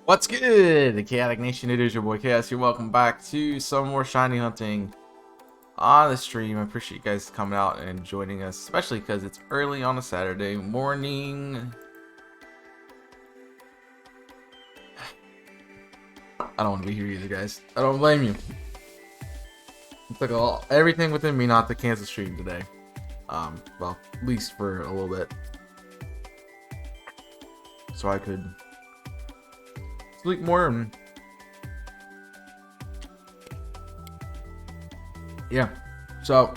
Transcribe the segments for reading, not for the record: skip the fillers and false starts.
What's good, the Chaotic Nation? It is your boy Chaos here. Welcome back to some more shiny hunting on the stream. I appreciate you guys coming out and joining us, especially because it's early on a Saturday morning. I don't want to be here either, guys. I don't blame you. It took everything within me not to cancel stream today. Well, at least for a little bit, so I could sleep more and yeah. So,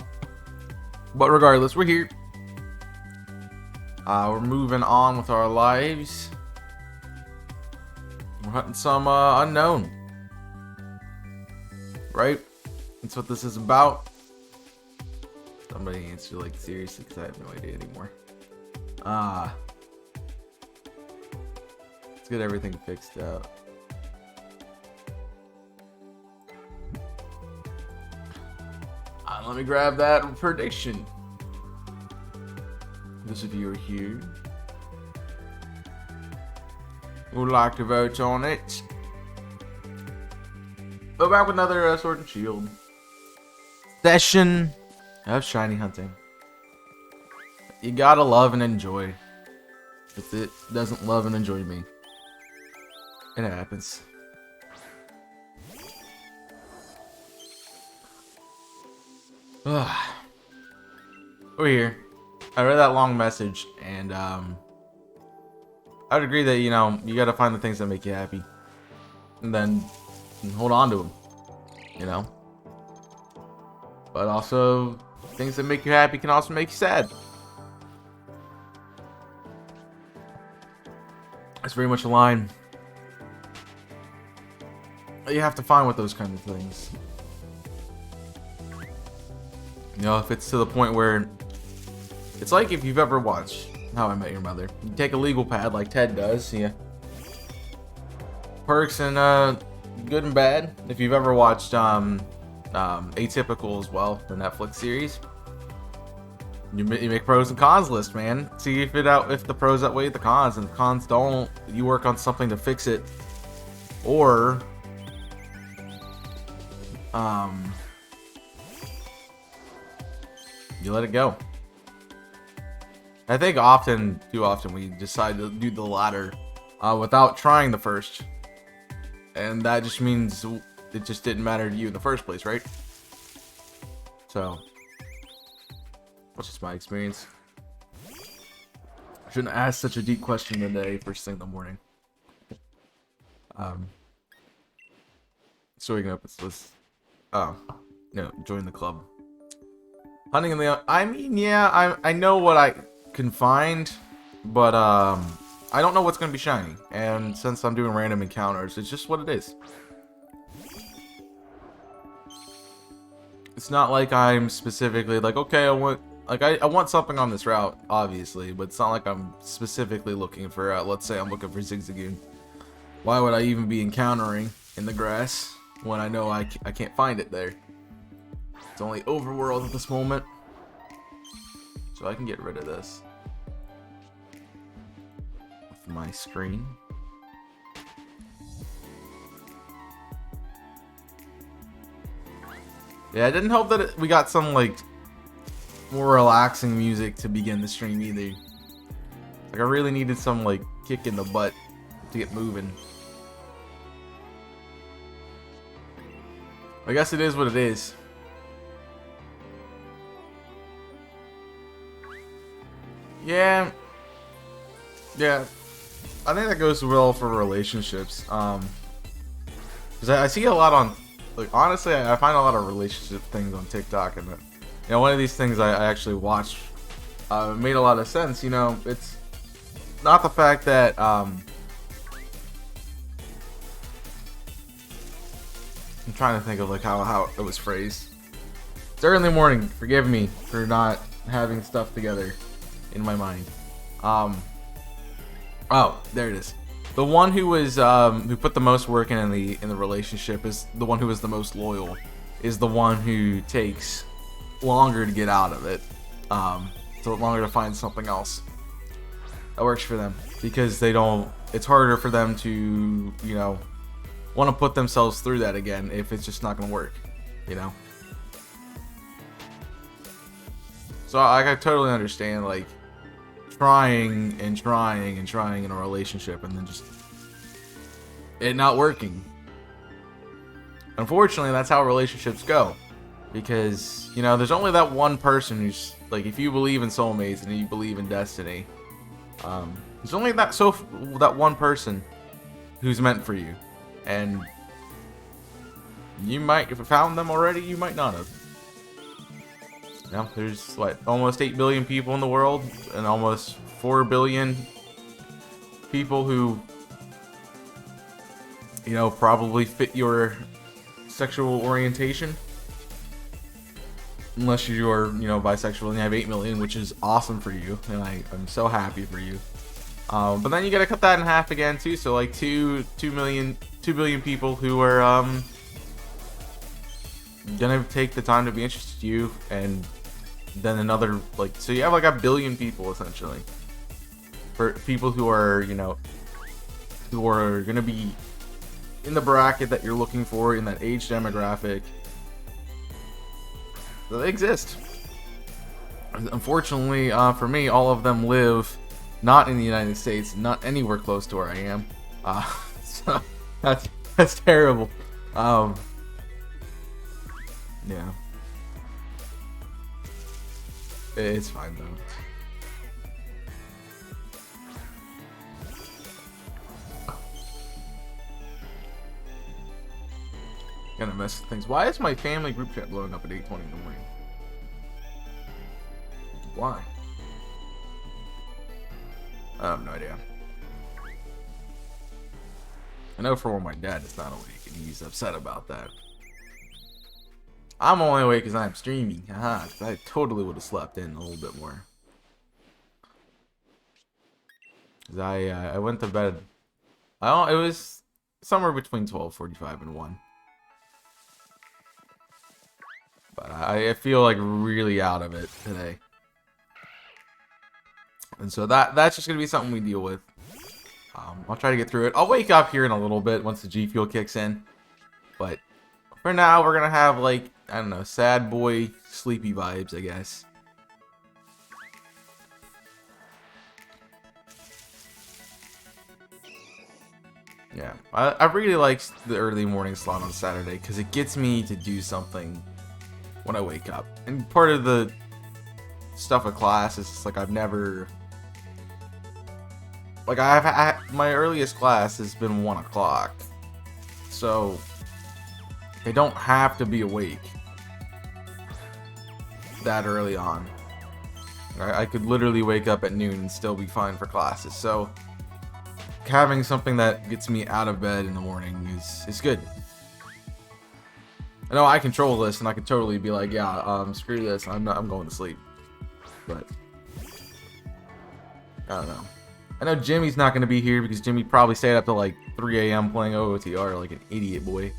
but regardless, we're here. We're moving on with our lives. We're hunting some unknown, right? That's what this is about. Somebody answer like seriously, because I have no idea anymore. Let's get everything fixed out. Let me grab that prediction. Those of you are here who would like to vote on it. Go back with another Sword and Shield session of shiny hunting. You gotta love and enjoy. If it doesn't love and enjoy me, it happens. We're here. I read that long message, and I'd agree that, you know, you gotta find the things that make you happy, and then hold on to them, you know. But also, things that make you happy can also make you sad. It's very much a line you have to find with those kind of things. You know, if it's to the point where it's like if you've ever watched How I Met Your Mother, you take a legal pad like Ted does, yeah. Perks and good and bad. If you've ever watched Atypical as well, the Netflix series, you make pros and cons list, man. See if the pros outweigh the cons, and the cons don't. You work on something to fix it, or you let it go. I think too often, we decide to do the latter without trying the first. And that just means it just didn't matter to you in the first place, right? So, that's just my experience. I shouldn't ask such a deep question today, first thing in the morning. So we can open this. Oh, no, join the club. Hunting in the... I mean, yeah, I know what I can find, but I don't know what's going to be shiny. And since I'm doing random encounters, it's just what it is. It's not like I'm specifically like, okay, I want something on this route, obviously, but it's not like I'm specifically looking for, let's say I'm looking for Zigzagoon. Why would I even be encountering in the grass when I know I can't find it there? It's only overworld at this moment, so I can get rid of this with my screen. Yeah, I didn't hope that we got some like more relaxing music to begin the stream either. Like I really needed some like kick in the butt to get moving. I guess it is what it is. Yeah, I think that goes well for relationships. Because I see a lot on, like, honestly, I find a lot of relationship things on TikTok, and you know, one of these things I actually watched made a lot of sense. You know, it's not the fact that I'm trying to think of like how it was phrased. It's early morning. Forgive me for not having stuff together in my mind. Oh, there it is. The one who was who put the most work in the relationship is the one who is the most loyal. Is the one who takes longer to get out of it. So longer to find something else. that works for them, because they don't, it's harder for them to, you know, want to put themselves through that again if it's just not going to work, you know. So I totally understand, like, trying and trying and trying in a relationship and then just it not working. Unfortunately, that's how relationships go, because, you know, there's only that one person who's, like, if you believe in soulmates and you believe in destiny, there's only that one person who's meant for you, and you might, if you found them already, you might not have. You know, there's what, almost 8 billion people in the world, and almost 4 billion people who, you know, probably fit your sexual orientation. Unless you are, you know, bisexual and you have 8 million, which is awesome for you, and I'm so happy for you. But then you gotta cut that in half again too, so like 2 billion people who are gonna take the time to be interested in you, and then another, like, so you have like 1 billion people essentially, for people who are, you know, who are gonna be in the bracket that you're looking for, in that age demographic. They exist. Unfortunately, for me, all of them live not in the United States, not anywhere close to where I am. So that's terrible. Yeah. It's fine though. Gonna mess with things. Why is my family group chat blowing up at 8:20 in the morning? Why? I have no idea. I know for one my dad is not awake and he's upset about that. I'm only awake because I'm streaming. Haha, I totally would have slept in a little bit more. Cause I went to bed. It was somewhere between 12:45 and 1. But I feel like really out of it today. And so that's just gonna be something we deal with. I'll try to get through it. I'll wake up here in a little bit once the G Fuel kicks in. But for now, we're gonna have, like, I don't know, sad boy, sleepy vibes, I guess. Yeah, I really like the early morning slot on Saturday because it gets me to do something when I wake up. And part of the stuff of class is just like I've never, like, my earliest class has been 1 o'clock, so I don't have to be awake that early on. I could literally wake up at noon and still be fine for classes. So having something that gets me out of bed in the morning is good. I know I control this, and I could totally be like, yeah, screw this, I'm going to sleep. But I don't know. I know Jimmy's not going to be here because Jimmy probably stayed up till like 3 a.m. playing OOTR like an idiot boy.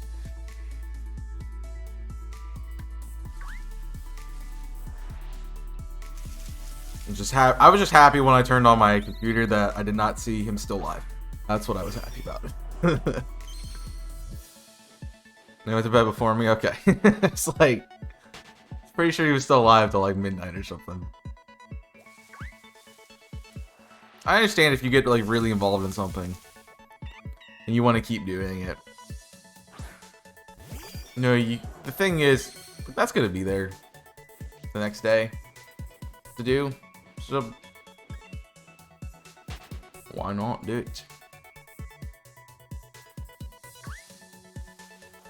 I was just happy when I turned on my computer that I did not see him still live. That's what I was happy about. He went to bed before me? Okay. It's like, pretty sure he was still alive till like midnight or something. I understand if you get like really involved in something and you want to keep doing it. No, the thing is, that's gonna be there the next day to do. So why not do it?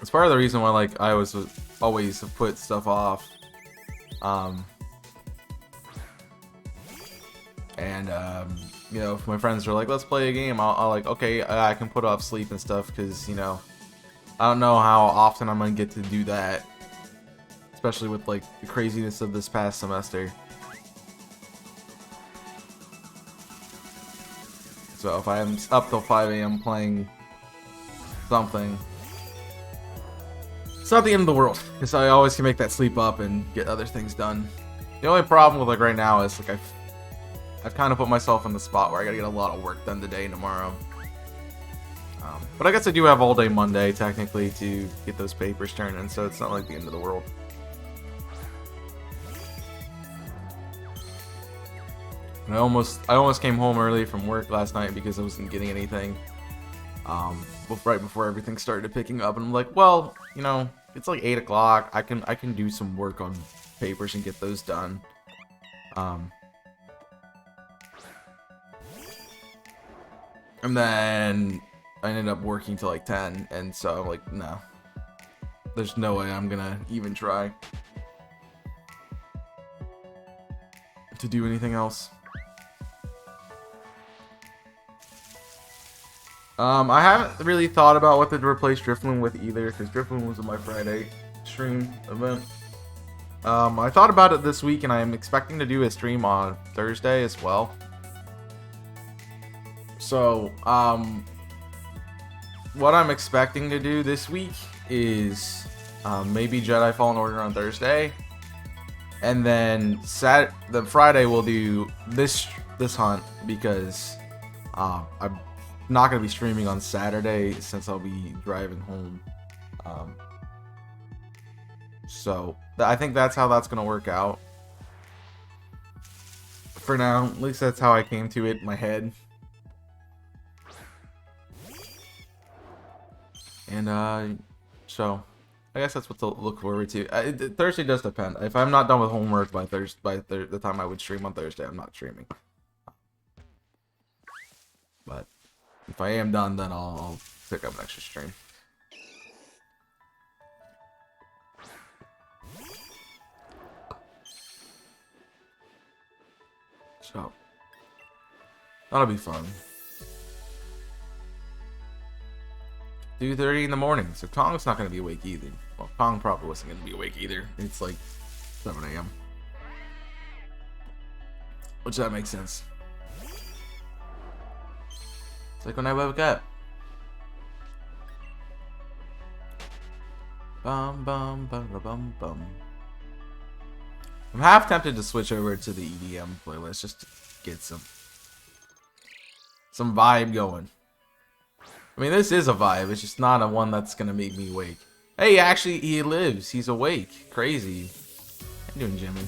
It's part of the reason why, like, I was always put stuff off. You know, if my friends are like, let's play a game, I'll like, okay, I can put off sleep and stuff, because, you know, I don't know how often I'm gonna get to do that, especially with like the craziness of this past semester. So if I'm up till 5 a.m. playing something, it's not the end of the world, because I always can make that sleep up and get other things done. The only problem with like right now is like I kind of put myself in the spot where I gotta get a lot of work done today and tomorrow. But I guess I do have all day Monday, technically, to get those papers turned in, so it's not like the end of the world. And I almost came home early from work last night because I wasn't getting anything. Right before everything started picking up, and I'm like, well, you know, it's like 8 o'clock. I can do some work on papers and get those done. And then I ended up working till like 10, and so I'm like, no, there's no way I'm gonna even try to do anything else. I haven't really thought about what to replace Drifloon with either, because Drifloon was in my Friday stream event. I thought about it this week, and I'm expecting to do a stream on Thursday as well. So, what I'm expecting to do this week is maybe Jedi Fallen Order on Thursday, and then the Friday we'll do this hunt, because I'm not going to be streaming on Saturday since I'll be driving home. So I think that's how that's going to work out. For now, at least that's how I came to it in my head. And so I guess that's what to look forward to. Thursday does depend. If I'm not done with homework by the time I would stream on Thursday, I'm not streaming. But if I am done, then I'll pick up an extra stream. So that'll be fun. 2:30 in the morning, so Kong's not going to be awake either. Well, Kong probably wasn't going to be awake either. It's like 7 a.m. Which that makes sense. It's like when I woke up. Bum bum bum bum bum. I'm half tempted to switch over to the EDM playlist just to get some vibe going. I mean, this is a vibe. It's just not a one that's gonna make me wake. Hey, actually, he lives. He's awake. Crazy. How you doing, Jimmy?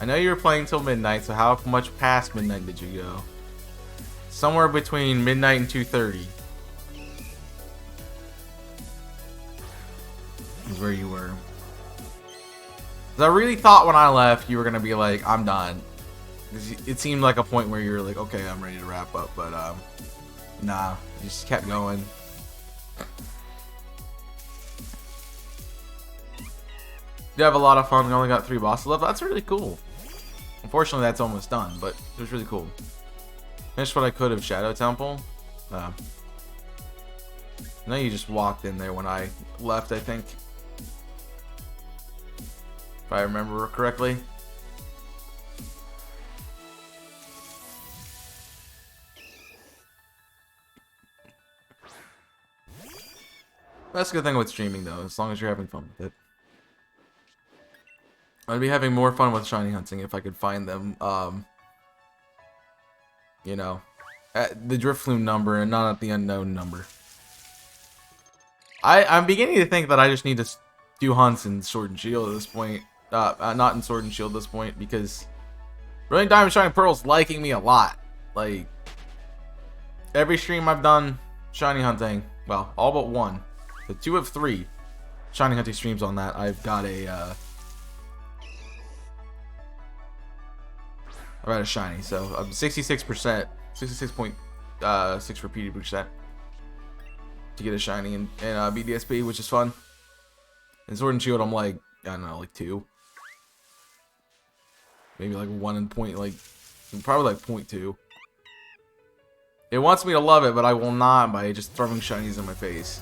I know you were playing till midnight, so how much past midnight did you go? Somewhere between midnight and 2:30 is where you were. 'Cause I really thought when I left you were gonna be like, I'm done. Because it seemed like a point where you were like, okay, I'm ready to wrap up, but nah, you just kept going. You have a lot of fun. We only got 3 bosses left. That's really cool. Unfortunately, that's almost done, but it was really cool. Finished what I could of Shadow Temple. I know you just walked in there when I left, I think. If I remember correctly. That's a good thing with streaming, though, as long as you're having fun with it. I'd be having more fun with shiny hunting if I could find them, you know, at the Drifloon number and not at the unknown number. I'm beginning to think that I just need to do hunts in Sword and Shield at this point. Not in Sword and Shield at this point, because Brilliant Diamond Shining Pearl's liking me a lot. Like, every stream I've done shiny hunting, well, all but one. So 2 of 3 shiny hunting streams on that. I've got a shiny, so I'm 66%, 66.6 repeated percent to get a shiny in BDSP, which is fun. In Sword and Shield, I'm like, I don't know, like 2, maybe like 1 and point, like probably like 0.2. It wants me to love it, but I will not by just throwing shinies in my face.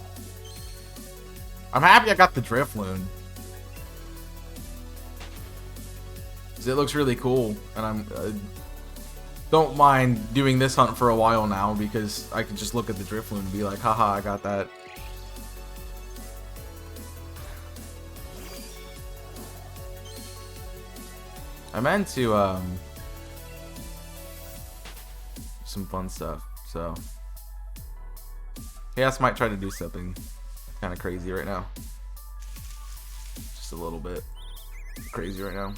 I'm happy I got the Drifloon. It looks really cool, and I'm don't mind doing this hunt for a while now, because I can just look at the Drifloon and be like, haha, I got that. I meant to some fun stuff. So Chaos might try to do something kind of crazy right now. Just a little bit crazy right now.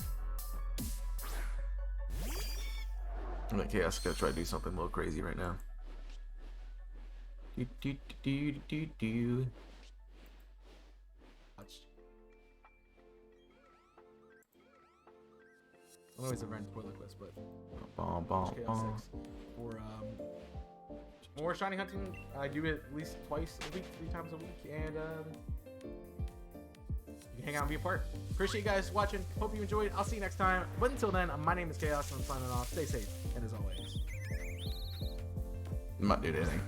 I think Chaos is gonna try to do something a little crazy right now. I'm always a random spoiler quest, but Chaos 6 for more shiny hunting. I do it at least twice a week, 3 times a week, and you can hang out and be a part. Appreciate you guys watching. Hope you enjoyed. I'll see you next time. But until then, my name is Chaos, and I'm signing off. Stay safe, and as always, I'm not doing anything.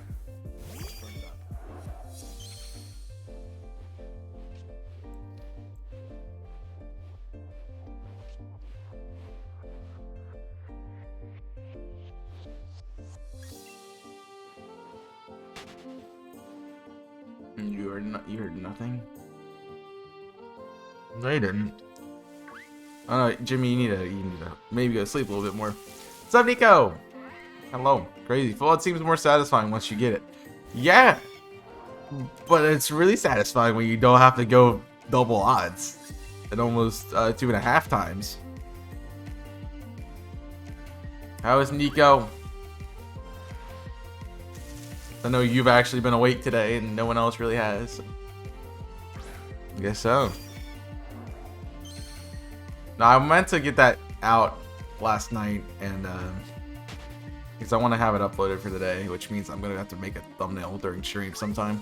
You heard nothing? No, you didn't. Oh no, Jimmy, you need to maybe go to sleep a little bit more. What's up, Nico? Hello. Crazy. Well, it seems more satisfying once you get it. Yeah, but it's really satisfying when you don't have to go double odds at almost 2.5 times. How is Nico? I know you've actually been awake today and no one else really has. I guess so. Now, I meant to get that out last night, and because I want to have it uploaded for today, which means I'm gonna have to make a thumbnail during stream sometime.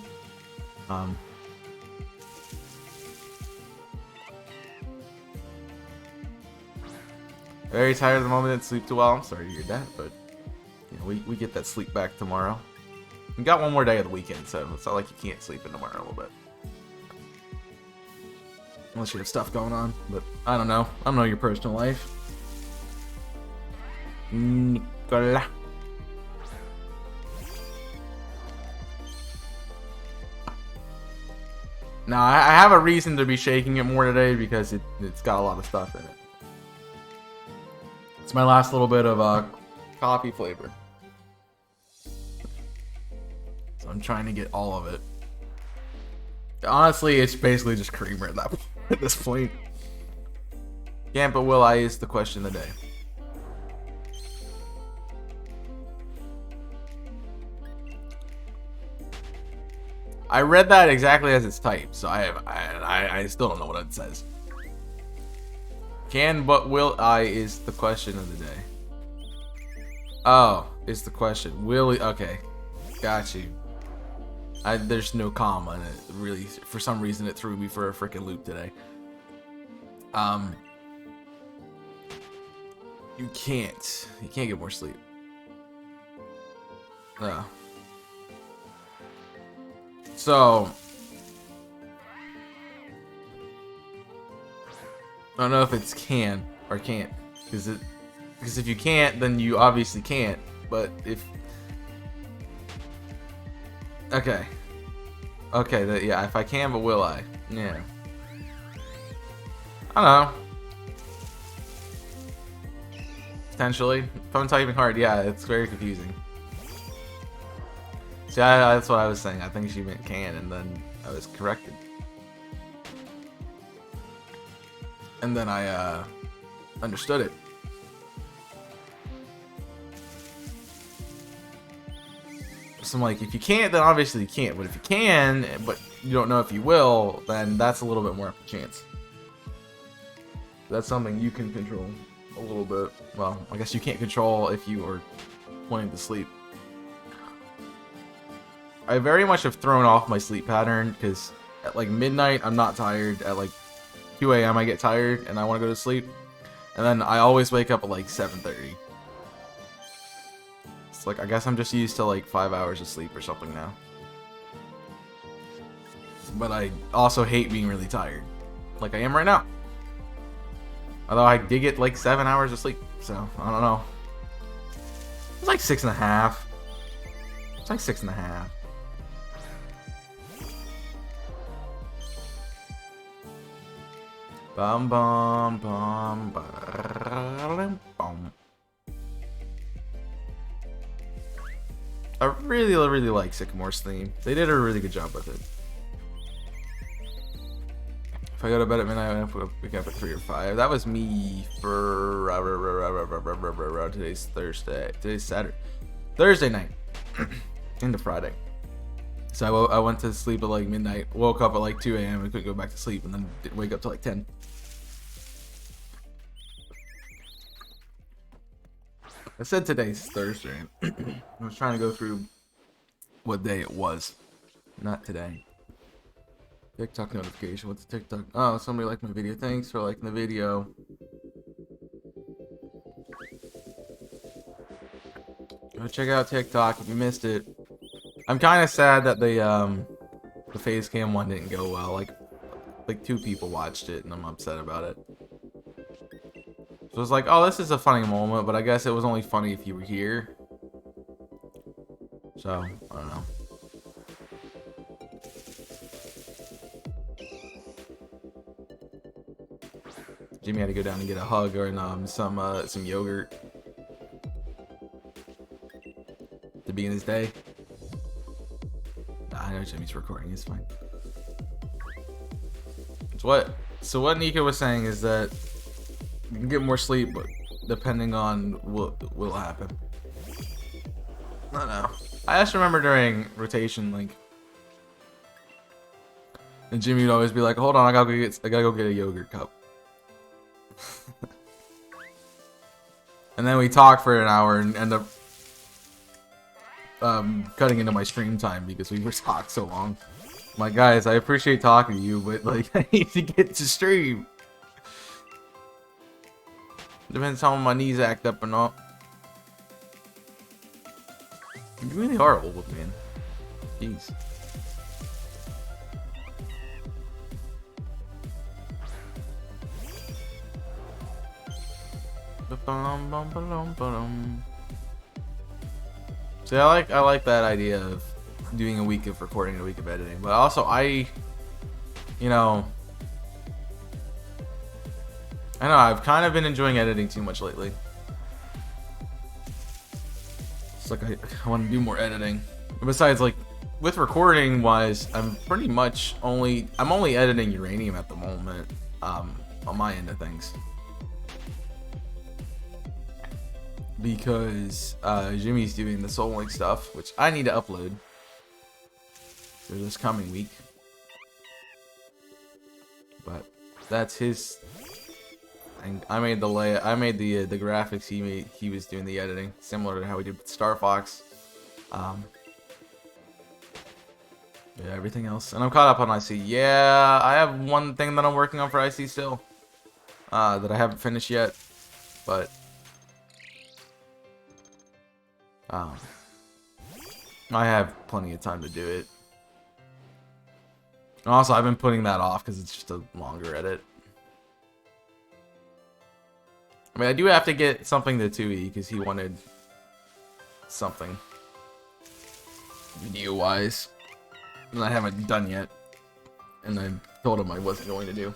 Very tired at the moment. Didn't sleep too well. I'm sorry to hear that, but you know, we get that sleep back tomorrow. We got one more day of the weekend, so it's not like you can't sleep in tomorrow a little bit. Unless you have stuff going on, but I don't know. I don't know your personal life. Nicola. Now, I have a reason to be shaking it more today because it's got a lot of stuff in it. It's my last little bit of coffee flavor. So I'm trying to get all of it. Honestly, it's basically just creamer at this point. Can't but will I is the question of the day. I read that exactly as it's typed, so I still don't know what it says. Can but will I is the question of the day. Oh, is the question. Will he? Okay, got you. There's no comma in it. Really, for some reason, it threw me for a freaking loop today. You can't get more sleep. No. So I don't know if it's can or can't, because if you can't, then you obviously can't. But if okay, yeah, if I can, but will I? Yeah. I don't know. Potentially. Phone typing hard, yeah, it's very confusing. See, that's what I was saying. I think she meant can, and then I was corrected. And then I understood it. So I'm like, if you can't, then obviously you can't. But if you can, but you don't know if you will, then that's a little bit more of a chance. That's something you can control a little bit. Well, I guess you can't control if you are wanting to sleep. I very much have thrown off my sleep pattern because at like midnight I'm not tired. At like 2 a.m. I get tired and I want to go to sleep. And then I always wake up at like 7:30. It's like, I guess I'm just used to like 5 hours of sleep or something now. But I also hate being really tired, like I am right now. Although I did get like 7 hours of sleep, so I don't know. It's like 6.5. It's like 6.5. Bum bum bum bum bum. I really, really like Sycamore's theme. They did a really good job with it. If I go to bed at midnight, I wake up at 3 or 5. That was me for today's Thursday. Today's Saturday. Thursday night into Friday. So I went to sleep at like midnight, woke up at like 2 a.m. and couldn't go back to sleep, and then didn't wake up till like 10. I said today's Thursday. I was trying to go through what day it was. Not today. TikTok notification. What's the TikTok? Oh, somebody liked my video. Thanks for liking the video. Go check out TikTok if you missed it. I'm kind of sad that the face cam one didn't go well. Like 2 people watched it, and I'm upset about it. So it's like, oh, this is a funny moment, but I guess it was only funny if you were here. So I don't know. Jimmy had to go down and get a hug or some yogurt to begin his day. Nah, I know Jimmy's recording. It's fine. So what Nika was saying is that you can get more sleep, but depending on what will happen. I don't know. I just remember during rotation, like, and Jimmy would always be like, "Hold on, I gotta go get a yogurt cup." And then we talk for an hour and end up cutting into my stream time because we were talking so long. My guys, I appreciate talking to you, but like I need to get to stream. Depends how my knees act up or not. You really are old, man. Jeez. See, I like that idea of doing a week of recording and a week of editing, but also I know I've kind of been enjoying editing too much lately. It's like I want to do more editing. Besides, like with recording wise, I'm pretty much only editing Uranium at the moment, on my end of things. Because Jimmy's doing the Soul Link stuff, which I need to upload for this coming week. But that's his thing. I made the graphics. He was doing the editing, similar to how we did with Star Fox. Yeah, everything else, and I'm caught up on IC. Yeah, I have one thing that I'm working on for IC still, that I haven't finished yet, but. I have plenty of time to do it. And also, I've been putting that off because it's just a longer edit. I mean, I do have to get something to 2E because he wanted something video-wise, and I haven't done yet. And I told him I wasn't going to do.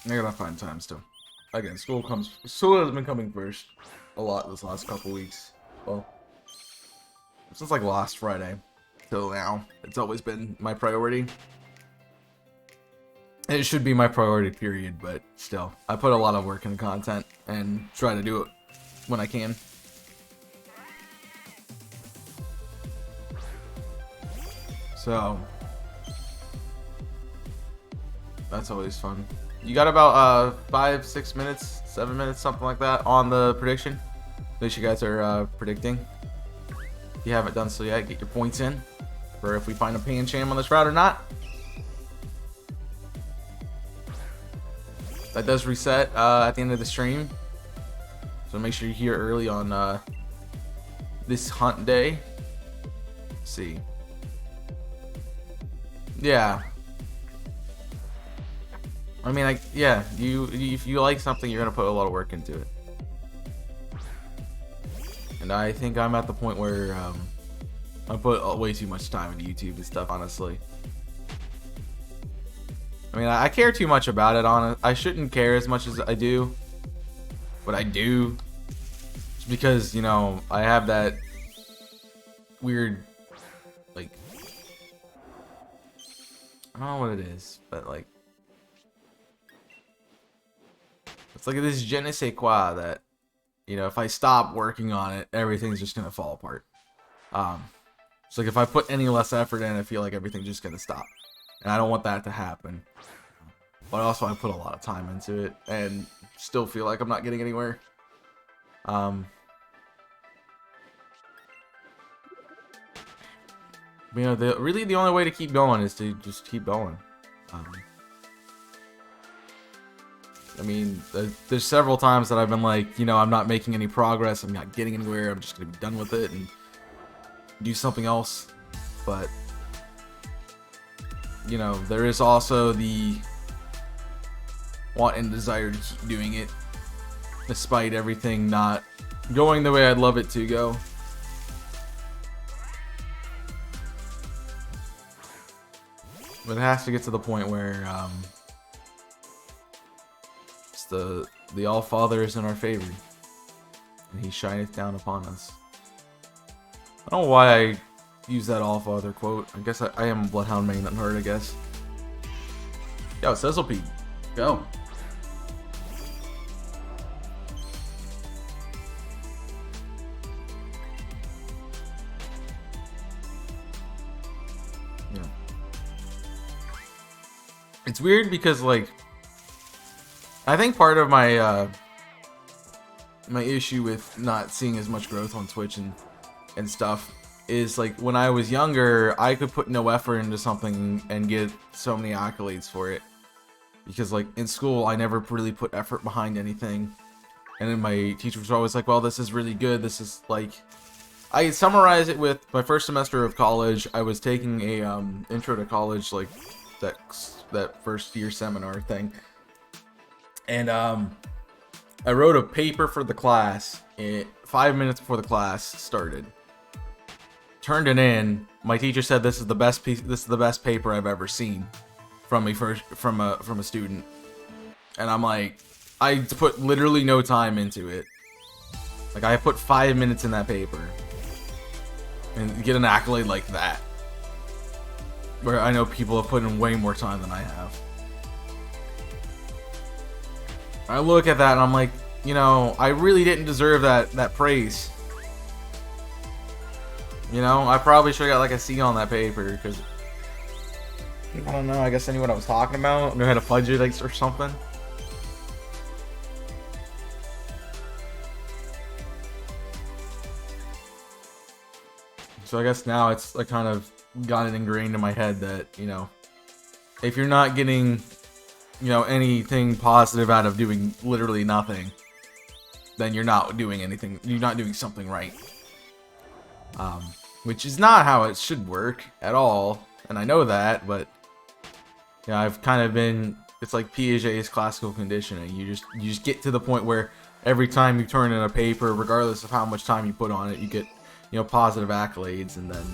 I gotta find time still. Again, school has been coming first a lot this last couple weeks. Well, since like last Friday till now, it's always been my priority. It should be my priority period, but still, I put a lot of work into content and try to do it when I can. So that's always fun. You got about 5, 6 minutes, 7 minutes, something like that on the prediction. At least you guys are predicting. If you haven't done so yet, get your points in for if we find a Pancham on this route or not. That does reset at the end of the stream, so make sure you're here early on this hunt day. Let's see. Yeah. I mean, yeah, if you like something, you're gonna put a lot of work into it. And I think I'm at the point where I put way too much time into YouTube and stuff, honestly. I mean, I care too much about it. I shouldn't care as much as I do, but I do. Just because, you know, I have that weird, like, I don't know what it is, but like, it's like this je ne sais quoi that, you know, if I stop working on it, everything's just gonna fall apart. It's like if I put any less effort in, I feel like everything's just gonna stop, and I don't want that to happen. But also, I put a lot of time into it, and still feel like I'm not getting anywhere. You know, really the only way to keep going is to just keep going. I mean, there's several times that I've been like, you know, I'm not making any progress, I'm not getting anywhere, I'm just gonna be done with it and do something else. But, you know, there is also the want and desire to keep doing it, despite everything not going the way I'd love it to go. But it has to get to the point where it's the All-Father is in our favor, and He shineth down upon us. I don't know why I use that All-Father quote. I guess I am a Bloodhound main that hurt, I guess. Yo, Sizzlepede, go. It's weird because, like, I think part of my my issue with not seeing as much growth on Twitch and stuff is, like, when I was younger, I could put no effort into something and get so many accolades for it. Because, like, in school, I never really put effort behind anything. And then my teacher was always like, well, this is really good. This is, like... I summarize it with my first semester of college. I was taking a intro to college, like, that first year seminar thing, and I wrote a paper for the class 5 minutes before the class started. Turned it in. My teacher said this is the best piece. This is the best paper I've ever seen from a student. And I'm like, I put literally no time into it. Like, I put 5 minutes in that paper, and get an accolade like that, where I know people have put in way more time than I have. I look at that and I'm like, you know, I really didn't deserve that praise. You know, I probably should have got like a C on that paper, because I don't know, I guess I knew what I was talking about, knew how to fudge it or something. So I guess now it's like kind of got it ingrained in my head that, you know, if you're not getting, you know, anything positive out of doing literally nothing, then you're not doing anything, you're not doing something right. Which is not how it should work at all, and I know that, but yeah, I've kind of been, it's like Piaget's classical conditioning. You just get to the point where every time you turn in a paper, regardless of how much time you put on it, you get, you know, positive accolades, and then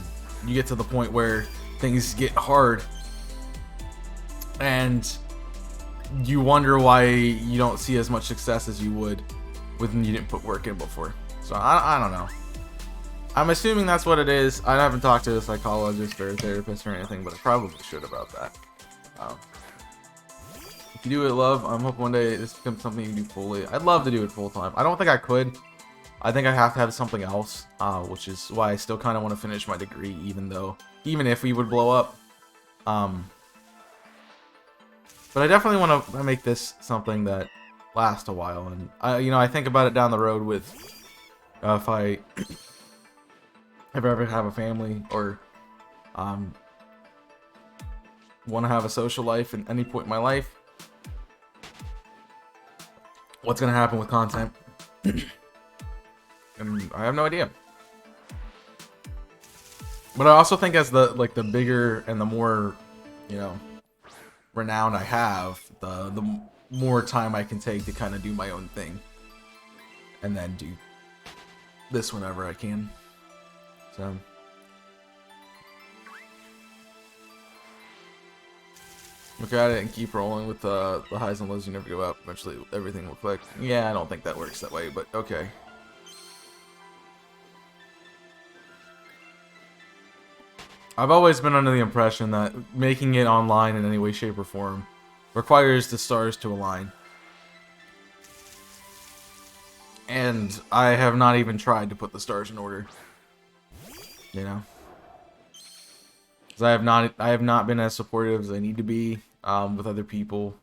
you get to the point where things get hard and you wonder why you don't see as much success as you would when you didn't put work in before. So I don't know. I'm assuming that's what it is. I haven't talked to a psychologist or a therapist or anything, but I probably should about that. If you do it, love, I'm hoping one day this becomes something you can do fully. I'd love to do it full time. I don't think I could. I think I have to have something else, which is why I still kind of want to finish my degree, even if we would blow up. But I definitely want to make this something that lasts a while, and I think about it down the road with if I ever have a family, or want to have a social life at any point in my life. What's gonna happen with content? And I have no idea. But I also think as the bigger and the more, you know, renowned I have, the more time I can take to kind of do my own thing, and then do this whenever I can. So Look at it and keep rolling with the highs and lows. You never give up. Eventually, everything will click. Yeah, I don't think that works that way, but okay. I've always been under the impression that making it online in any way, shape, or form requires the stars to align. And I have not even tried to put the stars in order. You know? Because I have not been as supportive as I need to be with other people.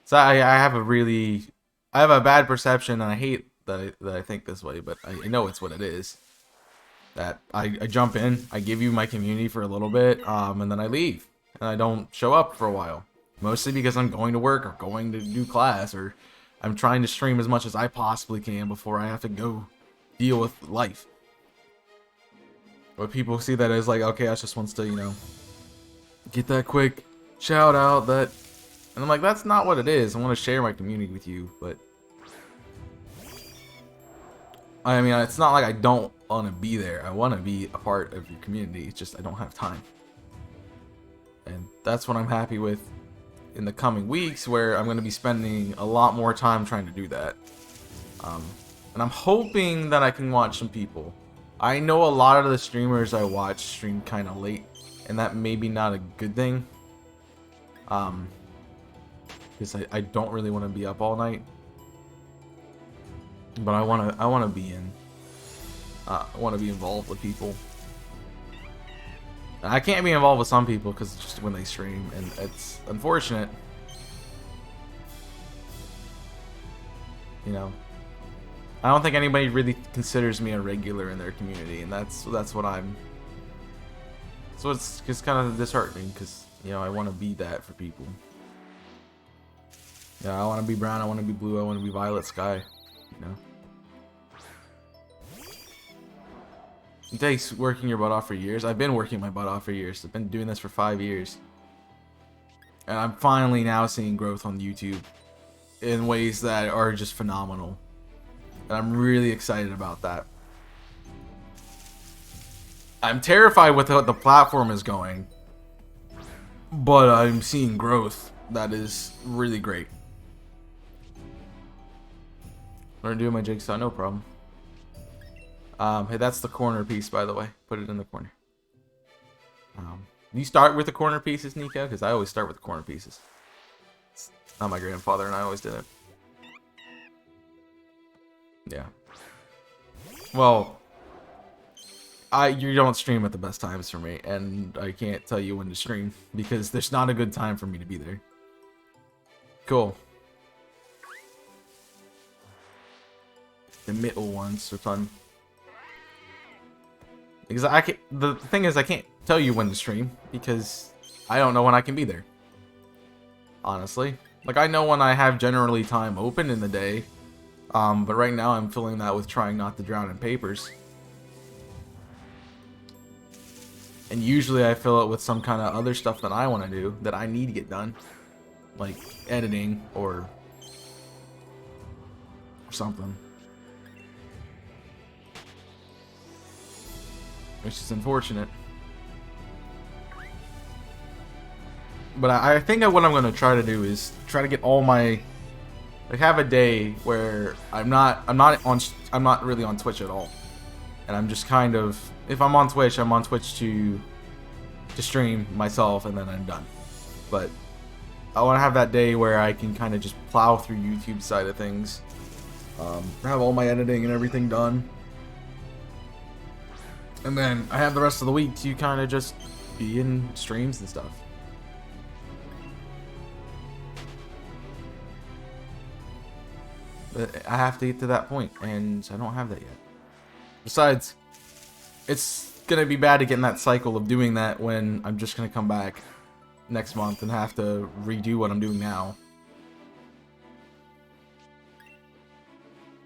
So I have a bad perception, and I hate that I think this way, but I know it's what it is. That I jump in, I give you my community for a little bit, and then I leave. And I don't show up for a while. Mostly because I'm going to work or going to do class, or I'm trying to stream as much as I possibly can before I have to go deal with life. But people see that as like, okay, I just wants to, you know, get that quick shout out that, and I'm like, that's not what it is. I want to share my community with you, but I mean, it's not like I don't want to be there. I want to be a part of your community. It's just I don't have time. And that's what I'm happy with in the coming weeks, where I'm going to be spending a lot more time trying to do that. And I'm hoping that I can watch some people. I know a lot of the streamers I watch stream kind of late, and that may be not a good thing. Because I don't really want to be up all night. But I want to be in. I want to be involved with people. And I can't be involved with some people because it's just when they stream, and it's unfortunate. You know, I don't think anybody really considers me a regular in their community, and that's what I'm. So it's just kind of disheartening because, you know, I want to be that for people. Yeah, I want to be brown. I want to be blue. I want to be violet sky. You know. It takes working your butt off for years. I've been working my butt off for years. I've been doing this for 5 years. And I'm finally now seeing growth on YouTube in ways that are just phenomenal. And I'm really excited about that. I'm terrified with what the platform is going. But I'm seeing growth that is really great. I'm gonna do my jigsaw, no problem. Hey, that's the corner piece, by the way. Put it in the corner. You start with the corner pieces, Nico? Because I always start with the corner pieces. It's not my grandfather, and I always did it. Yeah. Well, you don't stream at the best times for me, and I can't tell you when to stream because there's not a good time for me to be there. Cool. The middle ones are fun. Because the thing is, I can't tell you when to stream because I don't know when I can be there. Honestly, like I know when I have generally time open in the day, but right now I'm filling that with trying not to drown in papers. And usually I fill it with some kind of other stuff that I want to do that I need to get done, like editing or something. Which is unfortunate. But I think what I'm gonna try to do is try to get all my, like, have a day where I'm not really on Twitch at all, and I'm just kind of, if I'm on Twitch, I'm on Twitch to stream myself, and then I'm done. But I want to have that day where I can kind of just plow through YouTube side of things, have all my editing and everything done. And then I have the rest of the week to kind of just be in streams and stuff. But I have to get to that point, and I don't have that yet. Besides, it's going to be bad to get in that cycle of doing that when I'm just going to come back next month and have to redo what I'm doing now.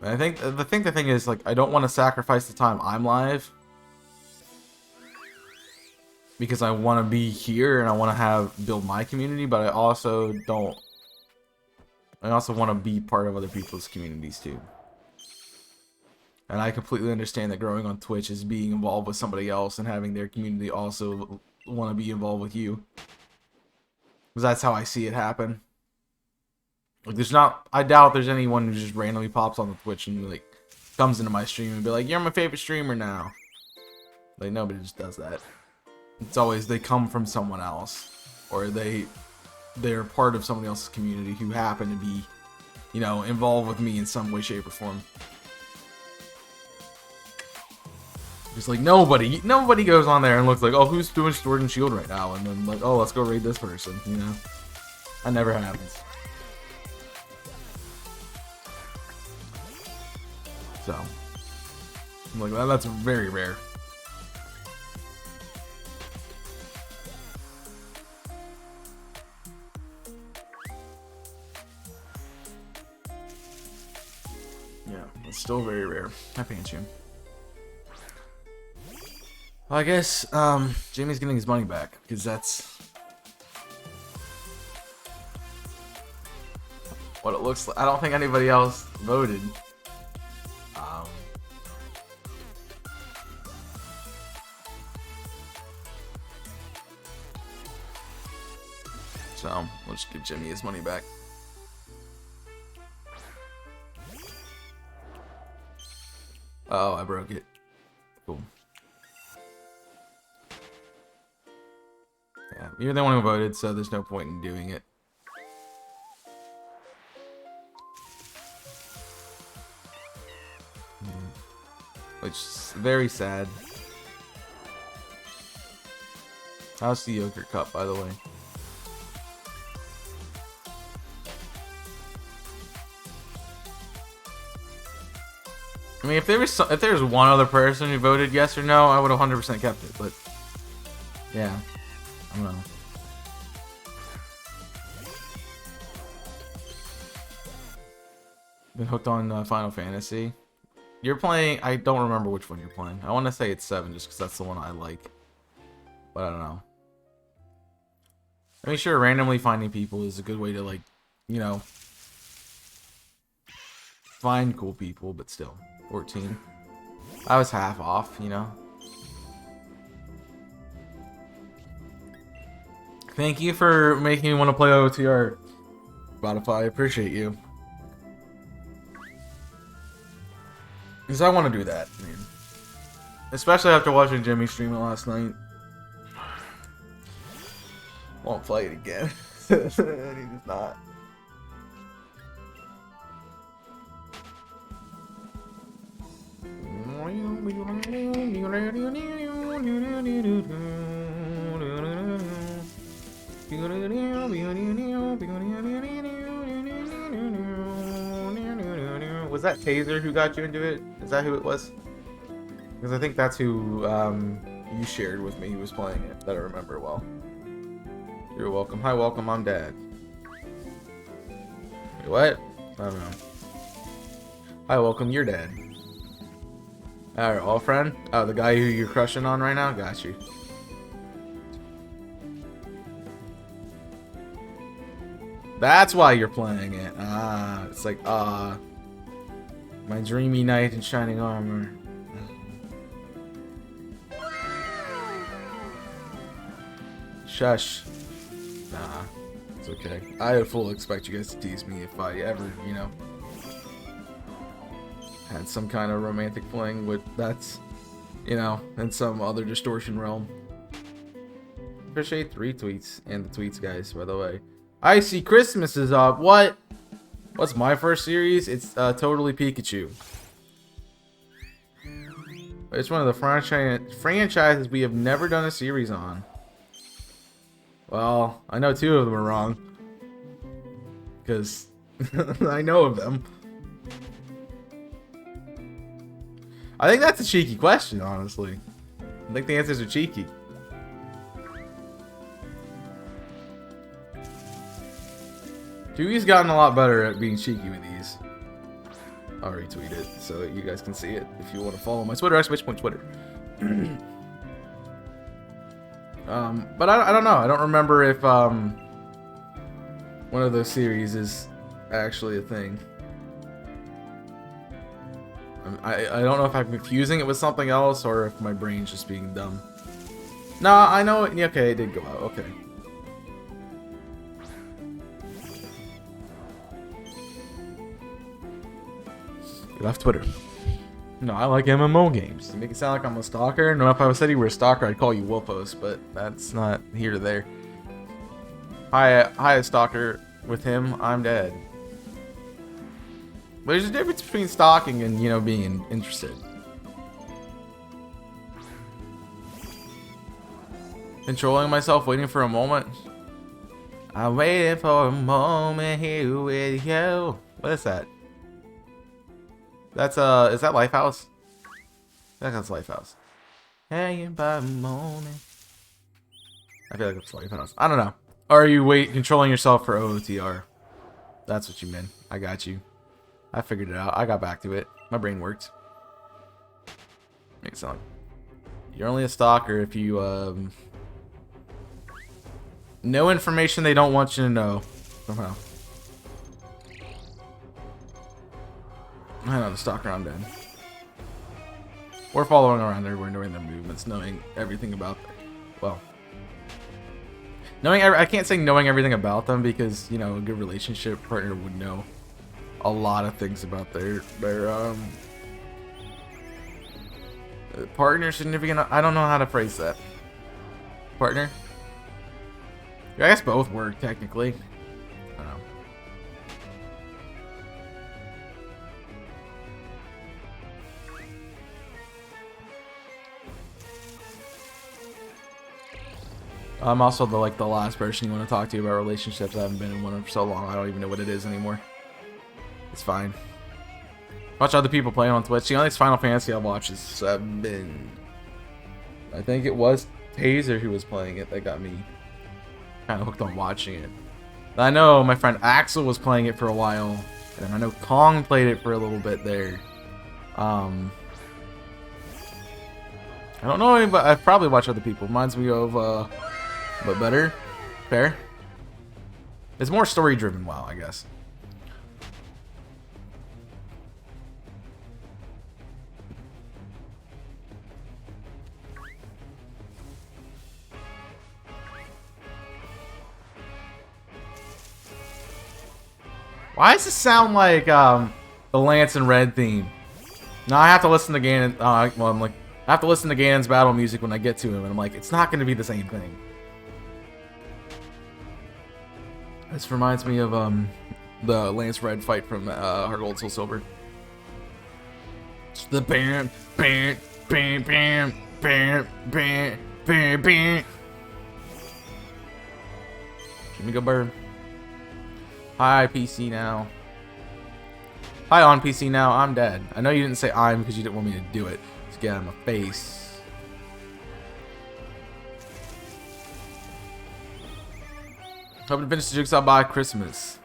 And I think the thing is, like, I don't want to sacrifice the time I'm live because I want to be here and I want to build my community, but I also want to be part of other people's communities too. And I completely understand that growing on Twitch is being involved with somebody else and having their community also want to be involved with you. Because that's how I see it happen. Like, there's not... I doubt there's anyone who just randomly pops on the Twitch and, like, comes into my stream and be like, you're my favorite streamer now. Like, nobody just does that. It's always they come from someone else. Or they're part of someone else's community who happen to be, you know, involved with me in some way, shape, or form. Just like nobody goes on there and looks like, oh, who's doing Sword and Shield right now? And then like, oh, let's go raid this person, you know? That never happens. So, like, that's very rare. Yeah, it's still very rare. I paint you. Well, I guess Jamie's getting his money back because that's what it looks like. I don't think anybody else voted. So we'll just give Jimmy his money back. Oh, I broke it. Cool. Yeah, you're the one who voted, so there's no point in doing it. Which is very sad. How's the yogurt cup, by the way? I mean, if there was one other person who voted yes or no, I would have 100% kept it. But yeah, I don't know. Been hooked on Final Fantasy. You're playing. I don't remember which one you're playing. I want to say it's 7, just because that's the one I like. But I don't know. I mean, sure, randomly finding people is a good way to, like, you know, find cool people, but still. 14. I was half off, you know. Thank you for making me want to play OTR, Spotify. I appreciate you. Because I want to do that, man. Especially after watching Jimmy stream it last night. Won't play it again. He's not. Was that Taser who got you into it? Is that who it was? Because I think that's who you shared with me. He was playing it, that I remember well. You're welcome. Hi, welcome. I'm Dad. Wait, what? I don't know. Hi, welcome. You're Dad. Alright, all friend? Oh, the guy who you're crushing on right now? Got you. That's why you're playing it. Ah, it's like, my dreamy knight in shining armor. Shush. Nah, it's okay. I fully expect you guys to tease me if I ever, you know, had some kind of romantic fling with that's, you know, in some other distortion realm. Appreciate 3 tweets and the tweets, guys, by the way. I see Christmas is up. What? What's my first series? It's Totally Pikachu. It's one of the franchises we have never done a series on. Well, I know 2 of them are wrong. Because I know of them. I think that's a cheeky question, honestly. I think the answers are cheeky. Dewey's gotten a lot better at being cheeky with these. I'll retweet it so that you guys can see it if you want to follow my Twitter, !Twitter. But I don't know. I don't remember if one of those series is actually a thing. I don't know if I'm confusing it with something else or if my brain's just being dumb. No, I know it. Okay, it did go out. Okay. Get off Twitter. No, I like MMO games. You make it sound like I'm a stalker. No, if I said you were a stalker, I'd call you Wolfos, but that's not here or there. Hi, stalker. With him, I'm dead. But there's a difference between stalking and, you know, being interested. Controlling myself, waiting for a moment. I'm waiting for a moment here with you. What is that? That's is that Lifehouse? I think that's Lifehouse. Hanging by a moment. I feel like it's Lifehouse. I don't know. Or are you controlling yourself for OOTR? That's what you meant. I got you. I figured it out. I got back to it. My brain worked. Makes sense. You're only a stalker if you know information they don't want you to know. Somehow. I know the stalker, I'm dead. We're following around everywhere, knowing their movements, knowing everything about them. Well, I can't say knowing everything about them because, you know, a good relationship partner would know a lot of things about their partner, significant. I don't know how to phrase that. Partner. Yeah, I guess both work technically. I don't know. I'm also the last person you want to talk to about relationships. I haven't been in one for so long. I don't even know what it is anymore. It's fine. Watch other people playing on Twitch. The only Final Fantasy I've watched is 7. I think it was Taser who was playing it that got me kind of hooked on watching it. I know my friend Axel was playing it for a while, and I know Kong played it for a little bit there. I don't know any, but I've probably watched other people. Reminds me of but better. Fair. It's more story driven. WoW, I guess. Why does this sound like the Lance and Red theme? Now I have to listen to Ganon. Well, I'm like, I have to listen to Ganon's battle music when I get to him, and I'm like, it's not going to be the same thing. This reminds me of the Lance Red fight from Heart Gold Soul Silver. It's the bam, bam, bam, bam, bam, bam, bam, bam. Let me go burn. Hi, PC now. Hi, on PC now. I'm dead. I know you didn't say I'm because you didn't want me to do it. Let's get out of my face. Hope to finish the Jigsaw by Christmas.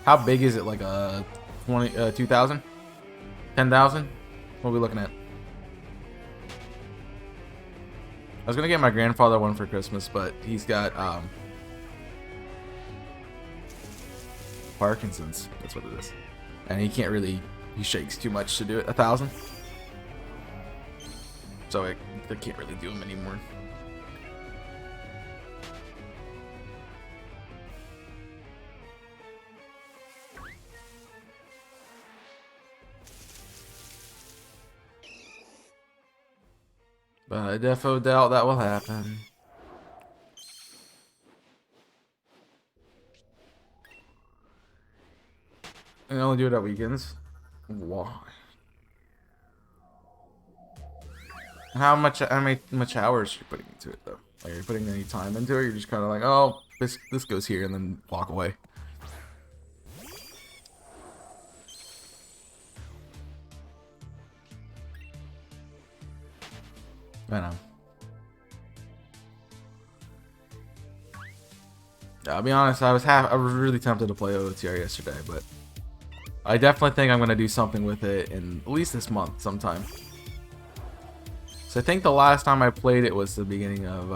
How big is it? Like a 2,000? 10,000? What are we looking at? I was gonna get my grandfather one for Christmas, but he's got Parkinson's. That's what it is, and he can't really. He shakes too much to do it. 1,000. So I can't really do him anymore. But I defo doubt that will happen. I only do it at weekends. Why? How much hours are you putting into it though? Like, are you putting any time into it? Or you're just kind of like, oh, this goes here, and then walk away. I know. I'll be honest, I was really tempted to play OOTR yesterday, but I definitely think I'm gonna do something with it in at least this month sometime. So I think the last time I played it was the beginning of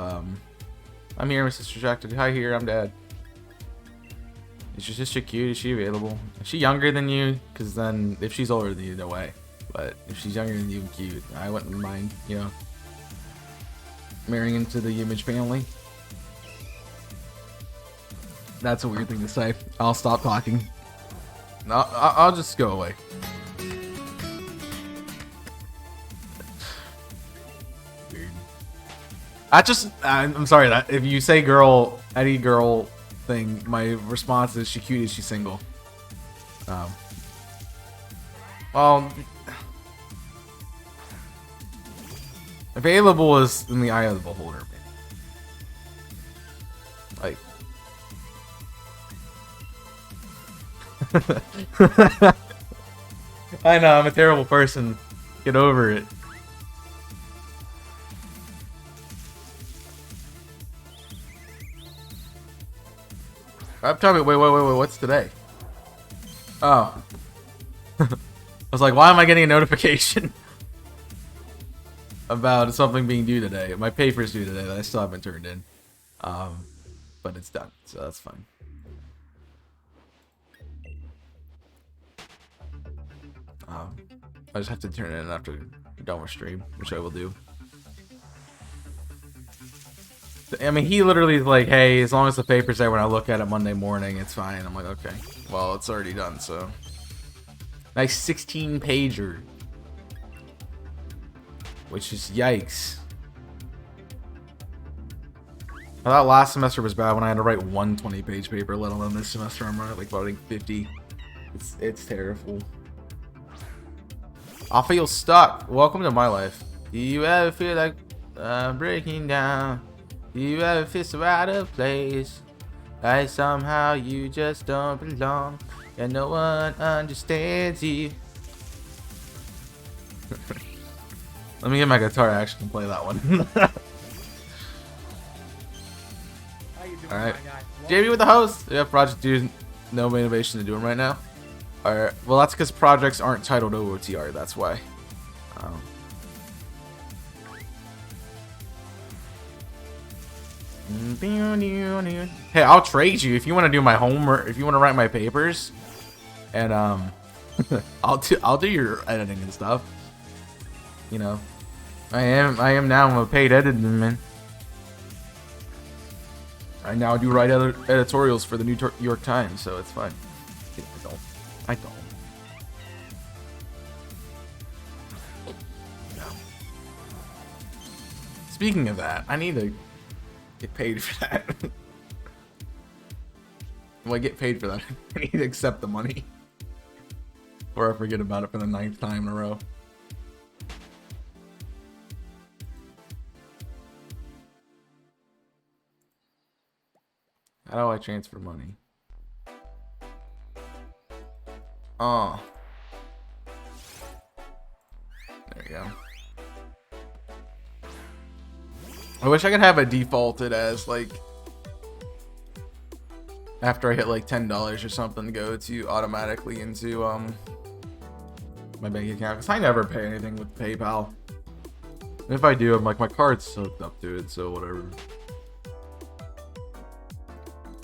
I'm here, Mrs. Distracted. Hi, here, I'm Dad. Is your sister cute? Is she available? Is she younger than you? Because then if she's older than you, no way. But if she's younger than you and cute, I wouldn't mind, you know, marrying into the Image family. That's a weird thing to say. I'll stop talking. I'll just go away. I'm sorry that if you say girl, any girl thing, my response is she cute, is she single? Well, available is in the eye of the beholder. Like, I know I'm a terrible person. Get over it. Wait, what's today? Oh. I was like, why am I getting a notification about something being due today? My paper's due today that I still haven't turned in. But it's done, so that's fine. I just have to turn it in after we're done with stream, which I will do. I mean, he literally is like, hey, as long as the paper's there when I look at it Monday morning, it's fine. I'm like, okay. Well, it's already done, so. Nice 16-pager. Which is yikes. I thought last semester was bad when I had to write one 20-page paper, let alone this semester I'm writing 50. It's terrible. I feel stuck. Welcome to my life. Do you ever feel like breaking down? Do you ever feel so out of place? Like somehow you just don't belong and no one understands you. Let me get my guitar. I actually can play that one. Alright. JB with the host. Yeah, project dude. No innovation to do them right now. Alright. Well, that's because projects aren't titled OOTR. That's why. Hey, I'll trade you if you want to do my homework. If you want to write my papers, and I'll do your editing and stuff. You know, I am now a paid editor, man. I now do write editorials for the New York Times, so it's fine. I don't. No. Speaking of that, I need to get paid for that. Well, I get paid for that. I need to accept the money. Or I forget about it for the 9th time in a row. How do I transfer money? Oh. There we go. I wish I could have it defaulted as like after I hit like $10 or something, go to automatically into my bank account, because I never pay anything with PayPal. And if I do, I'm like, my card's hooked up to it, so whatever.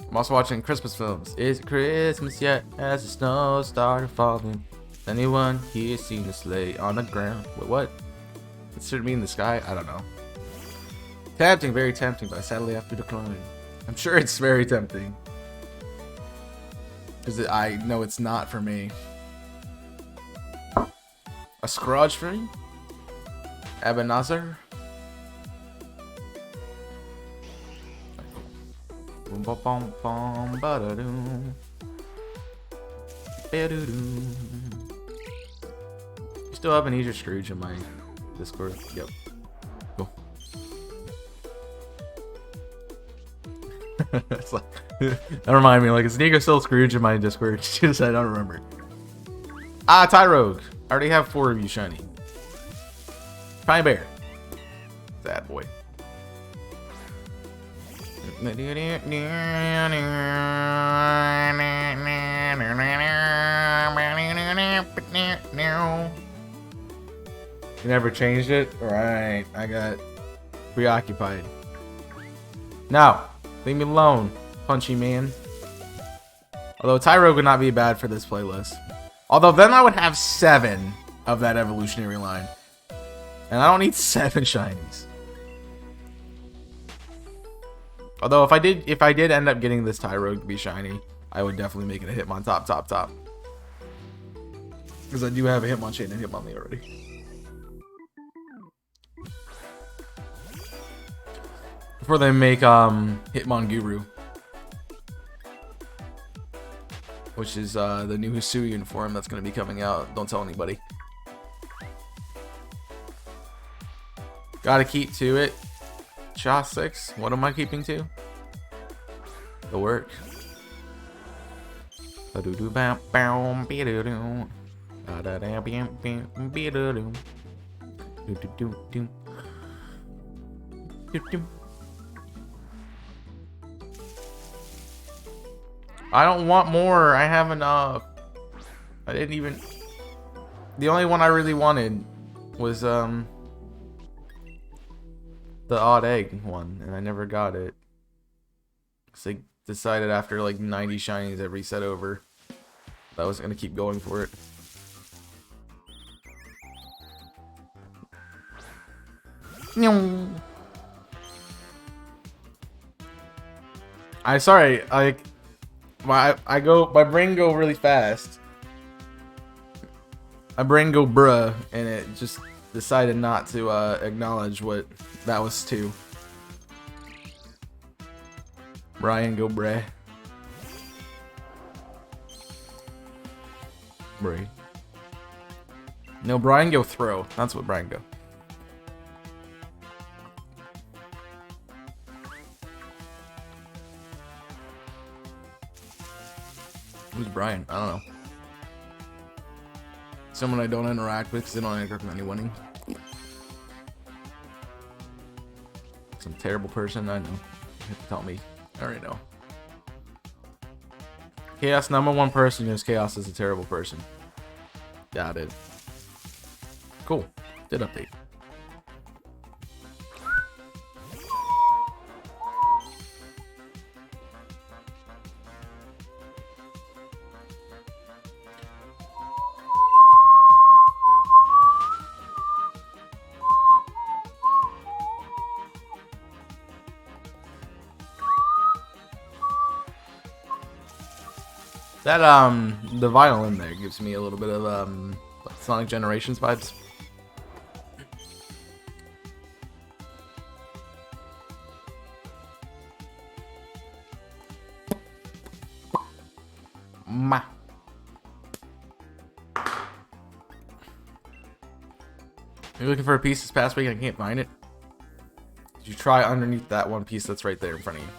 I'm also watching Christmas films. Is it Christmas yet? As the snow started falling. Anyone here seen a sleigh on the ground? Wait, what? Consider me in the sky? I don't know. Tempting, very tempting, but I sadly have to decline. I'm sure it's very tempting. Because I know it's not for me. A Scrooge for me? Ebenezer? Boom, bum, bum, bum, ba-da-doom. Ba-da-doom. You still have an Easter Scrooge in my Discord? Yep. Cool. It's like, that reminded me, like, is Nico still Scrooge in my Discord? Just I don't remember. Ah, Tyrogue. I already have 4 of you shiny. Pine Bear. Sad boy. You never changed it? Alright, I got preoccupied. Now, leave me alone, punchy man. Although Tyrogue would not be bad for this playlist. Although then I would have 7 of that evolutionary line. And I don't need 7 shinies. Although if I did end up getting this Tyrogue to be shiny, I would definitely make it a Hitmon top. Because I do have a Hitmonchan and Hitmonlee already. before they make Hitmonguru, which is the new Hisui uniform that's gonna be coming out. Don't tell anybody. Gotta keep to it. Cha 6. What am I keeping to? The work. I don't want more. I have enough. I didn't even. The only one I really wanted was the odd egg one, and I never got it. Cause they decided after like 90 shinies every set over that I was gonna keep going for it. My brain go really fast. My brain go bruh, and it just decided not to acknowledge what that was to. Brian go bruh. Bray. No, Brian go throw. That's what Brian go. Who's Brian? I don't know. Someone I don't interact with because they don't interact with anyone. Some terrible person, I know. You have to tell me. I already know. Chaos, #1 person knows Chaos is a terrible person. Yeah, I did. Cool. Did update. That the violin there gives me a little bit of Sonic Generations vibes. Ma. You're looking for a piece this past week and I can't find it. Did you try underneath that one piece that's right there in front of you?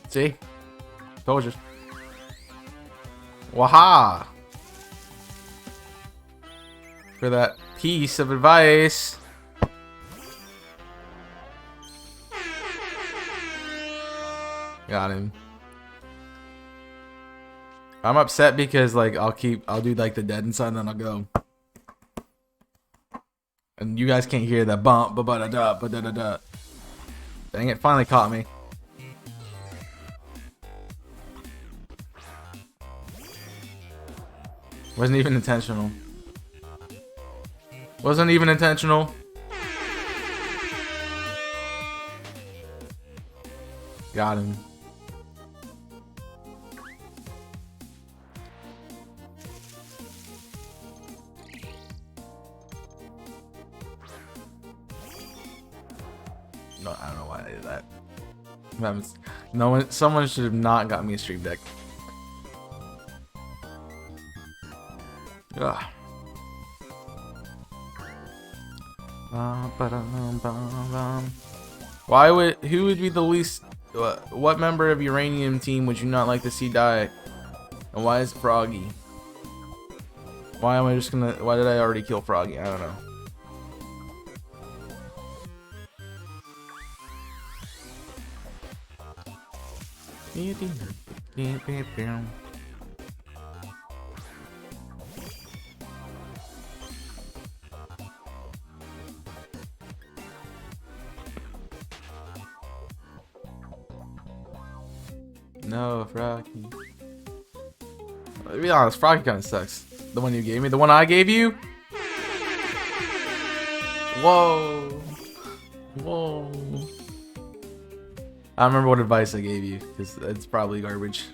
See? Told you. Waha! For that piece of advice. Got him. I'm upset because like I'll do like the dead inside and then I'll go. And you guys can't hear that bump, ba-ba-da-da. Dang it, finally caught me. Wasn't even intentional. Wasn't even intentional. Got him. No, I don't know why I did that. No one, someone should have not got me a stream deck. Ugh. Why would, who would be the least, what member of Uranium team would you not like to see die? And why is it Froggy? Why am I just gonna, why did I already kill Froggy? I don't know. No, Froggy. To be honest, Froggy kind of sucks. The one you gave me, the one I gave you. Whoa. Whoa. I don't remember what advice I gave you, because it's probably garbage.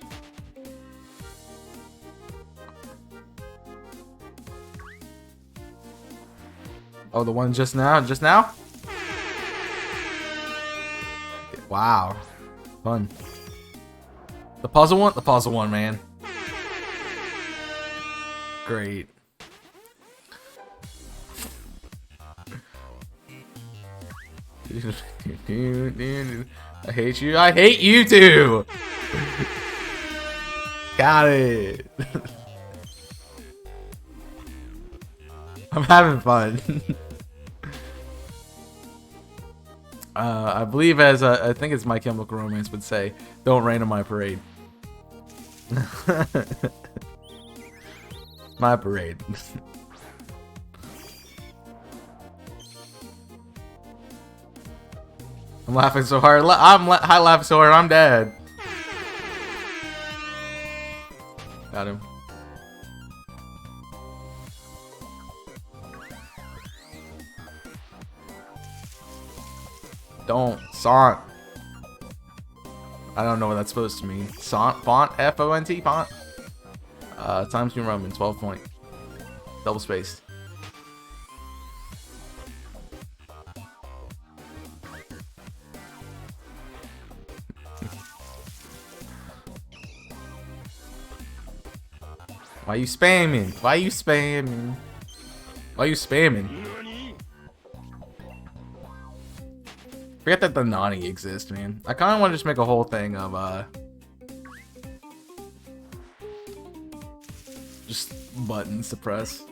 Oh, the one just now? Just now? Wow. Fun. The puzzle one? The puzzle one, man. Great. I hate you. I hate you too. Got it. I'm having fun. I believe as I think it's My Chemical Romance would say, "Don't rain on my parade." My parade. I'm laughing so hard. I'm laughing so hard. I'm dead. Got him. Don't. Sont. I don't know what that's supposed to mean. Sont? Font? F-O-N-T? Font? Times New Roman. 12 point. Double spaced. Why you spamming? Why you spamming? Why you spamming? Forget that the Nani exists, man. I kind of want to just make a whole thing of, just buttons to press.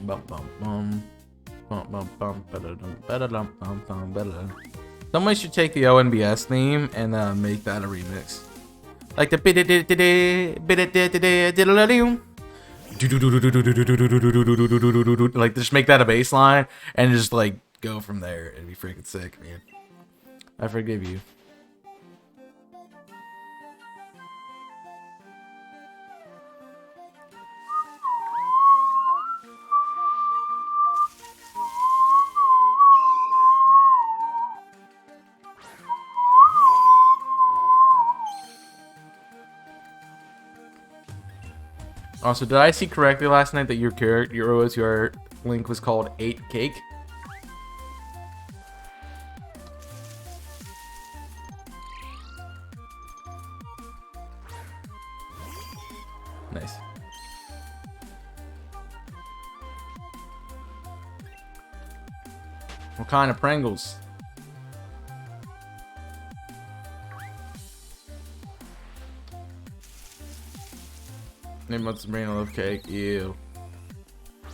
Bum bum bum. Bum bum bum. Ba-da-dum, bum bum ba-da-dum. Somebody should take the ONBS theme and make that a remix. Like the like just make that a bass line and just like go from there. It'd be freaking sick, man. I forgive you. Also, did I see correctly last night that your link was called 8 Cake? Nice. What kind of Pringles? Name what's the brain love cake? Ew.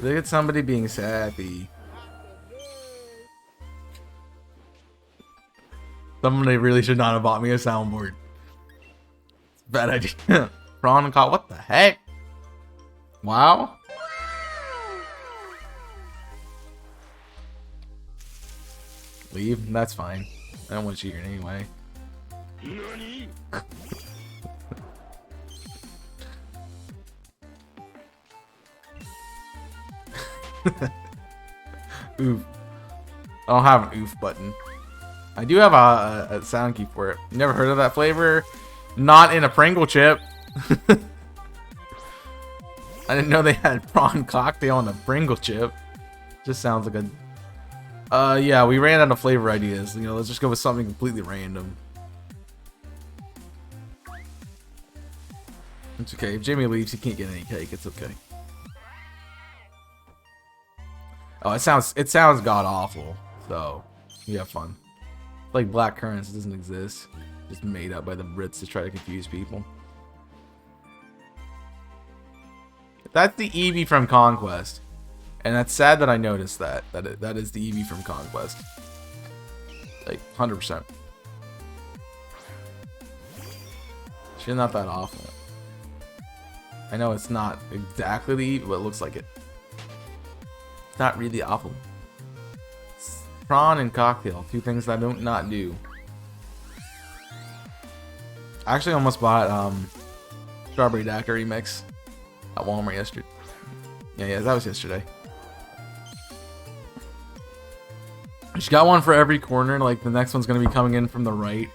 Look at somebody being sappy. Somebody really should not have bought me a soundboard. It's a bad idea. Prawn and caught. What the heck? Wow. Leave? That's fine. I don't want you here anyway. Oof. I don't have an oof button. I do have a sound key for it. You never heard of that flavor? Not in a Pringle chip. I didn't know they had prawn cocktail on a Pringle chip. Just sounds like a... yeah, we ran out of flavor ideas. You know, let's just go with something completely random. It's okay. If Jimmy leaves, he can't get any cake. It's okay. Oh, it sounds god awful. So, you have fun. Like black currants doesn't exist. Just made up by the Brits to try to confuse people. That's the Eevee from Conquest. And that's sad that I noticed that. That is the Eevee from Conquest. Like, 100%. She's not that awful. I know it's not exactly the Eevee, but it looks like it. It's not really awful. It's prawn and cocktail. Two things that I don't not do. I actually almost bought Strawberry Daiquiri mix at Walmart yesterday. Yeah, that was yesterday. She got one for every corner. Like the next one's gonna be coming in from the right,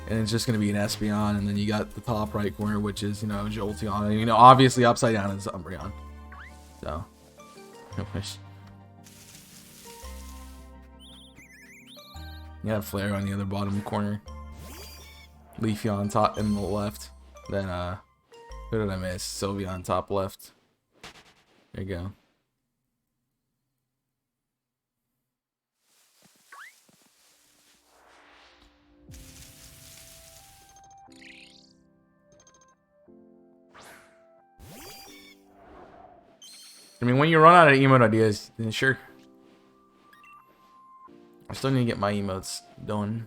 and it's just gonna be an Espeon, and then you got the top right corner, which is, you know, Jolteon, and, you know, obviously upside down is Umbreon. So, I wish. You got Flare on the other bottom corner. Leafy on top in the left. Then, who did I miss? Sylvia on top left. There you go. I mean, when you run out of emote ideas, then sure. I still need to get my emotes done.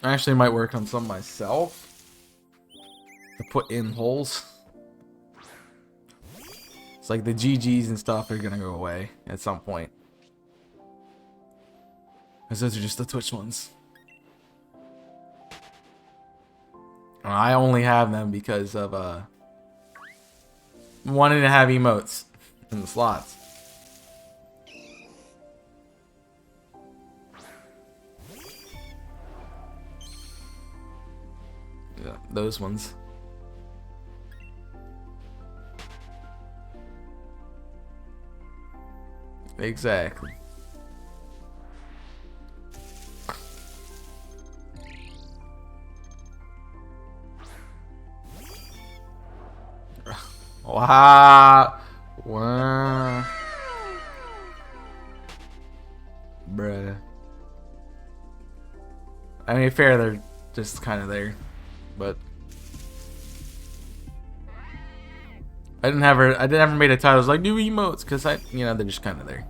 I actually might work on some myself to put in holes. It's like the GGs and stuff are gonna go away at some point, because those are just the Twitch ones. I only have them because of wanting to have emotes in the slots. Yeah, those ones. Exactly. Wow. Wow. Bruh. I mean, fair, they're just kind of there, but I didn't ever made a title. It was like new emotes, because you know, they're just kind of there.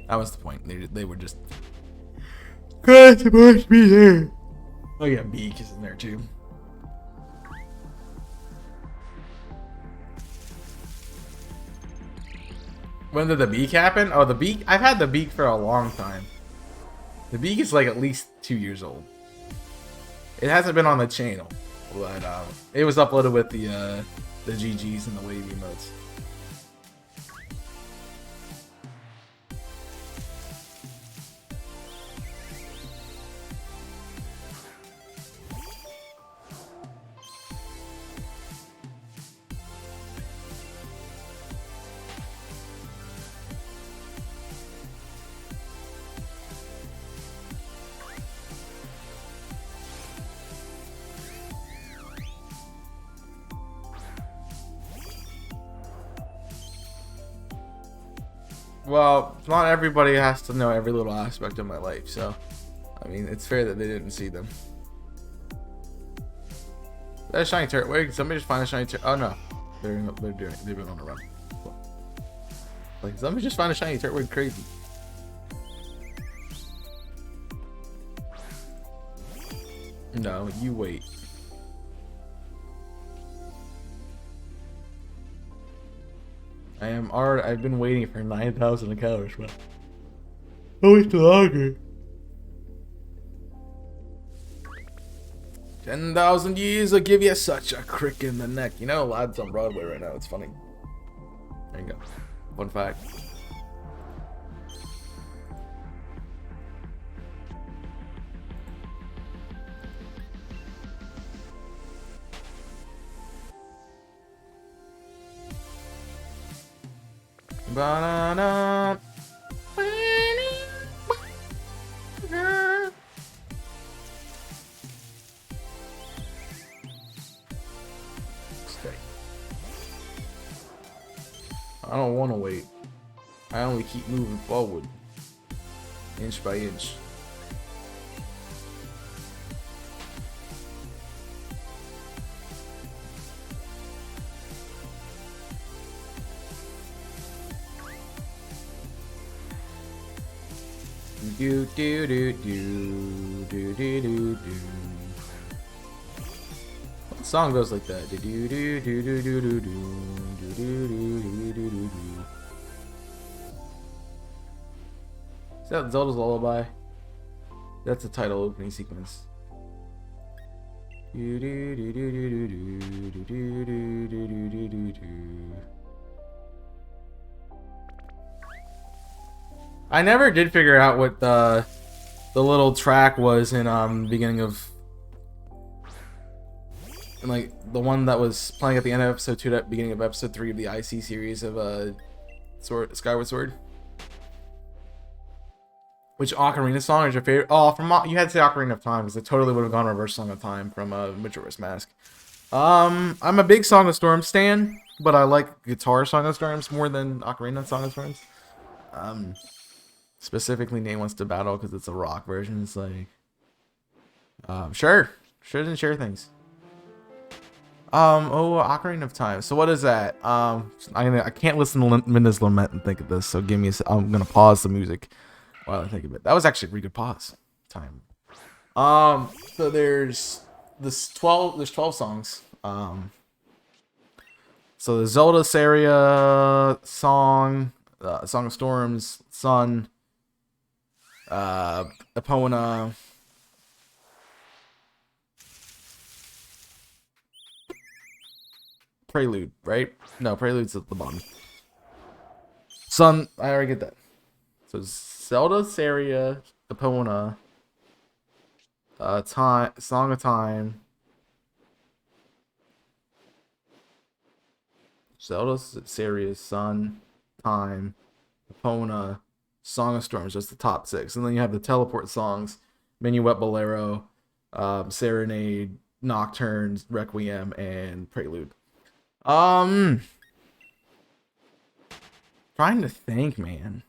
That was the point. They were just supposed to be there. Oh yeah, Beak is in there too. When did the Beak happen? Oh, the Beak. I've had the Beak for a long time. The Beak is like at least 2 years old. It hasn't been on the channel, but it was uploaded with the GGs and the wave emotes. Well, not everybody has to know every little aspect of my life, so I mean, it's fair that they didn't see them. Is that a shiny turret? Wait, somebody just find a shiny turret. Oh no, they've been on a run. Cool. Like, somebody just find a shiny turret. We're crazy. No, you wait. I've been waiting for 9,000 hours, but oh, it's longer. 10,000 years will give you such a crick in the neck. You know, lads on Broadway right now. It's funny. There you go. Fun fact. Ba-da-da. Stay. I don't want to wait. I only keep moving forward, inch by inch. Do do do do do do do do. What song goes like that? Do do do do do do do do do do do do do do. Is that Zelda's Lullaby? That's the title opening sequence. I never did figure out what the little track was in beginning of, and like the one that was playing at the end of episode 2 at beginning of episode 3 of the IC series of Skyward Sword. Which Ocarina song is your favorite? Oh, from you had to say Ocarina of Time because it totally would have gone reverse Song of Time from Majora's Mask. I'm a big Song of Storms stan, but I like guitar Song of Storms more than Ocarina Song of Storms. Specifically, Nate Wants to Battle because it's a rock version. It's like, sure doesn't share things. Oh, Ocarina of Time. So what is that? I can't listen to Minda's Lament and think of this. So give me I'm gonna pause the music while I think of it. That was actually a pretty good pause time. So there's 12 songs. So the Zelda Saria song, Song of Storms, Sun, Epona, Prelude, right? No, Prelude's at the bottom. Sun, I already get that. So Zelda, Saria, Epona, Song of Time, Zelda, Saria, Sun, Time, Epona, Song of Storms. Just the top 6, and then you have the teleport songs: Minuet, Bolero, Serenade, Nocturne, Requiem, and Prelude. Trying to think, man.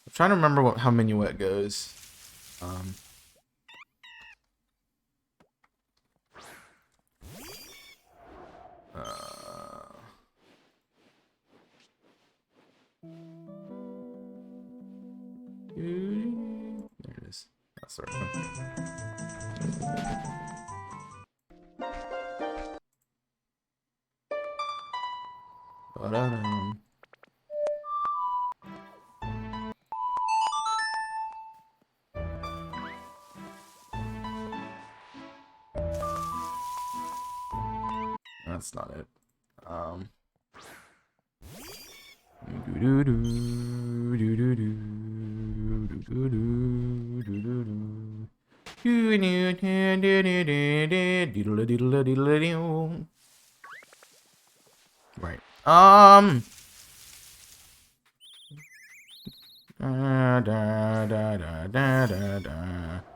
I'm trying to remember how Minuet goes. There it is. That's the right one. That's not it. Right.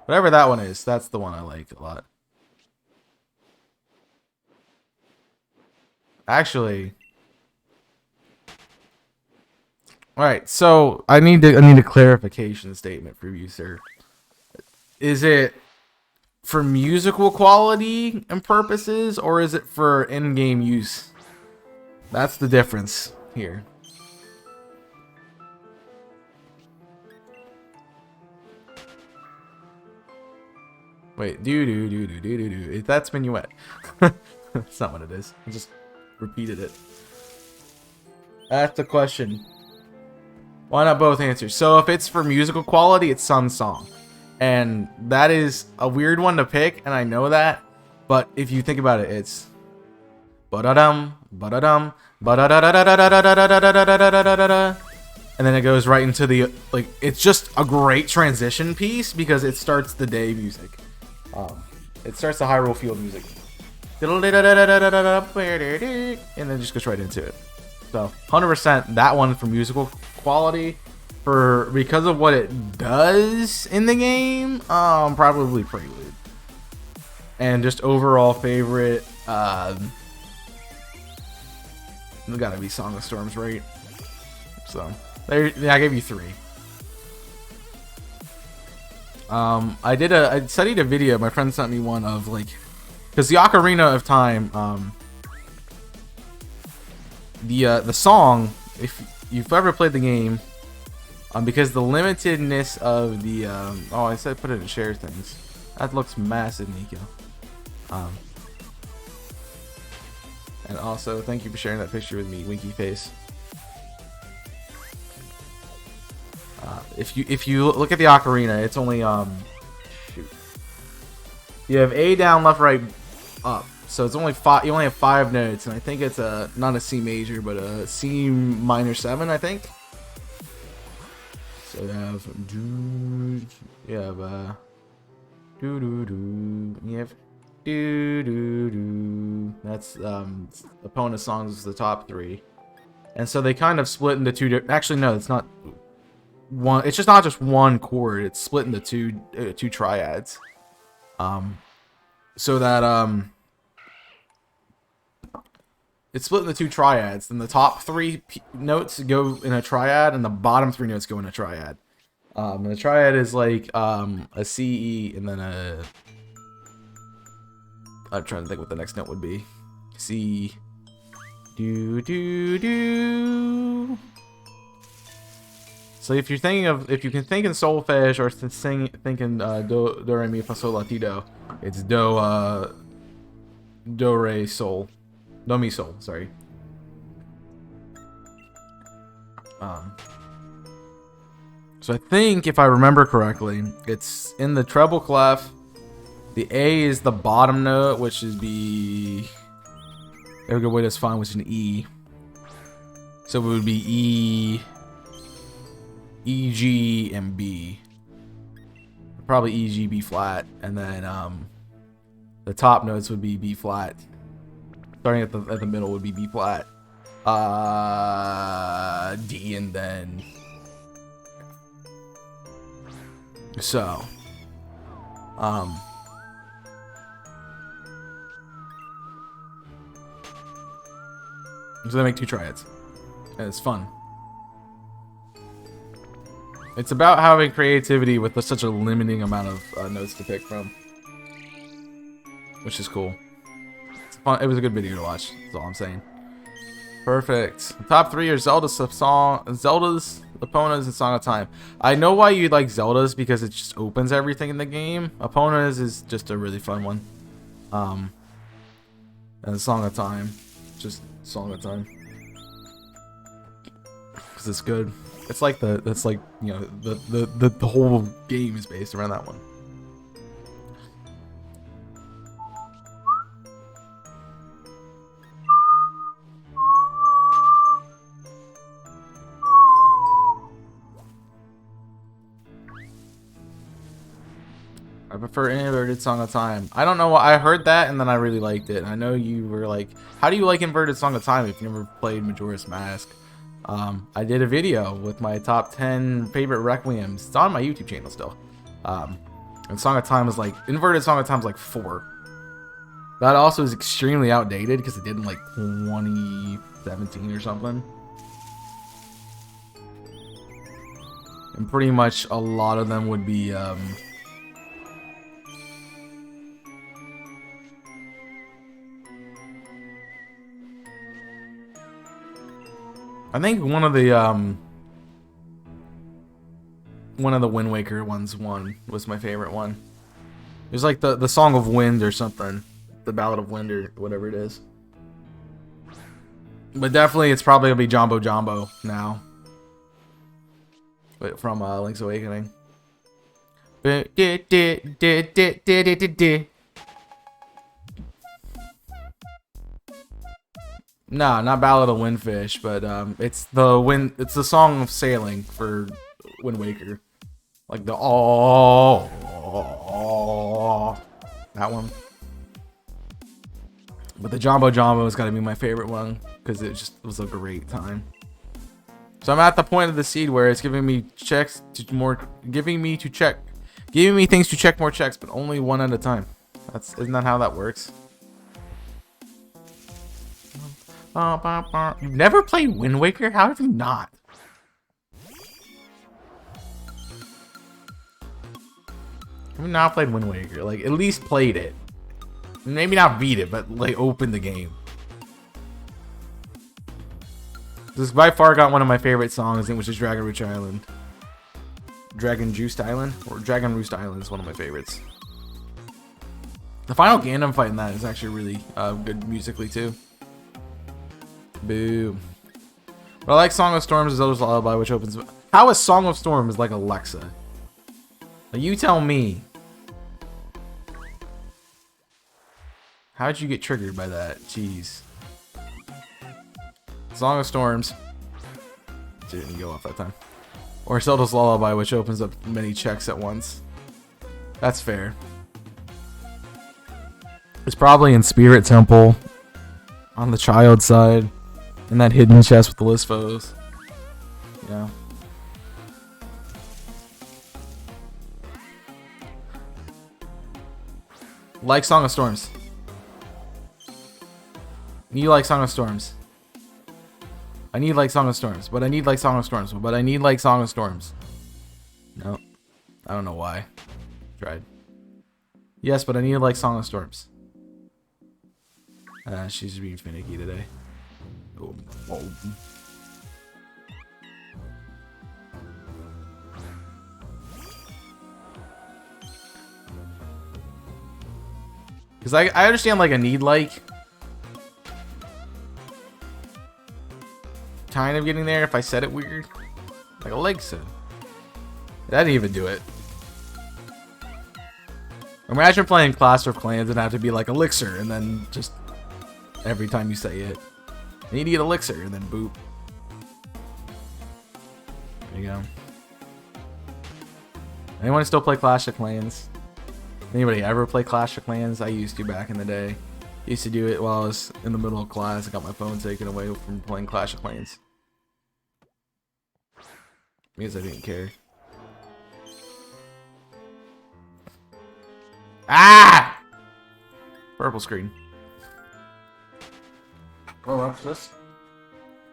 Whatever that one is, that's the one I like a lot. Actually, all right. So I need a clarification statement for you, sir. Is it for musical quality and purposes, or is it for in-game use? That's the difference here. Wait, do. That's Minuet. That's not what it is. I just repeated it. That's the question. Why not both answers? So if it's for musical quality, it's Sun's song. And that is a weird one to pick, and I know that. But if you think about it, it's ba-da-dum, ba-da-dum, ba-da-da-da-da-da-da-da-da-da-da-da-da. And then it goes right into the, like, it's just a great transition piece because it starts the day music. It starts the Hyrule Field music. And then just goes right into it. So 100% that one for musical quality. Because of what it does in the game, probably Prelude. And just overall favorite, it's gotta be Song of Storms, right? So there, yeah, I gave you 3. I studied a video. My friend sent me one of, like, because the Ocarina of Time, the song, if you've ever played the game, because the limitedness of the oh, I said put it in share things. That looks massive, Nico. And also thank you for sharing that picture with me, Winky Face. if you look at the ocarina, it's only shoot. You have A down, left, right, up. So it's only 5. You only have 5 notes, and I think it's not a C major, but a C minor 7, I think. So you have do do do. You have do do do. That's opponent songs is the top 3, and so they kind of split into 2. Actually, no, it's not one. It's just not just one chord. It's split into 2 triads. So that it's split into 2 triads. Then the top 3 notes go in a triad, and the bottom 3 notes go in a triad. And the triad is like a C, E, and then a. I'm trying to think what the next note would be. C, do do do. So if you can think in solfege or thinking do re mi fa sol la ti do, it's do re sol, do mi sol. Sorry. So I think if I remember correctly, it's in the treble clef. The A is the bottom note, which is B. Every good way to find which is an E. So it would be E, E, G, and B. Probably E, G, B flat, and then the top notes would be B flat. Starting at the middle would be B flat, D, and then so they make 2 triads, and it's fun. It's about having creativity with such a limiting amount of notes to pick from, which is cool. It's fun. It was a good video to watch. That's all I'm saying. Perfect. Top 3 are Zelda's Epona's, and Song of Time. I know why you like Zelda's, because it just opens everything in the game. Epona's is just a really fun one. And Song of Time, just Song of Time, because it's good. It's like you know, the whole game is based around that one. I prefer Inverted Song of Time. I don't know why. I heard that and then I really liked it. I know you were like, how do you like Inverted Song of Time if you never played Majora's Mask? I did a video with my top 10 favorite Requiems. It's on my YouTube channel still. And Song of Time is like, Inverted Song of Time is like 4. That also is extremely outdated because it did in like 2017 or something. And pretty much a lot of them would be, I think one of the Wind Waker ones was my favorite one. It was like the Song of Wind or something, the Ballad of Wind or whatever it is. But definitely, it's probably gonna be Jumbo Jumbo now. Wait, from Link's Awakening. No, not Ballad of Windfish, but it's the Song of Sailing for Wind Waker, like the that one. But the Jumbo Jumbo has got to be my favorite one because it just was a great time. So I'm at the point of the seed where it's giving me things to check more checks, but only one at a time. Isn't that how that works? You've never played Wind Waker? How have you not? I've not played Wind Waker. Like, at least played it. Maybe not beat it, but like open the game. This by far got one of my favorite songs, which is Dragon Roost Island. Dragon Juiced Island? Or Dragon Roost Island is one of my favorites. The final Ganon fight in that is actually really good musically too. Boo. But I like Song of Storms and Zelda's Lullaby, which opens... How is Song of Storms like Alexa? Like, you tell me. How'd you get triggered by that? Jeez. Song of Storms. Didn't go off that time. Or Zelda's Lullaby, which opens up many checks at once. That's fair. It's probably in Spirit Temple. On the child side. In that hidden chest with the Lisfos. Yeah. Like Song of Storms. You like Song of Storms. I need like Song of Storms, but I need like Song of Storms, but I need like Song of Storms. No. I don't know why. Tried. Yes, but I need like Song of Storms. She's being finicky today. Oh. Because I understand like a need like. Kind of getting there if I said it weird. Like Alexa. That didn't even do it. Imagine playing Clash of Clans and have to be like Elixir and then just every time you say it. And you need Elixir and then boop. There you go. Anyone still play Clash of Clans? Anybody ever play Clash of Clans? I used to back in the day. Used to do it while I was in the middle of class. I got my phone taken away from playing Clash of Clans. Because I didn't care. Ah! Purple screen. Oh, watch this.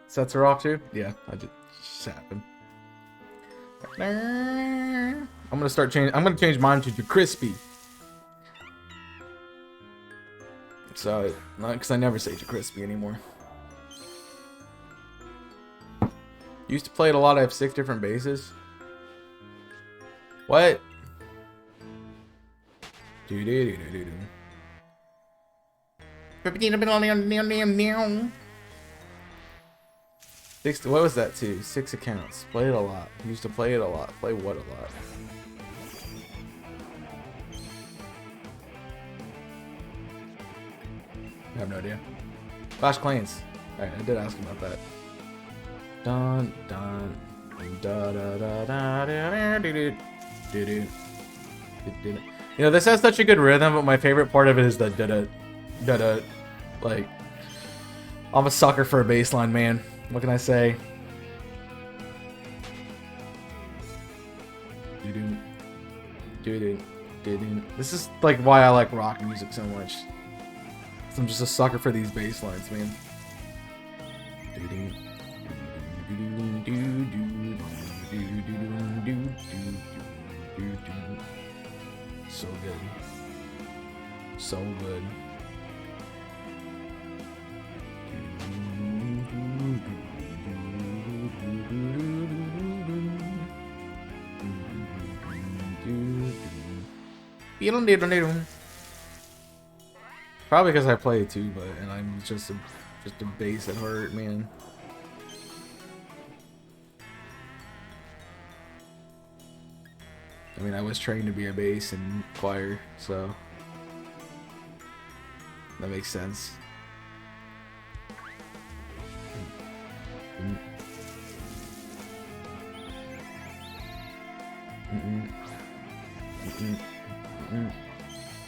Sets are off too? Yeah, I just happened. I'm gonna start changing. I'm gonna change mine to crispy. So, not because I never say to crispy anymore. Used to play it a lot. I have 6 different bases. What? What was that too? 6 accounts. Play it a lot. Used to play it a lot. Play what a lot? I have no idea. Clash Clans. Alright, I did ask him about that. Dun dun da da da da da do do do. You know, this has such a good rhythm, but my favorite part of it is the da da da da. Like, I'm a sucker for a bass line, man. What can I say? Do do do do do. This is like why I like rock music so much. I'm just a sucker for these bass lines, man. So good. So good. Probably because I play tuba and I'm just a bass at heart, man. I mean, I was trained to be a bass in choir, so that makes sense.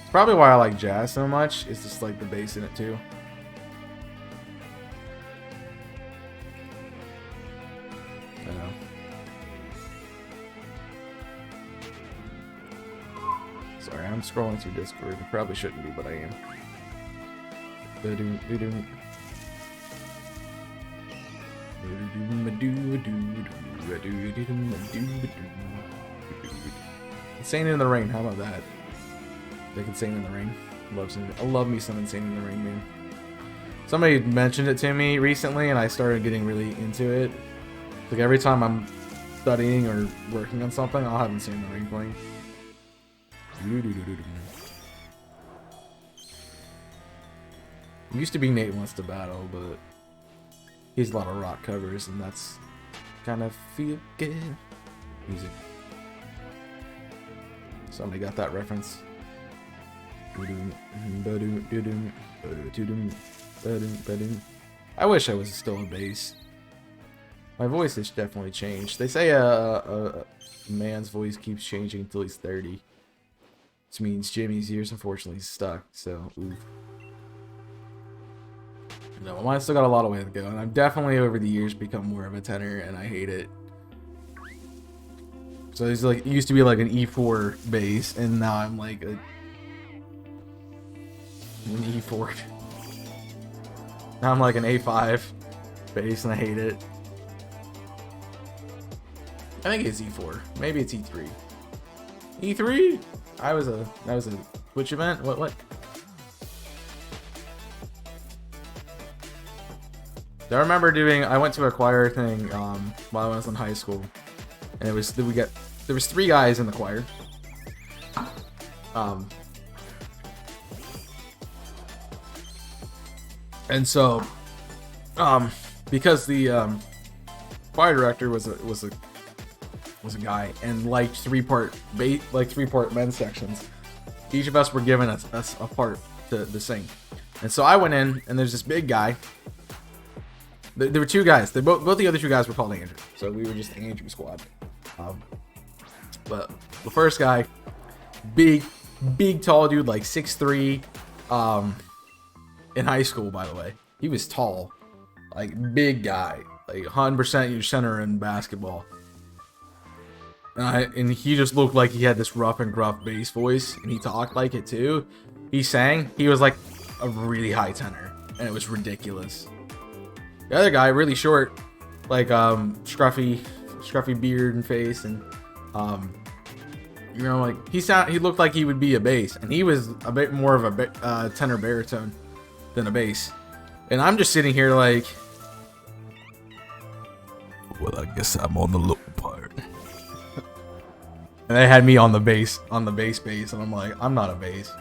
It's probably why I like jazz so much. It's just like the bass in it too. I know. Sorry, I'm scrolling through Discord. I probably shouldn't be, but I am. Insane in the Rain, how about that? Like Insane in the Rain. I love me some Insane in the Rain, man. Somebody mentioned it to me recently and I started getting really into it. Like every time I'm studying or working on something, I'll have Insane in the Rain playing. It used to be Nate Wants to Battle, but he has a lot of rock covers and that's Kinda feel good. Music. Somebody got that reference. I wish I was still a bass. My voice has definitely changed. They say a man's voice keeps changing until he's 30. Which means Jimmy's years unfortunately stuck, so oof. No, mine's still got a lot of way to go, and I've definitely over the years become more of a tenor, and I hate it. So it's like, it used to be like an E4 bass, and now I'm like an E4. Now I'm like an A5 bass, and I hate it. I think it's E4. Maybe it's E3. E3? That was a Twitch event? What? I remember I went to a choir thing while I was in high school. And there was 3 guys in the choir. And so because the choir director was a guy and liked 3-part men's sections, each of us were given a part to sing. And so I went in, and there's this big guy. There were 2 guys. Both the other 2 guys were called Andrew, so we were just the Andrew squad. But the first guy, big tall dude, like 6'3", in high school, by the way. He was tall, like big guy, like 100% your center in basketball. And he just looked like he had this rough and gruff bass voice, and he talked like it too. He sang. He was like a really high tenor, and it was ridiculous. The other guy, really short, like scruffy beard and face, and like he looked like he would be a bass, and he was a bit more of a tenor baritone than a bass. And I'm just sitting here like, well, I guess I'm on the low part. And they had me on the bass, and I'm like, I'm not a bass.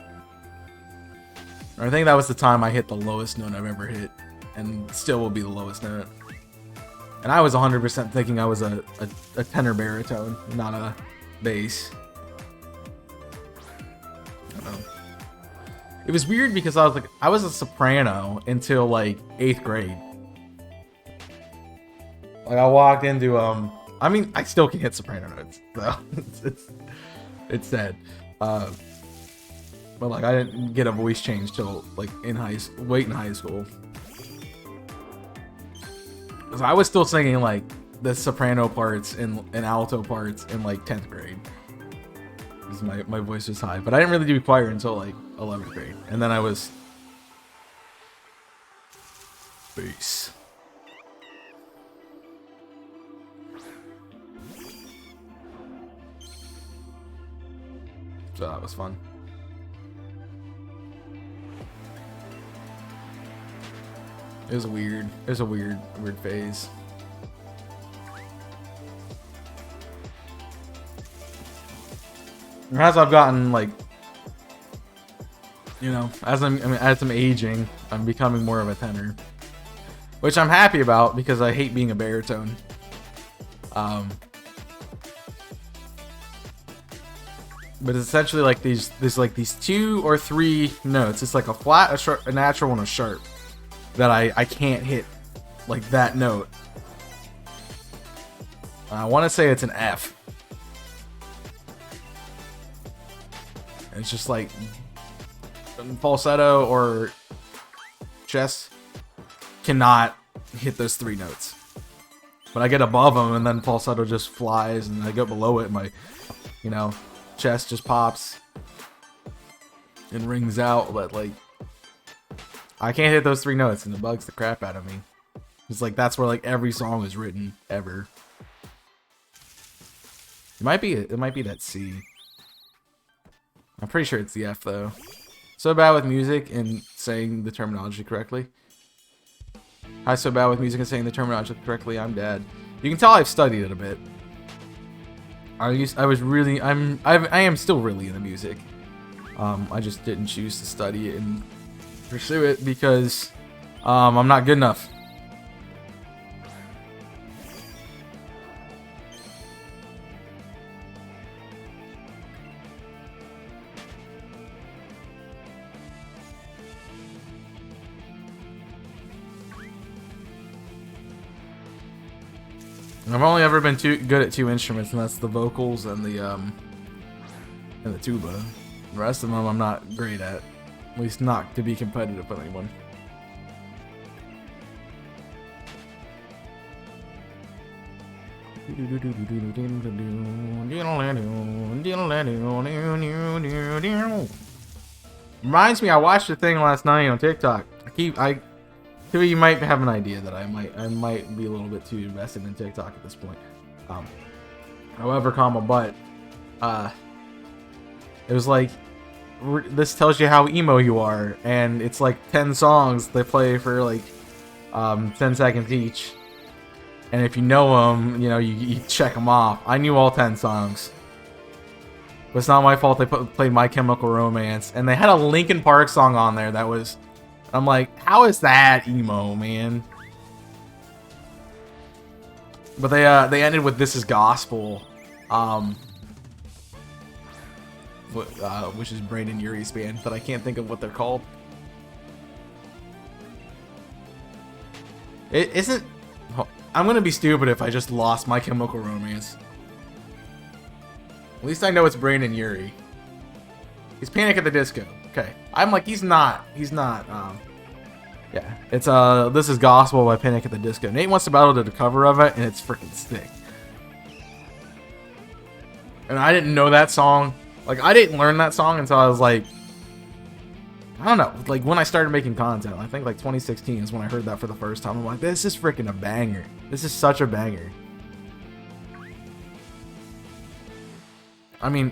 I think that was the time I hit the lowest note I've ever hit, and still will be the lowest note. And I was 100% thinking I was a tenor baritone, not a bass. I don't know. It was weird because I was a soprano until like 8th grade. Like I walked into I mean, I still can hit soprano notes, so it's sad. But like I didn't get a voice change till like late in high school. So I was still singing like the soprano parts and alto parts in like 10th grade. Because my voice was high, but I didn't really do choir until like 11th grade, and then I was bass. So that was fun. It was weird. It was a weird phase. And as I've gotten like, you know, as I'm aging, I'm becoming more of a tenor, which I'm happy about because I hate being a baritone. But it's essentially like these 2 or 3 notes. It's like a flat, a sharp, a natural, and a sharp that I can't hit like that note. I want to say it's an F. And it's just like falsetto or chest cannot hit those 3 notes. But I get above them, and then falsetto just flies, and I go below it, and my, you know, chest just pops and rings out. But like, I can't hit those 3 notes, and it bugs the crap out of me. It's like that's where like every song is written ever. It might be that C. I'm pretty sure it's the F though. So bad with music and saying the terminology correctly. I'm so bad with music and saying the terminology correctly. I'm dead. You can tell I've studied it a bit. I am still really into music. I just didn't choose to study it and pursue it because I'm not good enough. I've only ever been too good at 2 instruments, and that's the vocals and the tuba. The rest of them I'm not great at least not to be competitive with anyone. Reminds me, I watched a thing last night on TikTok. You might have an idea that I might be a little bit too invested in TikTok at this point. However, it was like, this tells you how emo you are, and it's like 10 songs they play for like 10 seconds each. And if you know them, you know, you check them off. I knew all 10 songs. But it's not my fault they played My Chemical Romance. And they had a Linkin Park song on there that was... I'm like, how is that emo, man? But they ended with This Is Gospel. Which is Brandon Urie's band, but I can't think of what they're called. It isn't... I'm gonna be stupid if I just lost My Chemical Romance. At least I know it's Brandon Urie. He's Panic at the Disco. Okay. I'm like, he's not, yeah. It's, This Is Gospel by Panic at the Disco. Nate Wants to Battle did a cover of it, and it's freaking sick. And I didn't know that song. Like, I didn't learn that song until I was like, I don't know, like when I started making content. I think like 2016 is when I heard that for the first time. I'm like, this is freaking a banger. This is such a banger. I mean,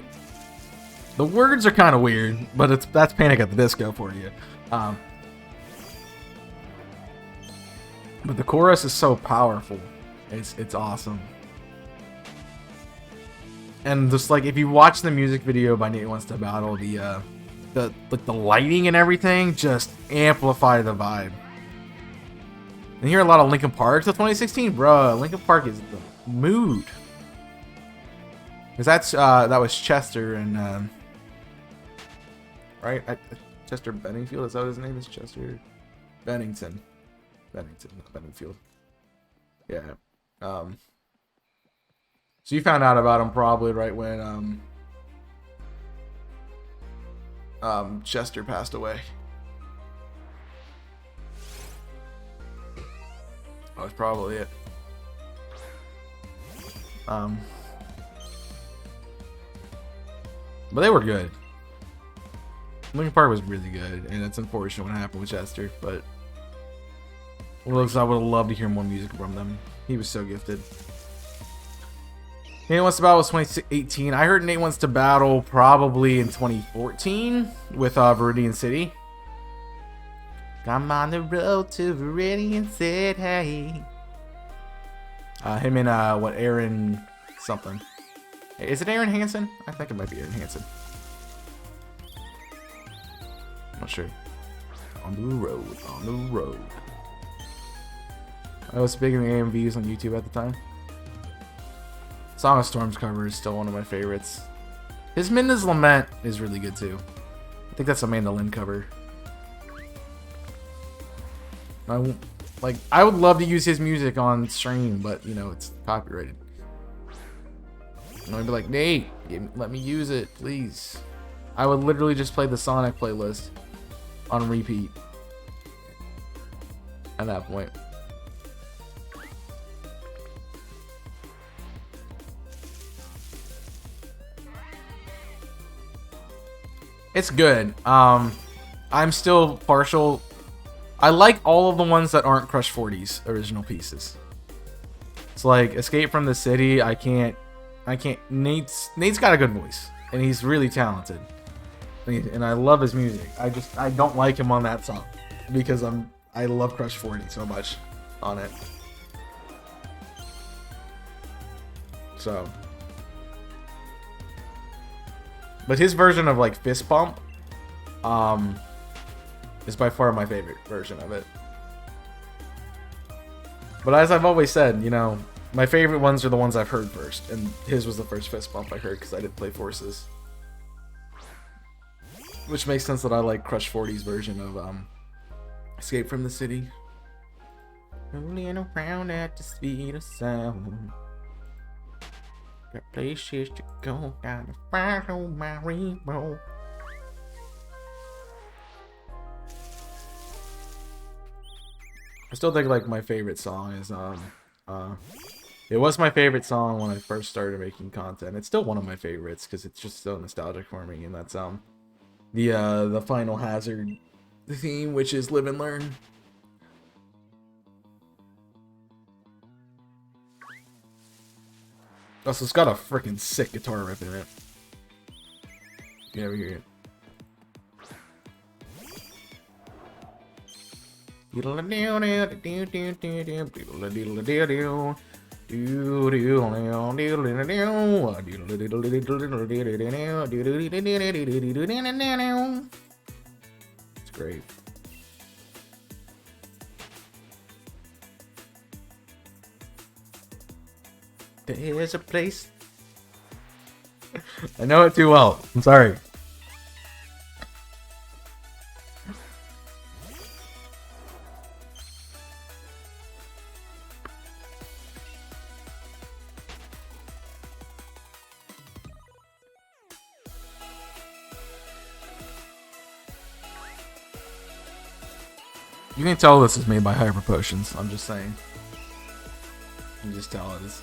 the words are kind of weird, but that's Panic at the Disco for you. But the chorus is so powerful. It's awesome. And just like, if you watch the music video by Nate Wants to Battle, the lighting and everything just amplify the vibe. And you hear a lot of Linkin Park. So 2016, bro, Linkin Park is the mood. Because that was Chester and right, Chester Benningfield. Is that what his name is? Chester Bennington, not Benningfield. Yeah. So you found out about him probably right when Chester passed away. That was probably it. But they were good. Linkin Park was really good, and it's unfortunate what happened with Chester, but I would have loved to hear more music from them. He was so gifted. Nate Wants to Battle was 2018. I heard Nate Wants to Battle probably in 2014 with Viridian City. I'm on the road to Viridian City. Him and Aaron something. Is it Aaron Hansen? I think it might be Aaron Hansen. I'm not sure. On the road. I was big in the AMVs on YouTube at the time. Song of Storm's cover is still one of my favorites. His Midna's Lament is really good too. I think that's a mandolin cover. I would love to use his music on stream, but you know, it's copyrighted. And I'd be like, Nate, let me use it, please. I would literally just play the Sonic playlist on repeat at that point. It's good. I'm still partial. I like all of the ones that aren't Crush 40's original pieces. It's like Escape from the City. I can't. Nate's got a good voice, and he's really talented, and I love his music. I don't like him on that song because I love Crush 40 so much on it. So, but his version of like Fist Pump, is by far my favorite version of it. But as I've always said, you know, my favorite ones are the ones I've heard first, and his was the first Fist Pump I heard because I didn't play Forces. Which makes sense that I like Crush 40's version of Escape from the City. Rolling around at the speed of sound. Got places to go, gotta follow my rainbow. I still think like my favorite song is it was my favorite song when I first started making content. It's still one of my favorites because it's just so nostalgic for me, and that's the Final Hazard theme, which is Live and Learn. Also, it's got a freaking sick guitar riff in it. You never hear it. It's great. There's a place. I know it too well. I'm sorry. You can tell this is made by Hyper Potions. I'm just saying. You can just tell it is.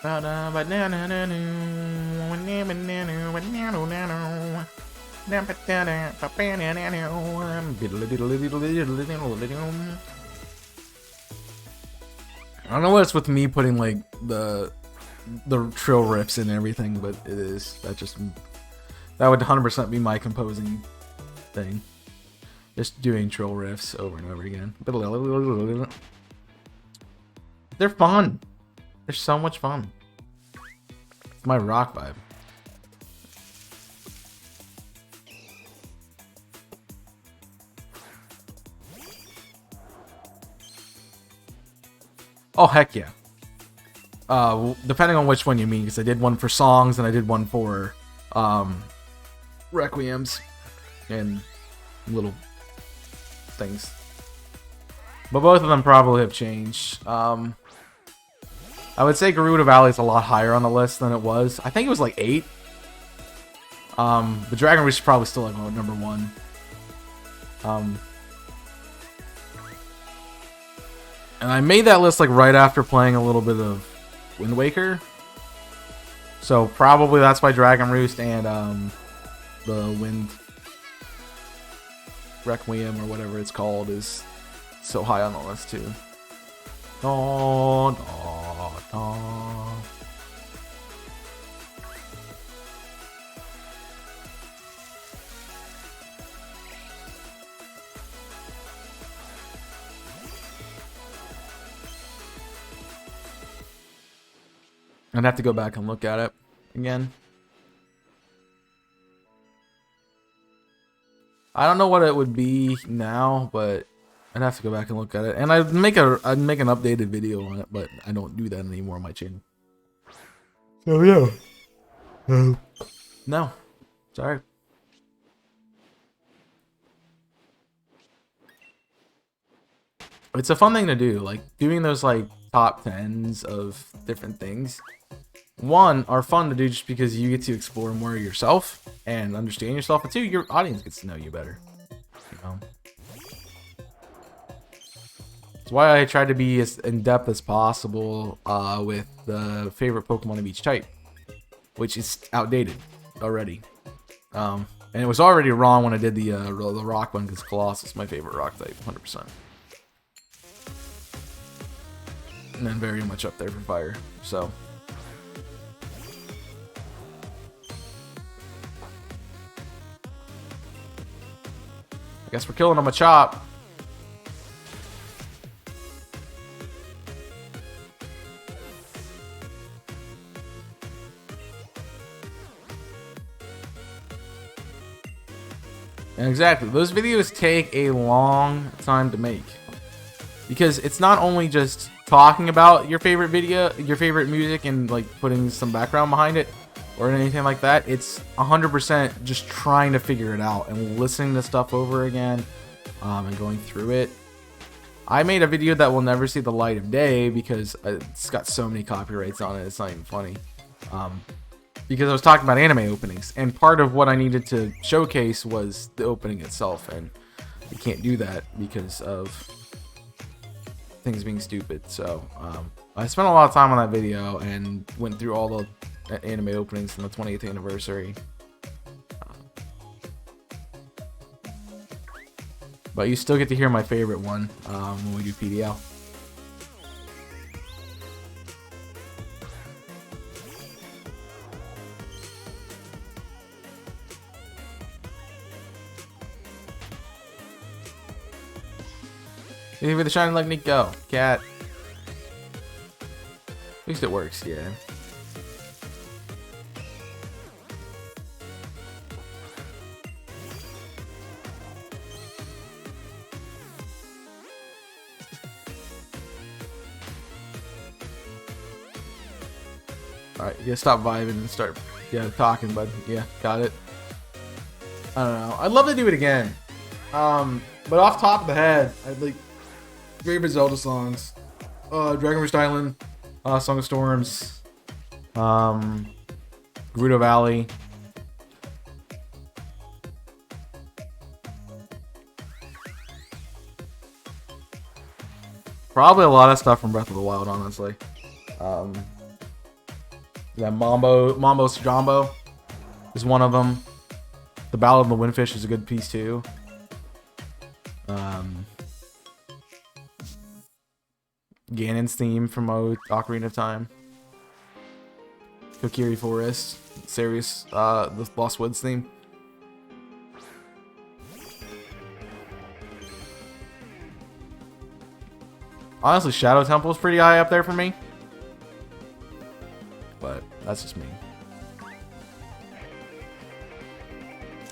I don't know what's with me putting like the trill riffs and everything, but it is that would 100% be my composing thing. Just doing trill riffs over and over again. They're fun. They're so much fun. It's my rock vibe. Oh, heck yeah. Depending on which one you mean, because I did one for songs and I did one for requiems and little things. But both of them probably have changed. I would say Gerudo Valley is a lot higher on the list than it was. I think it was like 8. The Dragon Roost is probably still like number 1. And I made that list like right after playing a little bit of Wind Waker. So probably that's why Dragon Roost and the Wind Requiem or whatever it's called is so high on the list too. Da, da, da. I'd have to go back and look at it again. I don't know what it would be now, but I'd have to go back and look at it. And I'd make an updated video on it, but I don't do that anymore on my channel. So yeah. No. Sorry. It's a fun thing to do, like doing those like top 10s of different things. One, are fun to do just because you get to explore more yourself and understand yourself, and two, your audience gets to know you better. You know? That's why I try to be as in-depth as possible with the favorite Pokemon of each type, which is outdated already. And it was already wrong when I did the rock one, because Colossus is my favorite rock type, 100%. And then very much up there for fire, so. I guess we're killing him a chop. Exactly. Those videos take a long time to make. Because it's not only just talking about your favorite video, your favorite music, and like putting some background behind it or anything like that. It's 100% just trying to figure it out and listening to stuff over again and going through it. I made a video that will never see the light of day because it's got so many copyrights on it. It's not even funny. Because I was talking about anime openings, and part of what I needed to showcase was the opening itself, and you can't do that because of things being stupid. So I spent a lot of time on that video and went through all the anime openings from the 20th anniversary. But you still get to hear my favorite one when we do PDL. Give me the shining like Nico. Cat. At least it works, yeah. Alright, you gotta stop vibing and start talking, bud. Yeah, got it. I don't know. I'd love to do it again. But off top of the head, I'd like favorite Zelda songs. Dragon Rush Island, Song of Storms, Gerudo Valley. Probably a lot of stuff from Breath of the Wild, honestly. That Mambo's Jumbo is one of them. The Ballad of the Windfish is a good piece too. Ganon's theme from Ocarina of Time. Kokiri Forest, Serious, the Lost Woods theme. Honestly, Shadow Temple is pretty high up there for me. But that's just me.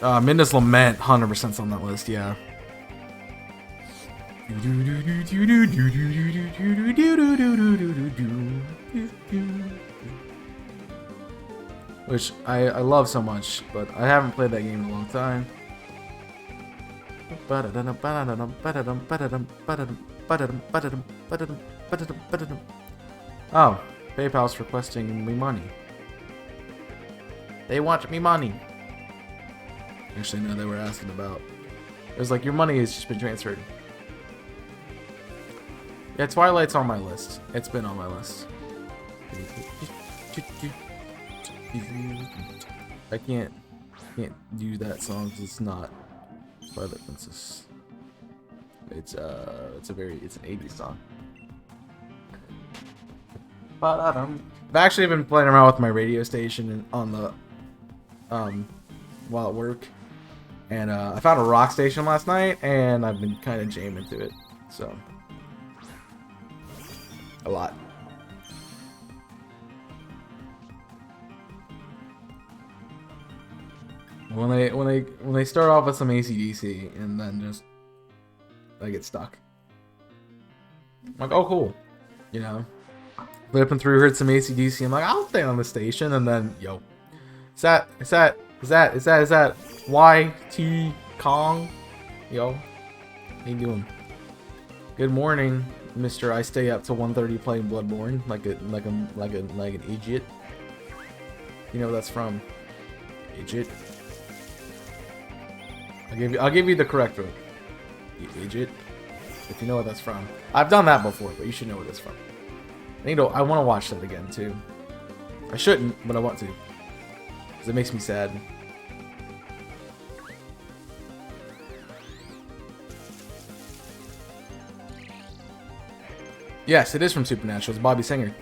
Midna's Lament, 100% on that list, yeah. Which I love so much, but I haven't played that game in a long time. Oh, PayPal's requesting me money. They want me money. Actually, no, they were asking about. It was like, your money has just been transferred. Yeah, Twilight's on my list. It's been on my list. I can't do that song because it's not Twilight Princess. It's an 80s song. I've actually been playing around with my radio station and on the while at work, and I found a rock station last night, and I've been kind of jamming to it, so a lot. When they start off with some AC/DC and then just I get stuck. I'm like, oh cool, you know. Flipping through, heard some AC/DC. I'm like, I'll stay on the station, and then yo, is that YT Kong? Yo, how you doing? Good morning, Mister. I stay up till 1:30 playing Bloodborne like an idiot. You know what that's from? Idiot. I'll give you the correct one. You idiot. If you know what that's from. I've done that before, but you should know what that's from. I want to watch that again too. I shouldn't, but I want to. Because it makes me sad. Yes, it is from Supernatural. It's Bobby Singer.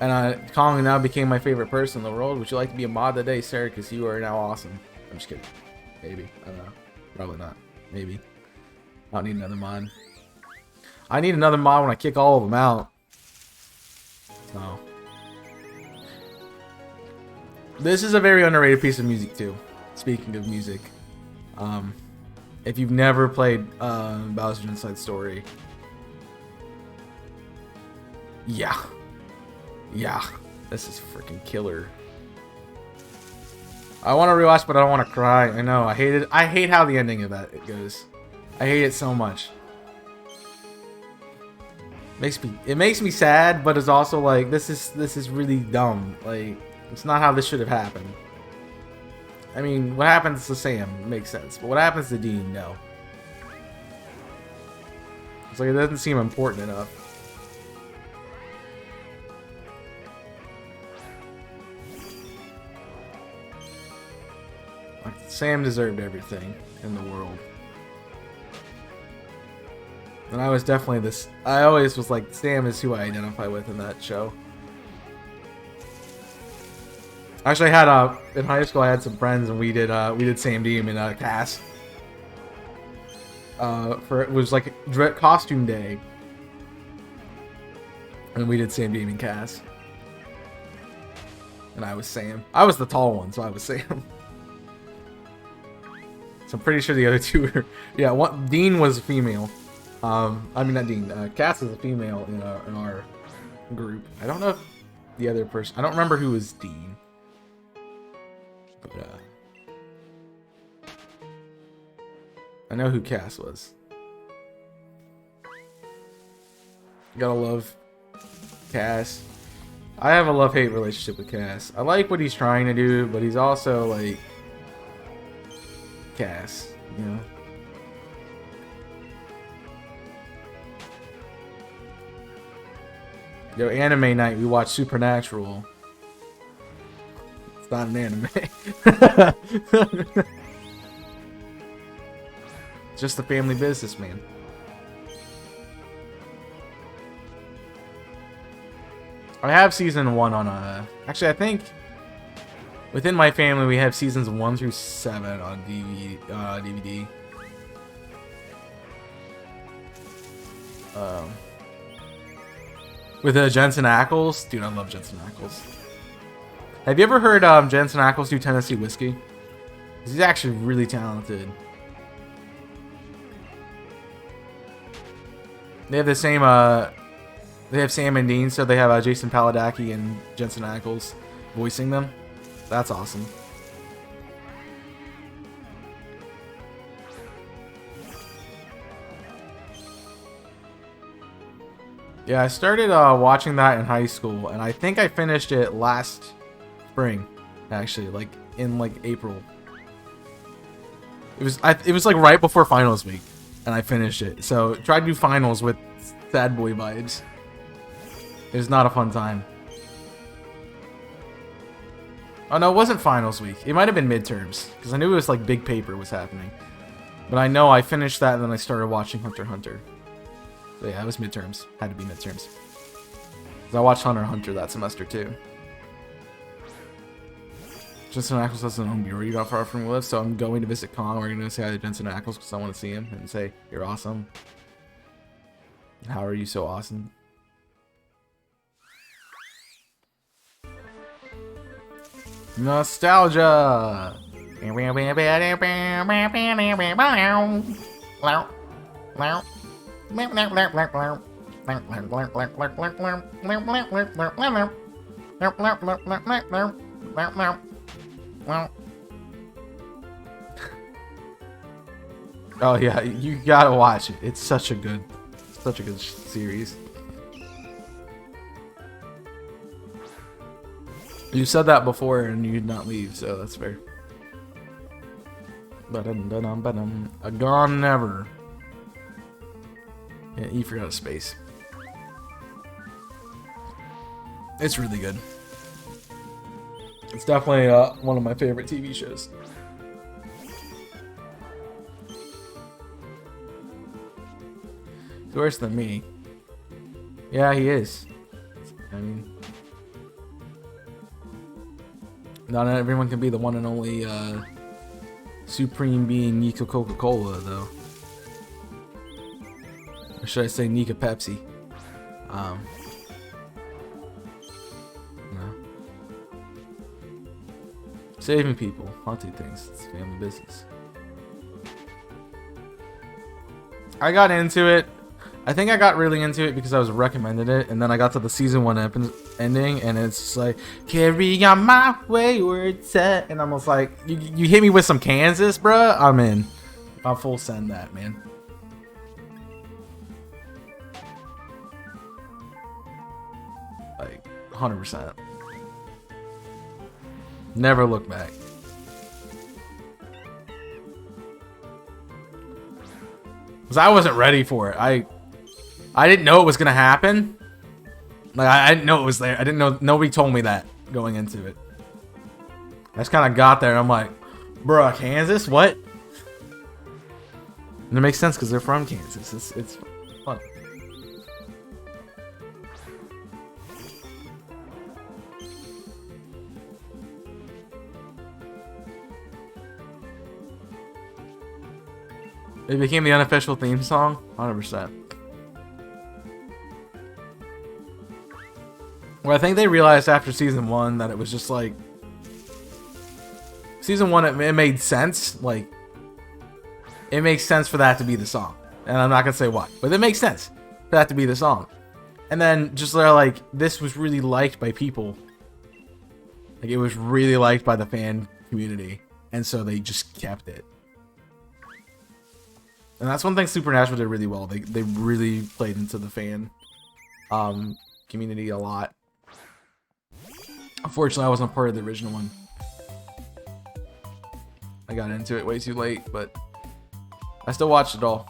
And Kong now became my favorite person in the world. Would you like to be a mod today, sir? Because you are now awesome. I'm just kidding. Maybe. I don't know. Probably not. Maybe. I don't need another mod. I need another mod when I kick all of them out. So. This is a very underrated piece of music, too. Speaking of music. If you've never played Bowser's Inside Story, yeah, this is freaking killer. I want to rewatch, but I don't want to cry. I know, I hate it. I hate how the ending of that goes. I hate it so much. It makes me sad, but it's also like this is really dumb. Like, it's not how this should have happened. I mean, what happens to Sam makes sense, but what happens to Dean? No. It's like it doesn't seem important enough. Like, Sam deserved everything in the world. And I was definitely this. I always was like, Sam is who I identify with in that show. Actually, I had in high school, I had some friends, and we did Sam Dean in Cass. It was like costume day, and we did Sam Dean and Cass. And I was Sam. I was the tall one, so I was Sam. So I'm pretty sure the other two were. Yeah, Dean was a female. I mean, not Dean. Cass is a female in our group. I don't know if the other person. I don't remember who was Dean. But I know who Cass was. Gotta love Cass. I have a love-hate relationship with Cass. I like what he's trying to do, but he's also like Cass, you know. Yo, anime night, we watched Supernatural. It's not an anime. Just a family business, man. I have season 1 on actually, I think within my family we have seasons 1 through 7 on DVD. With Jensen Ackles. Dude, I love Jensen Ackles. Have you ever heard Jensen Ackles do Tennessee Whiskey? He's actually really talented. They have the same, they have Sam and Dean, so they have Jason Paladaki and Jensen Ackles voicing them. That's awesome. Yeah, I started watching that in high school, and I think I finished it last spring, actually, like in like April. It was like right before finals week, and I finished it. So try to do finals with sad boy vibes. It was not a fun time. Oh no, it wasn't finals week. It might have been midterms, because I knew it was like big paper was happening. But I know I finished that, and then I started watching Hunter x Hunter. So yeah, it was midterms. Had to be midterms. Because I watched Hunter x Hunter that semester too. Jensen Ackles has an home brewery not far from where we live, so I'm going to visit Kong. We're going to say hi to Jensen Ackles because I want to see him and say, you're awesome. How are you so awesome? Nostalgia! Oh yeah, you gotta watch it. It's such a good series. You said that before and you'd not leave, so that's fair. A Gone Never. Yeah, you forgot a space. It's really good. It's definitely one of my favorite TV shows. He's worse than me. Yeah, he is. I mean, not everyone can be the one and only supreme being Nika Coca-Cola, though. Or should I say Nika Pepsi? No. Saving people. I'll do things. It's family business. I got into it. I think I got really into it because I was recommended it, and then I got to the season 1 ending, and it's just like, carry on my wayward set, and I'm almost like, you hit me with some Kansas, bruh, I'm in. I'll full send that, man. Like, 100%. Never look back. Because I wasn't ready for it. I didn't know it was gonna happen. Like I didn't know it was there. I didn't know. Nobody told me that going into it. I just kind of got there and I'm like, bruh, Kansas? What? And it makes sense because they're from Kansas. It's fun. It became the unofficial theme song, 100%. Well, I think they realized after season 1 that it was just like season 1. It made sense. Like it makes sense for that to be the song, and I'm not gonna say why, but it makes sense for that to be the song. And then just like this was really liked by people. Like it was really liked by the fan community, and so they just kept it. And that's one thing Supernatural did really well. They really played into the fan community a lot. Unfortunately, I wasn't part of the original one. I got into it way too late, but I still watched it all.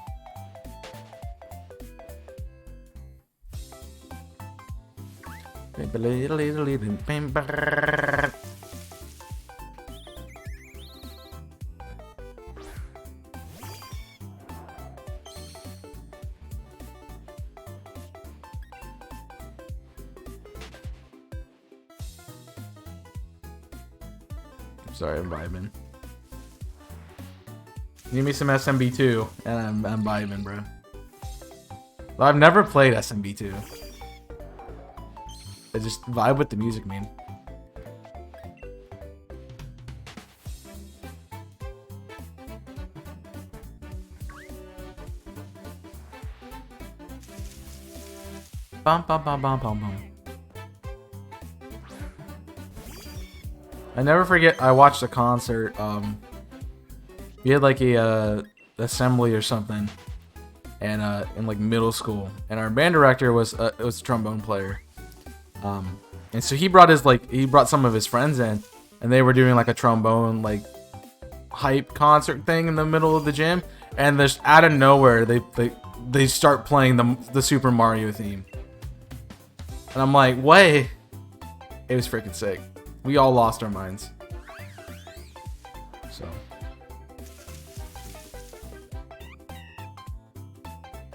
Sorry, I'm vibing. Need me some SMB2, and I'm vibing, bro. I've never played SMB2. I just vibe with the music, man. Bum bum bum bum bum bum. I never forget. I watched a concert. We had like a assembly or something, and in like middle school, and our band director was a trombone player. And so he brought some of his friends in, and they were doing like a trombone like hype concert thing in the middle of the gym, and just out of nowhere they start playing the Super Mario theme, and I'm like, wait, it was freaking sick. We all lost our minds. So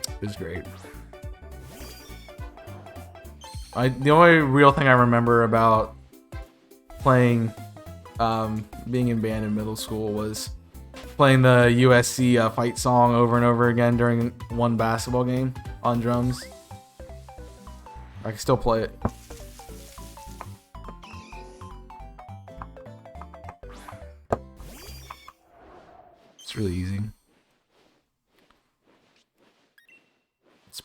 it was great. The only real thing I remember about playing, being in band in middle school was playing the USC fight song over and over again during one basketball game on drums. I can still play it. It's really easy. It's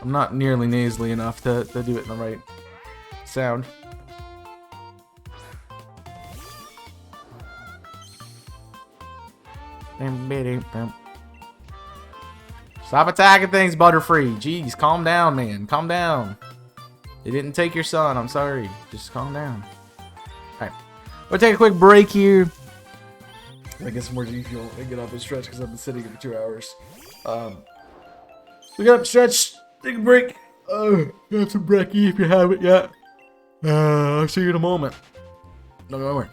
I'm not nearly nasally enough to do it in the right sound. Stop attacking things, Butterfree. Jeez, calm down, man. Calm down. They didn't take your son. I'm sorry. Just calm down. Alright. We'll take a quick break here. I get some more G Fuel and get up and stretch because I've been sitting here for 2 hours. We got up, stretch, take a break. Have some brekkie if you haven't yet. I'll see you in a moment. No, don't worry.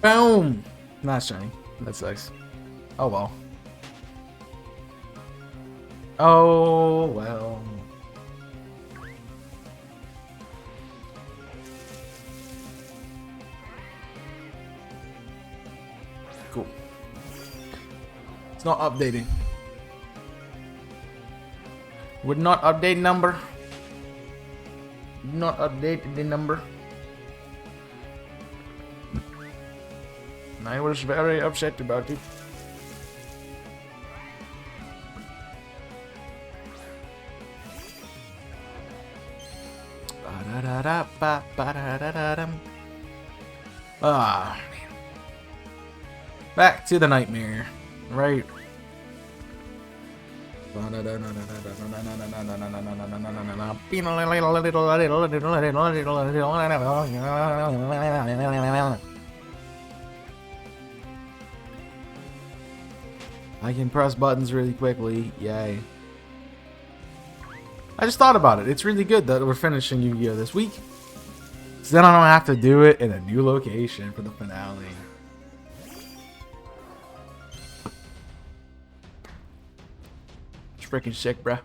Boom! Not shiny. That sucks. Oh well. Oh well. Cool. It's not updating. Would not update number. Not update the number. I was very upset about it. Ah, man. Back to the nightmare, right? I can press buttons really quickly. Yay. I just thought about it. It's really good that we're finishing Yu-Gi-Oh! This week. So then I don't have to do it in a new location for the finale. It's freaking sick, bruh.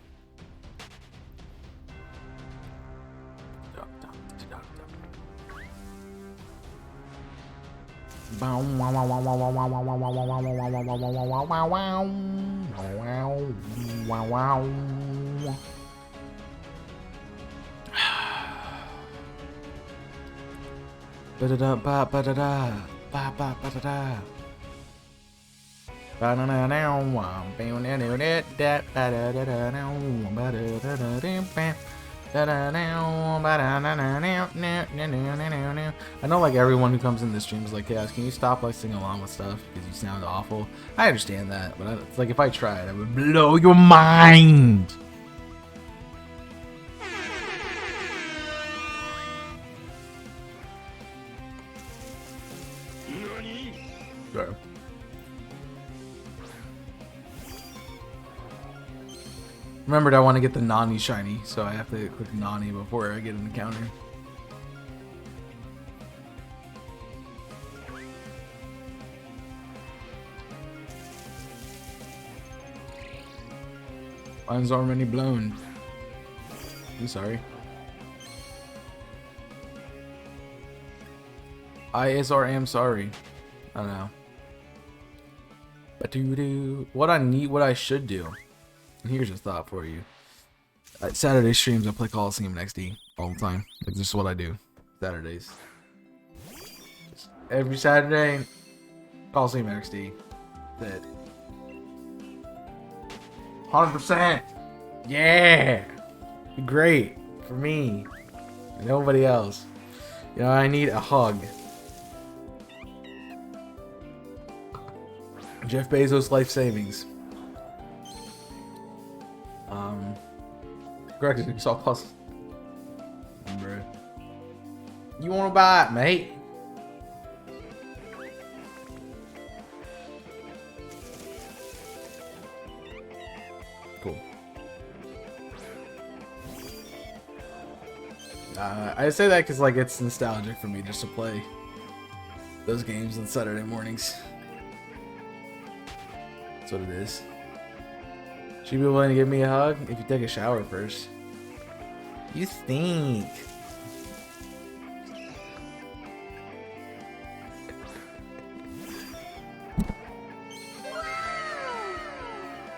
I know like everyone who comes in this stream is like, "Chaos, can you stop like singing along with stuff because you sound awful?" I understand that, but it's like if I tried, I would blow your mind. Sorry. Remembered I want to get the Nani shiny, so I have to click Nani before I get an encounter. Mine's already blown. I'm sorry. I is or am sorry. I don't know. But what I should do. And here's a thought for you. At Saturday streams, I play Coliseum XD. all the time. Like, this is what I do. Saturdays. Just every Saturday, Coliseum XD. That 100%. Yeah. Great for me. And nobody else. You know, I need a hug. Jeff Bezos life savings. Greg, you saw plus. Bro. You wanna buy it, mate? Cool. I say that because like it's nostalgic for me just to play those games on Saturday mornings. That's what it is. She'd be willing to give me a hug if you take a shower first. You stink.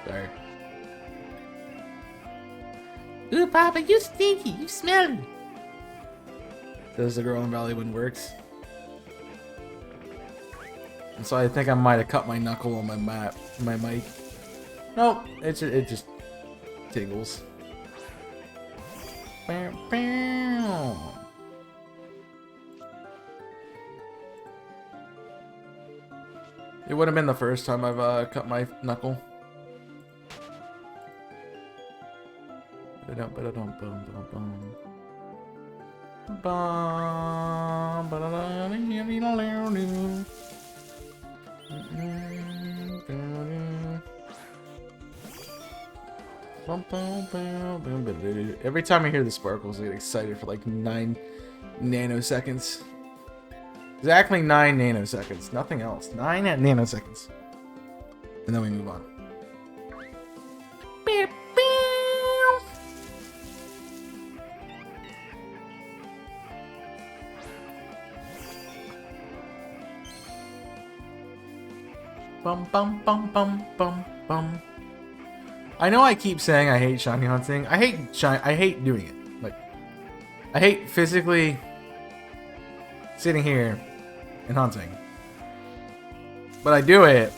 Sorry. Ooh, Papa, you stinky. You smelly. Does the girl in Valleywood works? And so I think I might have cut my knuckle on my mic. Nope, it just tingles. It would have been the first time I've cut my knuckle. Every time I hear the sparkles, I get excited for like 9 nanoseconds. Exactly 9 nanoseconds. Nothing else. 9 nanoseconds. And then we move on. Bum bum bum bum bum bum. I know I keep saying I hate shiny hunting. I hate doing it. Like, I hate physically sitting here and hunting. But I do it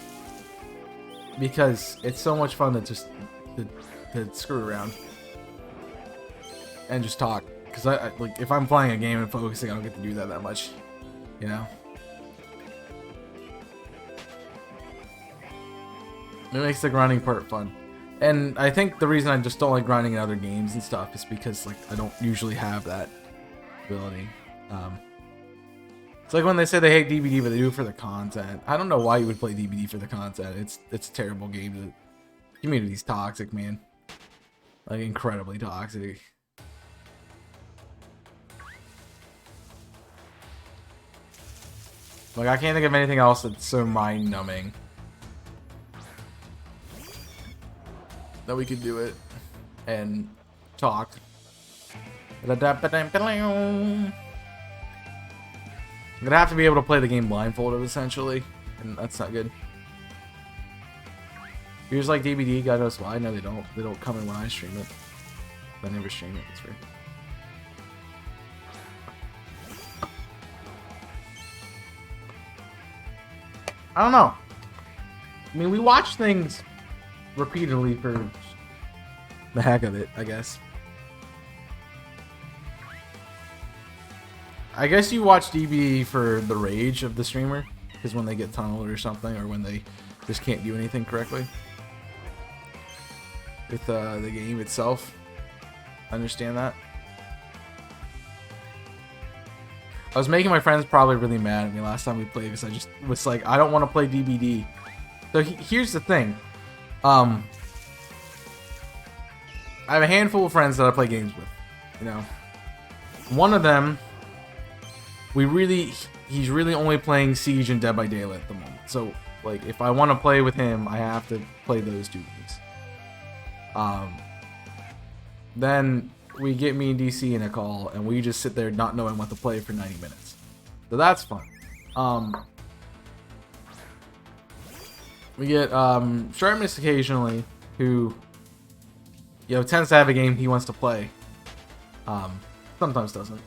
because it's so much fun to just to screw around and just talk. Because I like if I'm playing a game and focusing, I don't get to do that much, you know. It makes the grinding part fun. And I think the reason I just don't like grinding in other games and stuff is because like I don't usually have that ability. It's like when they say they hate DBD, but they do it for the content. I don't know why you would play DBD for the content. It's a terrible game. The community's toxic, man. Like incredibly toxic. Like I can't think of anything else that's so mind-numbing that we could do it and talk. I'm gonna have to be able to play the game blindfolded essentially, and that's not good. Here's like DBD, God knows why. No, they don't. They don't come in when I stream it. I never stream it. That's weird. I don't know. I mean, we watch things repeatedly for the heck of it, I guess. I guess you watch DB for the rage of the streamer, because when they get tunneled or something, or when they just can't do anything correctly with the game itself. I understand that. I was making my friends probably really mad at me last time we played because I just was like, I don't want to play DBD. So here's the thing. I have a handful of friends that I play games with, you know. One of them, he's really only playing Siege and Dead by Daylight at the moment. So, like, if I want to play with him, I have to play those two games. Then we get me and DC in a call, and we just sit there not knowing what to play for 90 minutes. So that's fun. We get Sharpness occasionally, who, you know, tends to have a game he wants to play. sometimes doesn't.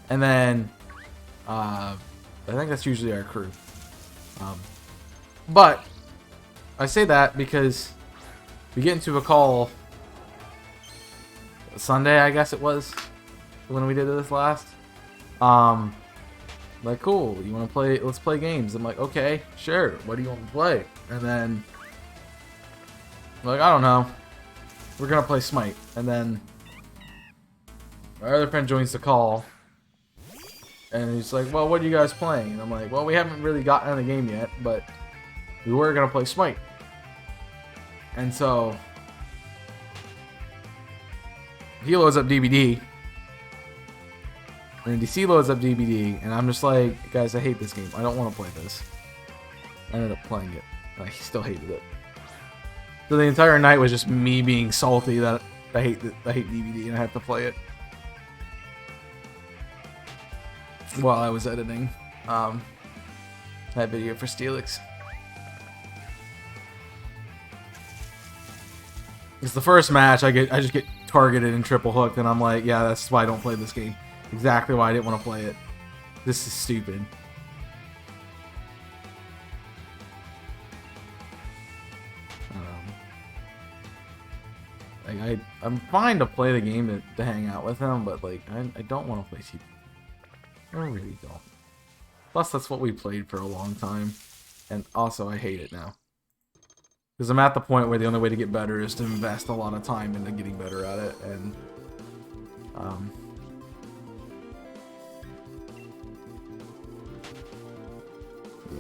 And then, I think that's usually our crew. But I say that because we get into a call Sunday, I guess it was, when we did this last. Like, cool, you want to play? Let's play games. I'm like, okay, sure. What do you want to play? And then, like, I don't know. We're gonna play Smite. And then my other friend joins the call, and he's like, well, what are you guys playing? And I'm like, well, we haven't really gotten in the game yet, but we were gonna play Smite. And so he loads up DBD, and DC loads up DBD, and I'm just like, guys, I hate this game. I don't want to play this. I ended up playing it. I still hated it. So the entire night was just me being salty that I hate DBD and I have to play it while I was editing that video for Steelix. It's the first match I just get targeted and triple hooked, and I'm like, yeah, that's why I don't play this game. Exactly why I didn't want to play it. This is stupid. Like I'm fine to play the game to hang out with him, but like I don't want to play TV. I really don't. Plus, that's what we played for a long time, and also I hate it now. Because I'm at the point where the only way to get better is to invest a lot of time into getting better at it, and yeah.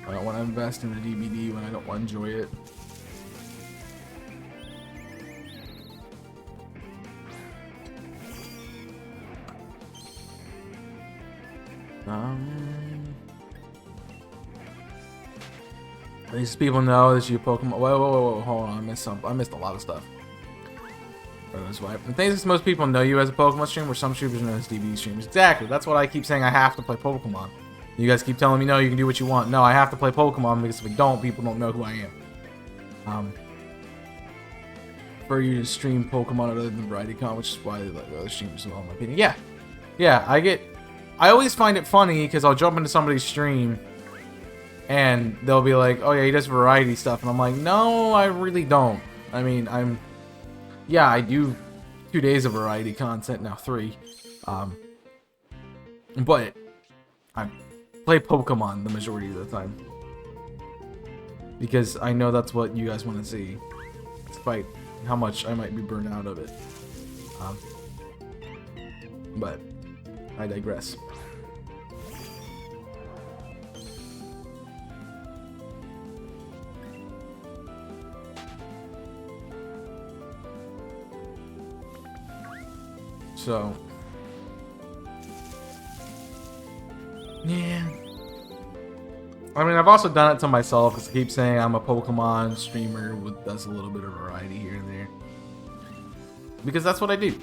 I don't want to invest in the DVD when I don't want to enjoy it. These people know that you Pokemon. Whoa, hold on, I missed a lot of stuff. That's why. The thing is, most people know you as a Pokemon streamer, some streamers know as DVD streamers. Exactly. That's what I keep saying. I have to play Pokemon. You guys keep telling me, no, you can do what you want. No, I have to play Pokemon, because if I don't, people don't know who I am. For you to stream Pokemon other than VarietyCon, which is why they like other streamers, in my opinion. Yeah. I always find it funny because I'll jump into somebody's stream and they'll be like, oh yeah, he does variety stuff, and I'm like, no, I really don't. I mean, I do 2 days of variety content now, 3. But I play Pokemon the majority of the time because I know that's what you guys want to see, despite how much I might be burned out of it. But I digress. So, yeah. I mean, I've also done it to myself because I keep saying I'm a Pokemon streamer with does a little bit of variety here and there. Because that's what I do.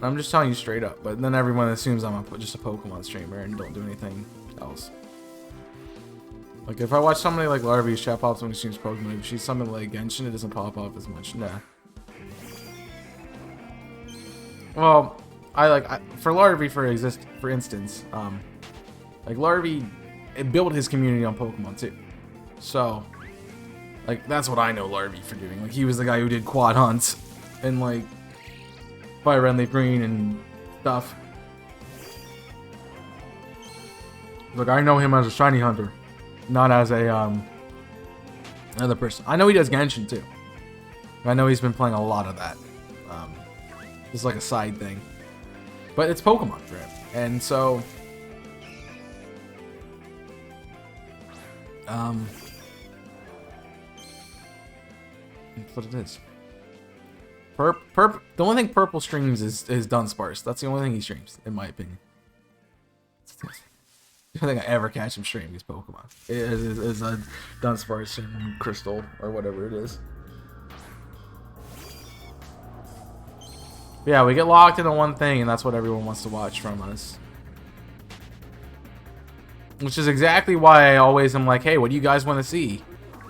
I'm just telling you straight up. But then everyone assumes I'm just a Pokemon streamer and don't do anything else. Like, if I watch somebody like Larvy's chat pops when she streams Pokemon, if she's something like Genshin, it doesn't pop up as much. Nah. Well, for Larvy, for instance, like Larvy, it built his community on Pokemon too. So, like, that's what I know Larvy for doing. Like, he was the guy who did quad hunts and like Fire Red Leaf Green and stuff. Look, I know him as a shiny hunter, not as a another person. I know he does Genshin too. I know he's been playing a lot of that. It's like a side thing. But it's Pokemon for him. And so that's what it is. The only thing Purple streams is Dunsparce. That's the only thing he streams, in my opinion. The only thing I ever catch him streaming is Pokemon. Is a Dunsparce and Crystal or whatever it is. Yeah, we get locked into one thing, and that's what everyone wants to watch from us. Which is exactly why I always am like, hey, what do you guys want to see?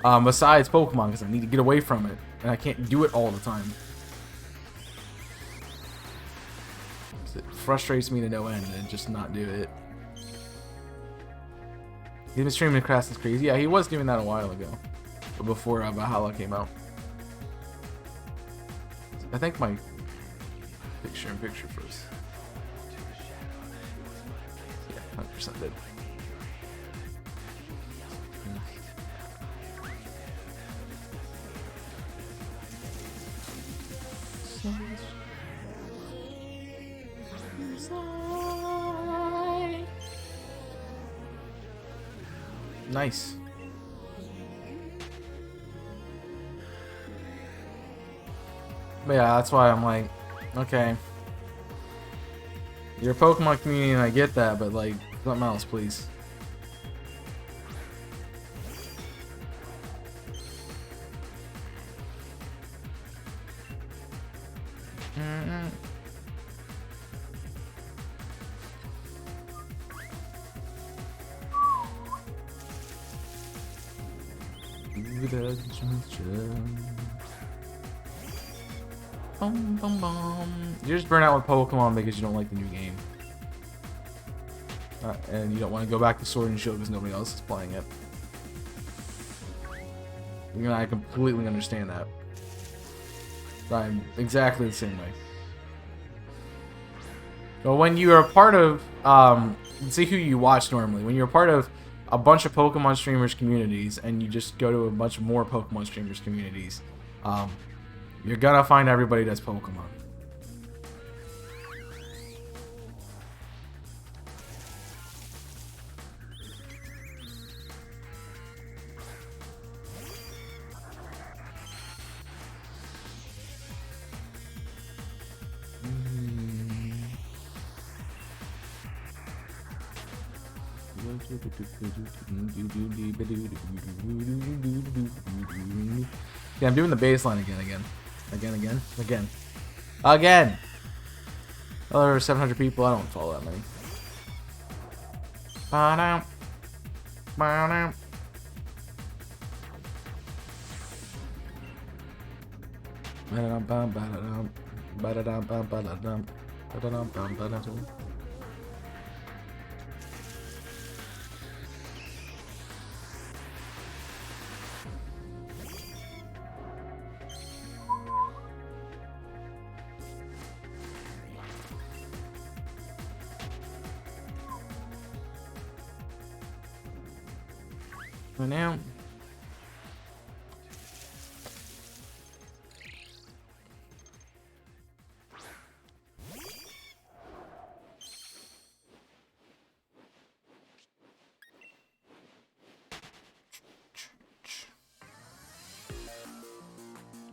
Besides Pokemon, because I need to get away from it. And I can't do it all the time. It frustrates me to no end and just not do it. He's been streaming Assassin's Creed. Yeah, he was doing that a while ago. But before Valhalla came out. I think my picture first. Yeah, 100% did. Nice. But yeah, that's why I'm like, okay. You're a Pokemon community and I get that, but like, something else, please. You just burn out with Pokemon because you don't like the new game. And you don't want to go back to Sword and Shield because nobody else is playing it. You know, I completely understand that. I'm exactly the same way. But when you are a part of, see who you watch normally. When you're a part of a bunch of Pokemon streamers communities and you just go to a bunch more Pokemon streamers communities, you're gonna find everybody does Pokemon. Yeah, I'm doing the baseline again. Oh, there are 700 people. I don't follow that many. Now.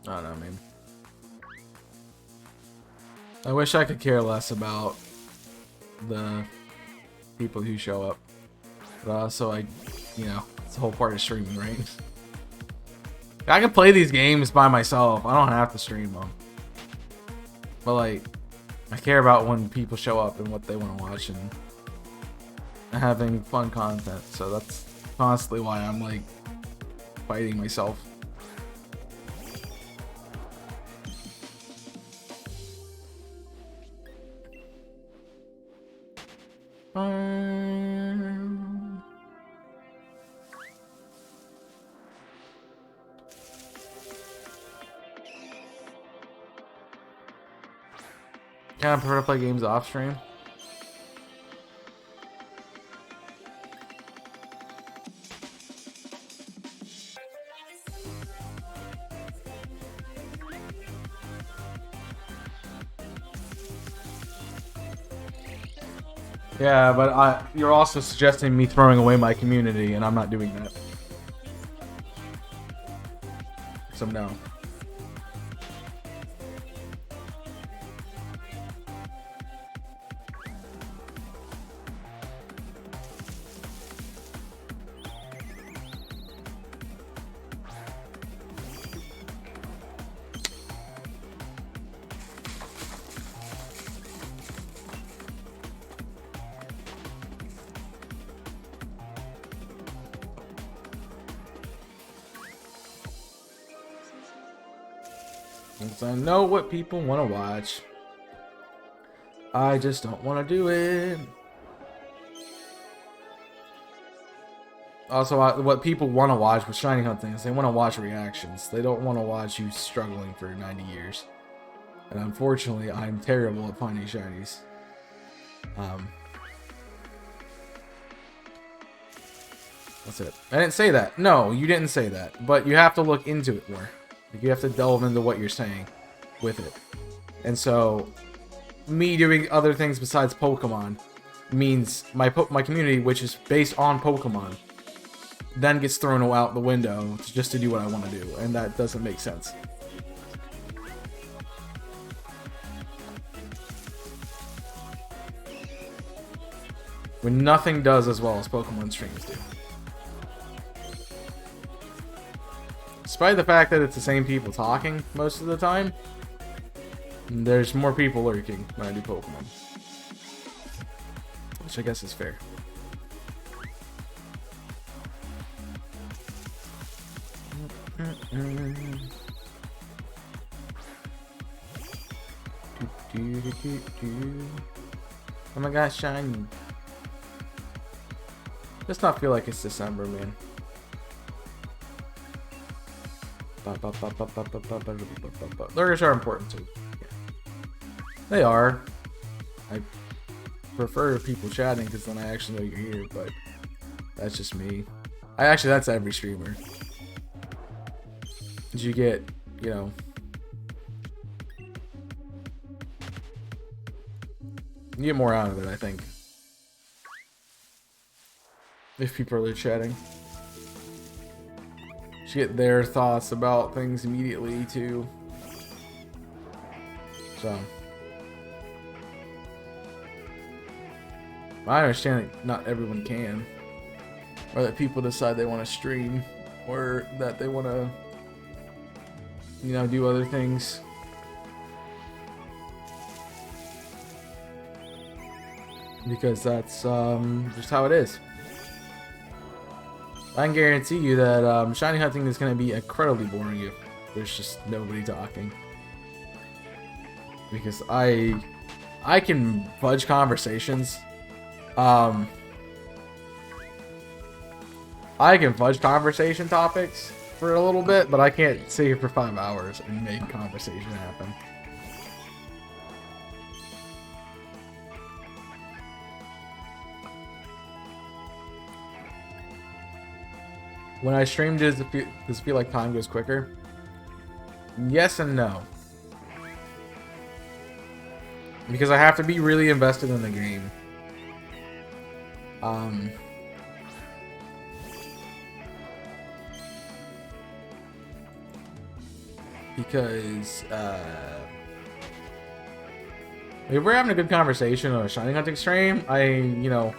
I don't know, man. I wish I could care less about the people who show up. But also, you know, it's the whole part of streaming, right? I can play these games by myself. I don't have to stream them. But, like, I care about when people show up and what they want to watch and having fun content. So that's constantly why I'm, like, fighting myself. Kind of prefer to play games off stream. Yeah, but you're also suggesting me throwing away my community, and I'm not doing that. So no. Because I know what people want to watch. I just don't want to do it. Also, what people want to watch with shiny hunting is they want to watch reactions. They don't want to watch you struggling for 90 years. And unfortunately, I'm terrible at finding shinies. That's it. I didn't say that. No, you didn't say that. But you have to look into it more. Like, you have to delve into what you're saying with it. And so, me doing other things besides Pokemon means my community, which is based on Pokemon, then gets thrown out the window just to do what I want to do, and that doesn't make sense. When nothing does as well as Pokemon streams do. Despite the fact that it's the same people talking most of the time, there's more people lurking when I do Pokemon. Which I guess is fair. Oh my gosh, shiny. Does not feel like it's December, man. Lurkers are important too. Yeah. They are. I prefer people chatting because then I actually know you're here, but that's just me. That's every streamer. You get, you know, you get more out of it, I think, if people are chatting. You get their thoughts about things immediately too. So I understand that not everyone can, or that people decide they want to stream, or that they want to, you know, do other things. Because that's just how it is. I can guarantee you that shiny hunting is going to be incredibly boring if there's just nobody talking. Because I can fudge conversations. I can fudge conversation topics for a little bit, but I can't sit here for 5 hours and make conversation happen. When I stream, does it feel like time goes quicker? Yes and no. Because I have to be really invested in the game. Because if we're having a good conversation on a shiny hunting stream, you know,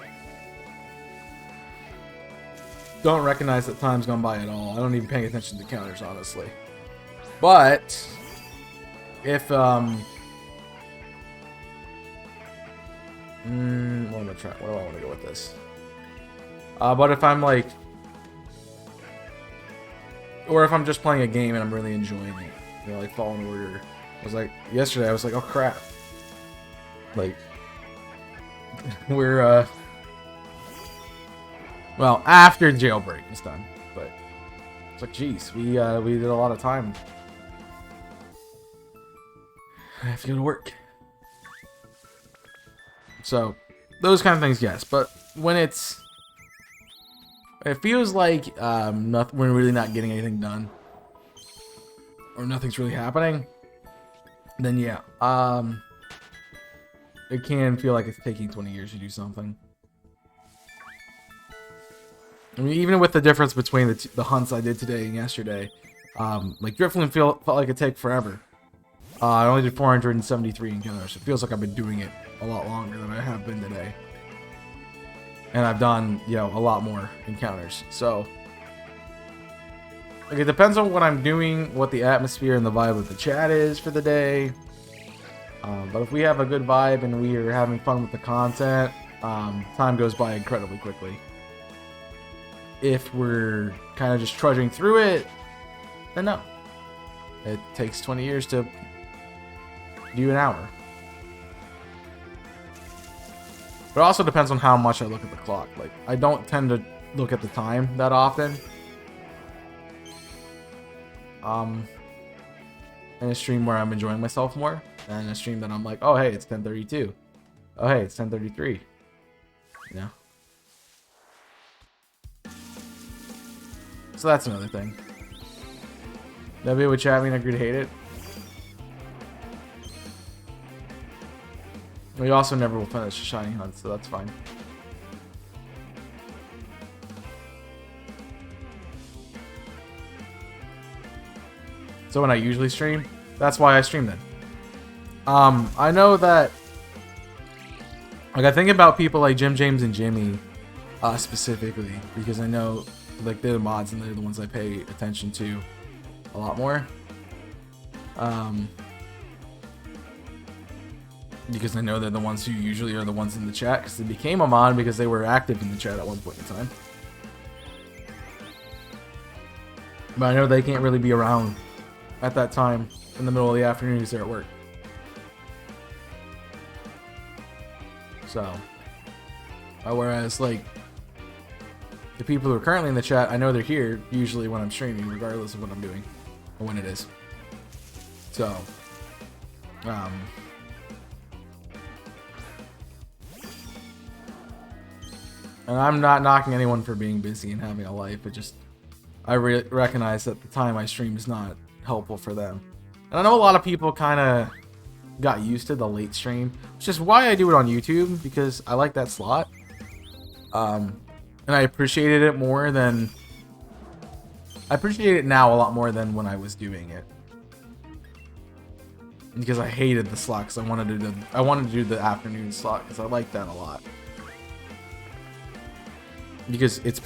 don't recognize that time's gone by at all. I don't even pay attention to counters, honestly. But if what am I trying? Where do I want to go with this? But if I'm like, or if I'm just playing a game and I'm really enjoying it, you know, like Fallen Order. I was like, yesterday I was like, oh crap. Like, we're well, after jailbreak is done, but it's like, geez, we did a lot of time. I have to go to work. So, those kind of things, yes. But when it feels like we're really not getting anything done, or nothing's really happening, then yeah, it can feel like it's taking 20 years to do something. I mean, even with the difference between the hunts I did today and yesterday, like Drifloon felt like it'd take forever. I only did 473 encounters. It feels like I've been doing it a lot longer than I have been today. And I've done, you know, a lot more encounters. So, like, it depends on what I'm doing, what the atmosphere and the vibe of the chat is for the day. But if we have a good vibe and we are having fun with the content, time goes by incredibly quickly. If we're kind of just trudging through it, then no. It takes 20 years to do an hour. But it also depends on how much I look at the clock. Like, I don't tend to look at the time that often. In a stream where I'm enjoying myself more, and in a stream that I'm like, oh hey, it's 10:32. Oh hey, it's 10:33. You know? So that's another thing. W would chat me and agree to hate it. We also never will finish a shiny hunt, so that's fine. So when I usually stream, that's why I stream then. I know that, like, I think about people like Jim, James, and Jimmy, specifically, because I know, like, they're the mods and they're the ones I pay attention to a lot more. Because I know they're the ones who usually are the ones in the chat, because they became a mod because they were active in the chat at one point in time. But I know they can't really be around at that time in the middle of the afternoon because they're at work. So, whereas, like, the people who are currently in the chat, I know they're here usually when I'm streaming, regardless of what I'm doing or when it is. So, and I'm not knocking anyone for being busy and having a life, but just I recognize that the time I stream is not helpful for them. And I know a lot of people kind of got used to the late stream, which is why I do it on YouTube, because I like that slot. And I appreciated it more than... I appreciate it now a lot more than when I was doing it. Because I hated the slot, because I wanted to do the afternoon slot, because I like that a lot. Because it's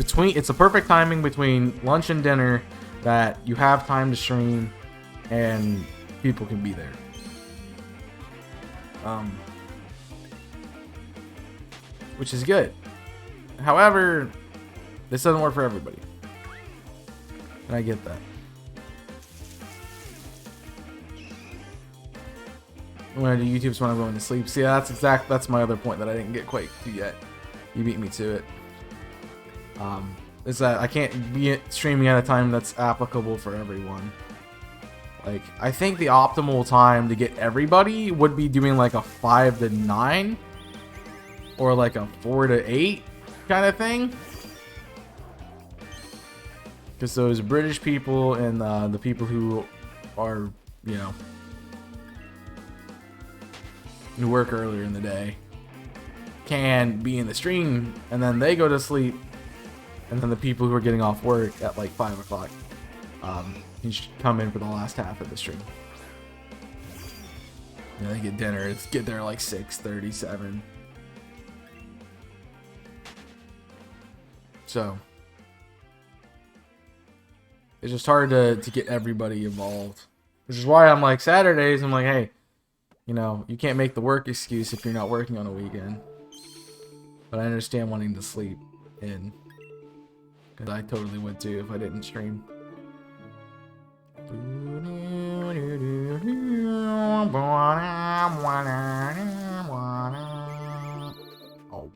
a perfect timing between lunch and dinner that you have time to stream and people can be there. Which is good. However, this doesn't work for everybody. And I get that. When I do YouTube's when I'm going to sleep. See, that's my other point that I didn't get quite to yet. You beat me to it. Is that I can't be streaming at a time that's applicable for everyone. Like, I think the optimal time to get everybody would be doing like a 5 to 9 or like a 4 to 8 kind of thing. Because those British people and the people who are, you know, who work earlier in the day can be in the stream and then they go to sleep. And then the people who are getting off work at like 5 o'clock can come in for the last half of the stream. You know, they get dinner. It's get there like 6:37. So it's just hard to get everybody involved. Which is why I'm like Saturdays. I'm like, hey, you know, you can't make the work excuse if you're not working on a weekend. But I understand wanting to sleep in. Because I totally would too if I didn't stream. Oh.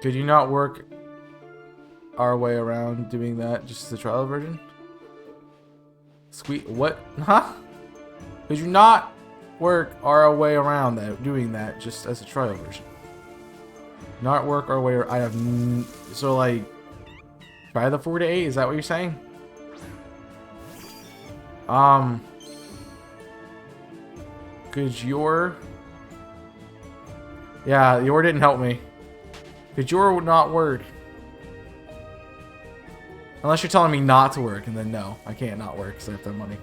Could you not work our way around doing that just the trial version? Squeak. What? Huh? Could you not work our way around that, doing that just as a trial version? Not work our way. I have so like try the 4 to 8. Is that what you're saying? Could your your didn't help me. Could your not work? Unless you're telling me not to work, and then no, I can't not work because I have to have money.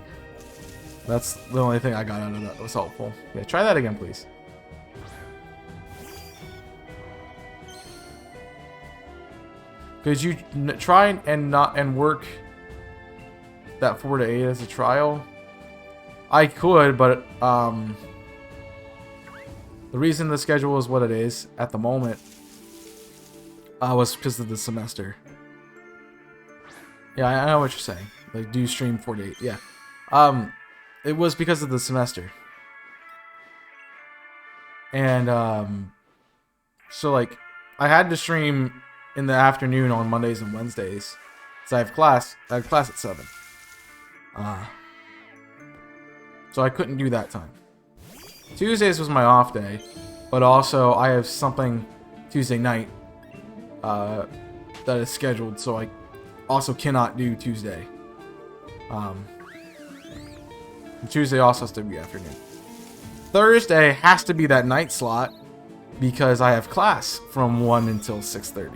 That's the only thing I got out of that was helpful. Yeah, try that again, please. Could you try and work that 4 to 8 as a trial? I could, but the reason the schedule is what it is at the moment was because of the semester. Yeah, I know what you're saying. Like, do stream 48. Yeah. It was because of the semester. And, so, like, I had to stream in the afternoon on Mondays and Wednesdays. So I have class. I had class at 7. So I couldn't do that time. Tuesdays was my off day. But also, I have something Tuesday night that is scheduled. So I also cannot do Tuesday. Tuesday also has to be afternoon. Thursday has to be that night slot because I have class from 1 until 6:30.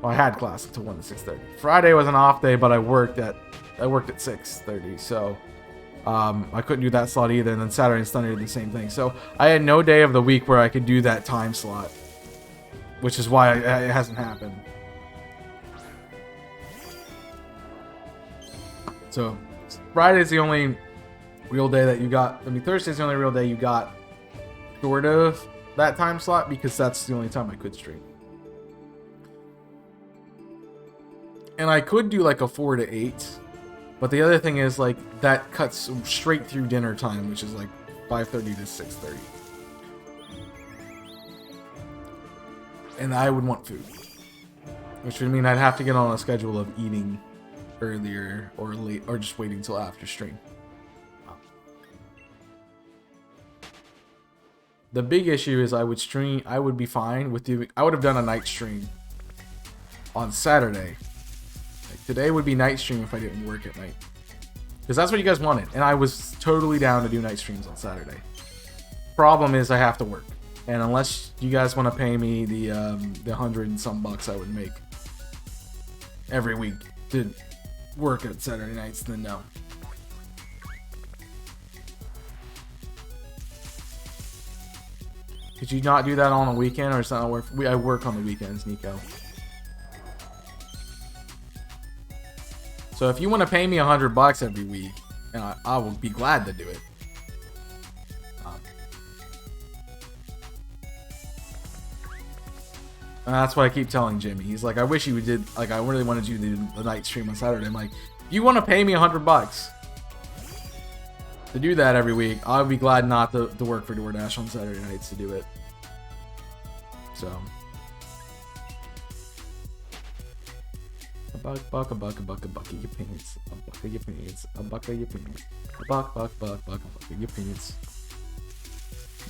Well, I had class until 1 to 6:30. Friday was an off day, but I worked at 6:30, so I couldn't do that slot either. And then Saturday and Sunday did the same thing. So I had no day of the week where I could do that time slot, which is why it hasn't happened. So Friday's the only real day that you got. I mean, Thursday's the only real day you got sort of that time slot because that's the only time I could stream. And I could do like a 4 to 8. But the other thing is like that cuts straight through dinner time, which is like 5:30 to 6:30. And I would want food. Which would mean I'd have to get on a schedule of eating earlier or late or just waiting until after stream. The big issue is I would be fine with doing, I would have done a night stream on Saturday. Like today would be night stream if I didn't work at night. Because that's what you guys wanted. And I was totally down to do night streams on Saturday. Problem is I have to work. And unless you guys want to pay me the 100 and some bucks I would make every week to work at Saturday nights, then no. Could you not do that on a weekend, or is that not work? I work on the weekends, Nico. So if you want to pay me 100 bucks every week, and I will be glad to do it. And that's what I keep telling Jimmy. He's like, I wish you did. Like, I really wanted you to do the night stream on Saturday. I'm like, if you want to pay me 100 bucks to do that every week, I'll be glad not to work for DoorDash on Saturday nights to do it. So, a buck of your pants, a buck of your pants, a buck of your pants, a buck of your pants.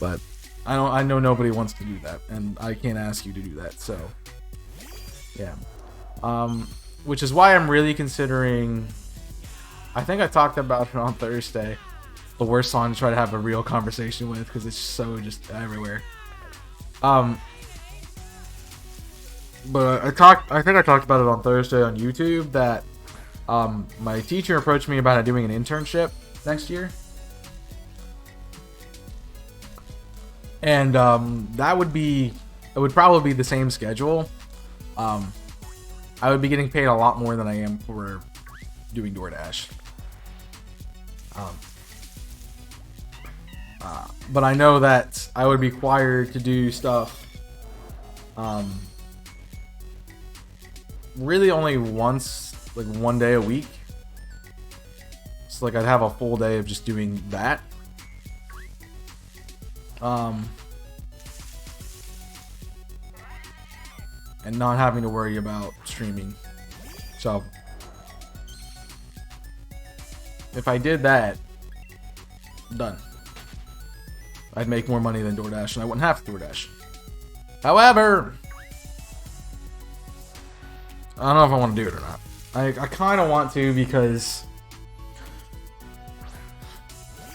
But I know nobody wants to do that, and I can't ask you to do that. So, yeah. Which is why I'm really considering. I think I talked about it on Thursday. The worst song to try to have a real conversation with because it's so just everywhere. But I think I talked about it on Thursday on YouTube that my teacher approached me about doing an internship next year. And it would probably be the same schedule. I would be getting paid a lot more than I am for doing DoorDash. But I know that I would be required to do stuff really only once, like one day a week. So like I'd have a full day of just doing that. And not having to worry about streaming. So if I did that, done. I'd make more money than DoorDash, and I wouldn't have to DoorDash. However, I don't know if I want to do it or not. I kind of want to because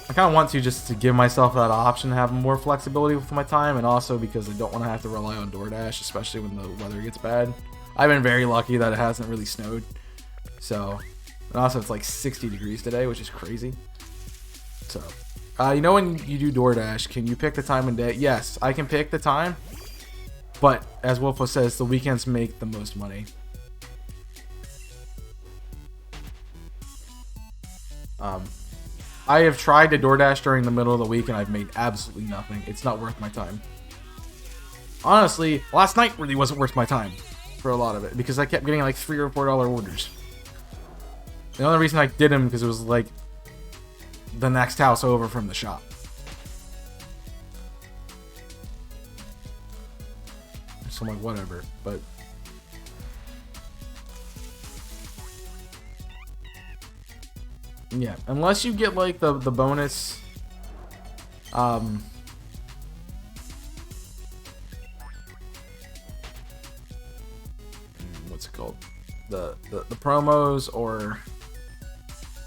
I kind of want to just to give myself that option to have more flexibility with my time, and also because I don't want to have to rely on DoorDash, especially when the weather gets bad. I've been very lucky that it hasn't really snowed. So, and also it's like 60 degrees today, which is crazy. So, you know when you do DoorDash, can you pick the time and day? Yes, I can pick the time. But, as Wolfo says, the weekends make the most money. I have tried to DoorDash during the middle of the week and I've made absolutely nothing. It's not worth my time. Honestly, last night really wasn't worth my time. for a lot of it because I kept getting like $3 or $4 orders. The only reason I did them because it was like the next house over from the shop. So I'm like, whatever, but yeah, unless you get like the bonus what's it called? The promos, or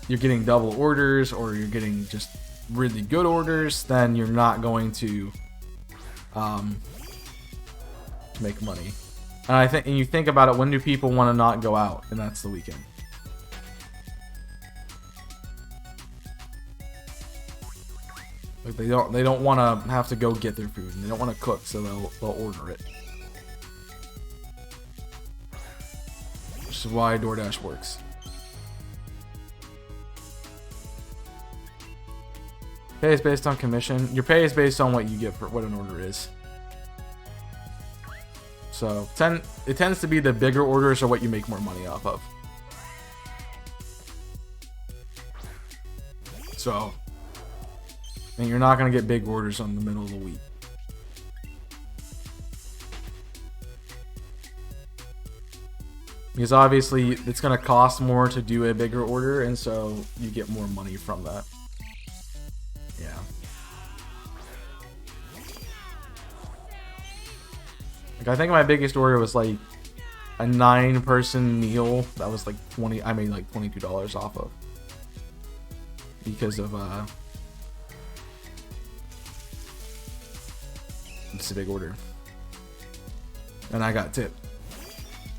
you're getting double orders, or you're getting just really good orders, then you're not going to make money. And I think, and you think about it, when do people want to not go out? And that's the weekend. Like they don't want to have to go get their food, and they don't want to cook, so they'll order it. Which is why DoorDash works. Pay is based on commission. Your pay is based on what you get for what an order is. So it tends to be the bigger orders are what you make more money off of. So, and you're not going to get big orders on the middle of the week. Because obviously it's going to cost more to do a bigger order, and so you get more money from that. Yeah. Like, I think my biggest order was like a 9-person meal. That was like I made like $22 off of. Because of it's a big order. And I got tipped.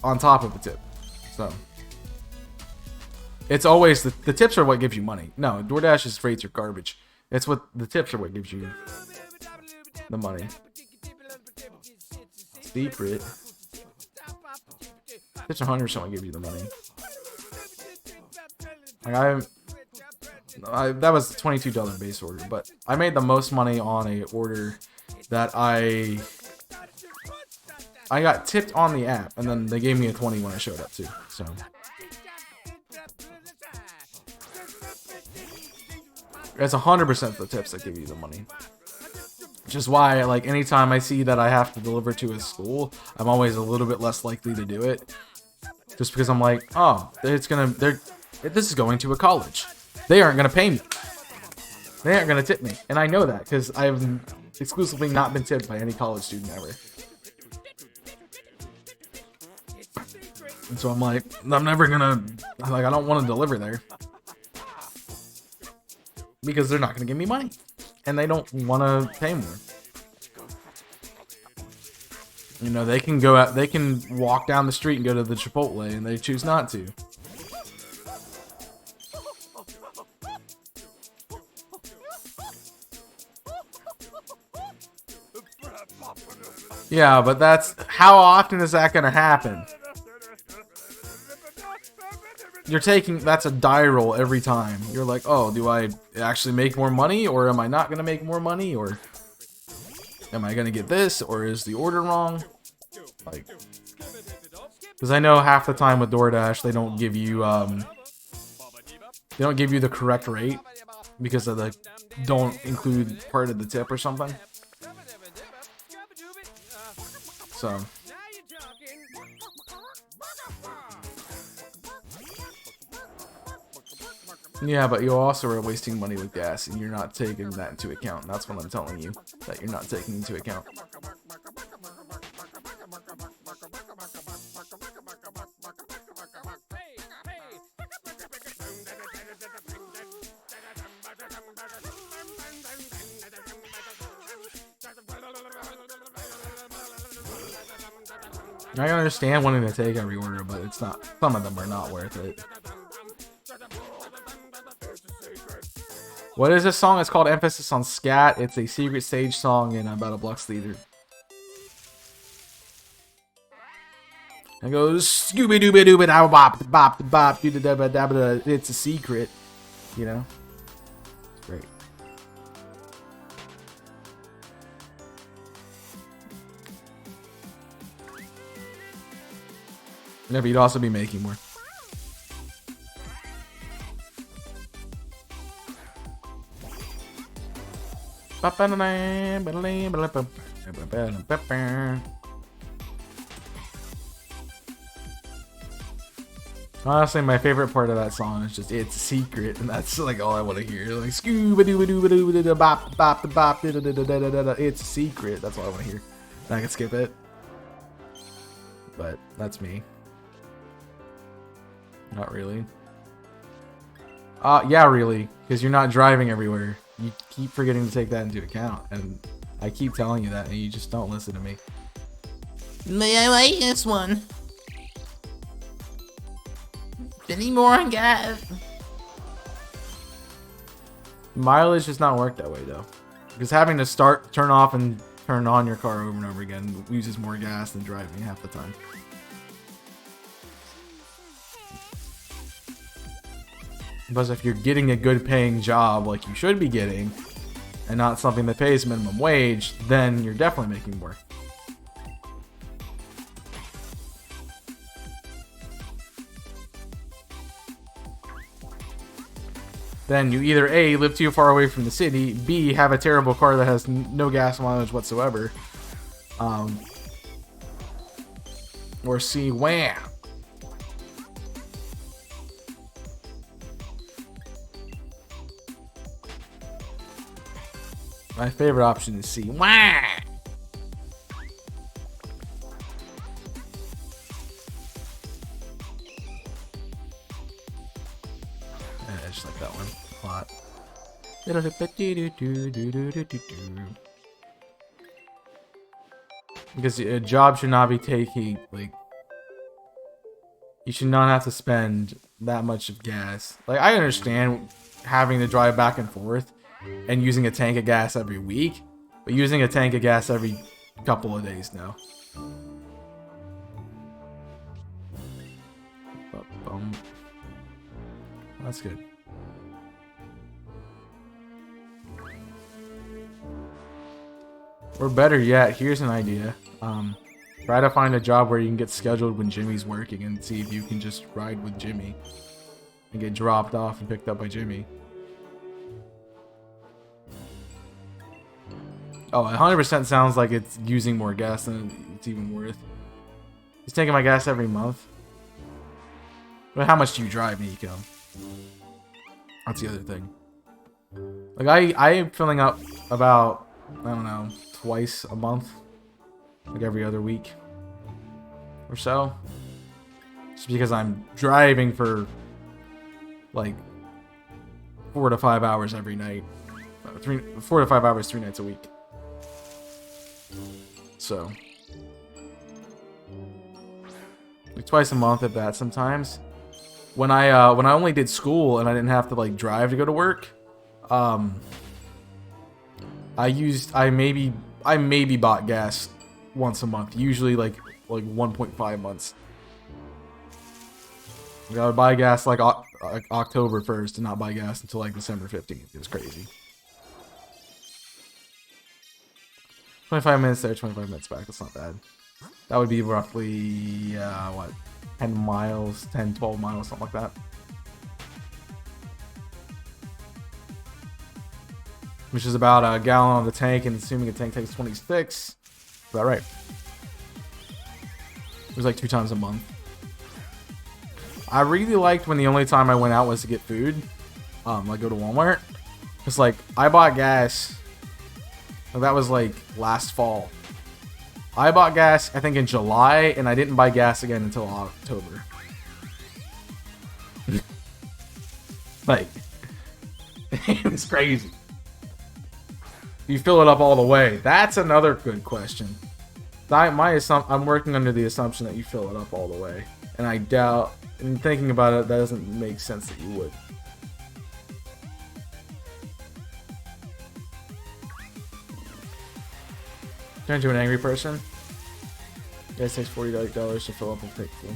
On top of the tip. So it's always the tips are what gives you money. No, DoorDash's rates are garbage. It's what the tips are what gives you the money. Secret. Tips are 100% what give you the money. Like that was a $22 base order, but I made the most money on a order that I got tipped on the app, and then they gave me a 20 when I showed up too. So it's 100% the tips that give you the money. Which is why, like, anytime I see that I have to deliver to a school, I'm always a little bit less likely to do it. Just because I'm like, oh, this is going to a college. They aren't gonna pay me. They aren't gonna tip me, and I know that because I've exclusively not been tipped by any college student ever. And so I'm like, I'm never gonna, like, I don't want to deliver there because they're not gonna give me money, and they don't want to pay more. You know, they can go out, they can walk down the street and go to the Chipotle, and they choose not to. Yeah, but how often is that going to happen? That's a die roll every time. You're like, oh, do I actually make more money, or am I not going to make more money, or am I going to get this, or is the order wrong? Like, because I know half the time with DoorDash, they don't give you the correct rate because of the don't include part of the tip or something. So yeah, but you also are wasting money with gas, and you're not taking that into account. That's what I'm telling you, that you're not taking into account. I can understand wanting to take every order, but it's not. Some of them are not worth it. What is this song? It's called Emphasis on Scat. It's a secret stage song in Battle Blocks Theater. It goes Scooby Dooby Dooby Bop Bop Bop. It's a secret, you know. It's great. Yeah, but you'd also be making more. Honestly, my favorite part of that song is just "It's a Secret," and that's like all I want to hear. Like "Scooba doo doo doo doo bop bop bop da da da da da da." It's a secret. That's all I want to hear. And I can skip it, but that's me. Not really. Yeah, really, because you're not driving everywhere. You keep forgetting to take that into account, and I keep telling you that, and you just don't listen to me. May I like this one? Any more on gas? Mileage does not work that way though, because having to start, turn off, and turn on your car over and over again uses more gas than driving half the time. Plus, if you're getting a good paying job like you should be getting, and not something that pays minimum wage, then you're definitely making more. Then you either A, live too far away from the city, B, have a terrible car that has no gas mileage whatsoever, or C, wham! My favorite option is C, wham! I just like that one a lot. Because a job should not be taking, like, you should not have to spend that much of gas. Like, I understand having to drive back and forth and using a tank of gas every week, but using a tank of gas every couple of days now. That's good. Or better yet, here's an idea. Try to find a job where you can get scheduled when Jimmy's working and see if you can just ride with Jimmy and get dropped off and picked up by Jimmy. Oh, 100% sounds like it's using more gas than it's even worth. He's taking my gas every month. But how much do you drive, Nico? That's the other thing. Like, I am filling up about, I don't know, twice a month. Like every other week or so. Just because I'm driving for like 4 to 5 hours every night. 4 to 5 hours 3 nights a week. So like twice a month at that sometimes. When I only did school and I didn't have to like drive to go to work, I maybe bought gas once a month, usually like 1.5 months. I would buy gas like October 1st and not buy gas until like December 15th. It was crazy. 25 minutes there, 25 minutes back. That's not bad. That would be roughly, what, 10 miles, 10, 12 miles, something like that. Which is about a gallon on the tank, and assuming a tank takes 26. About right. It was like 2 times a month. I really liked when the only time I went out was to get food. Like go to Walmart. It's like, I bought gas. That was like last fall. I bought gas, I think, in July, and I didn't buy gas again until October. Like, it was crazy. You fill it up all the way. That's another good question. I'm working under the assumption that you fill it up all the way. And I doubt, in thinking about it, that doesn't make sense that you would. Turn into an angry person. Guys takes $40 to fill up and take fuel.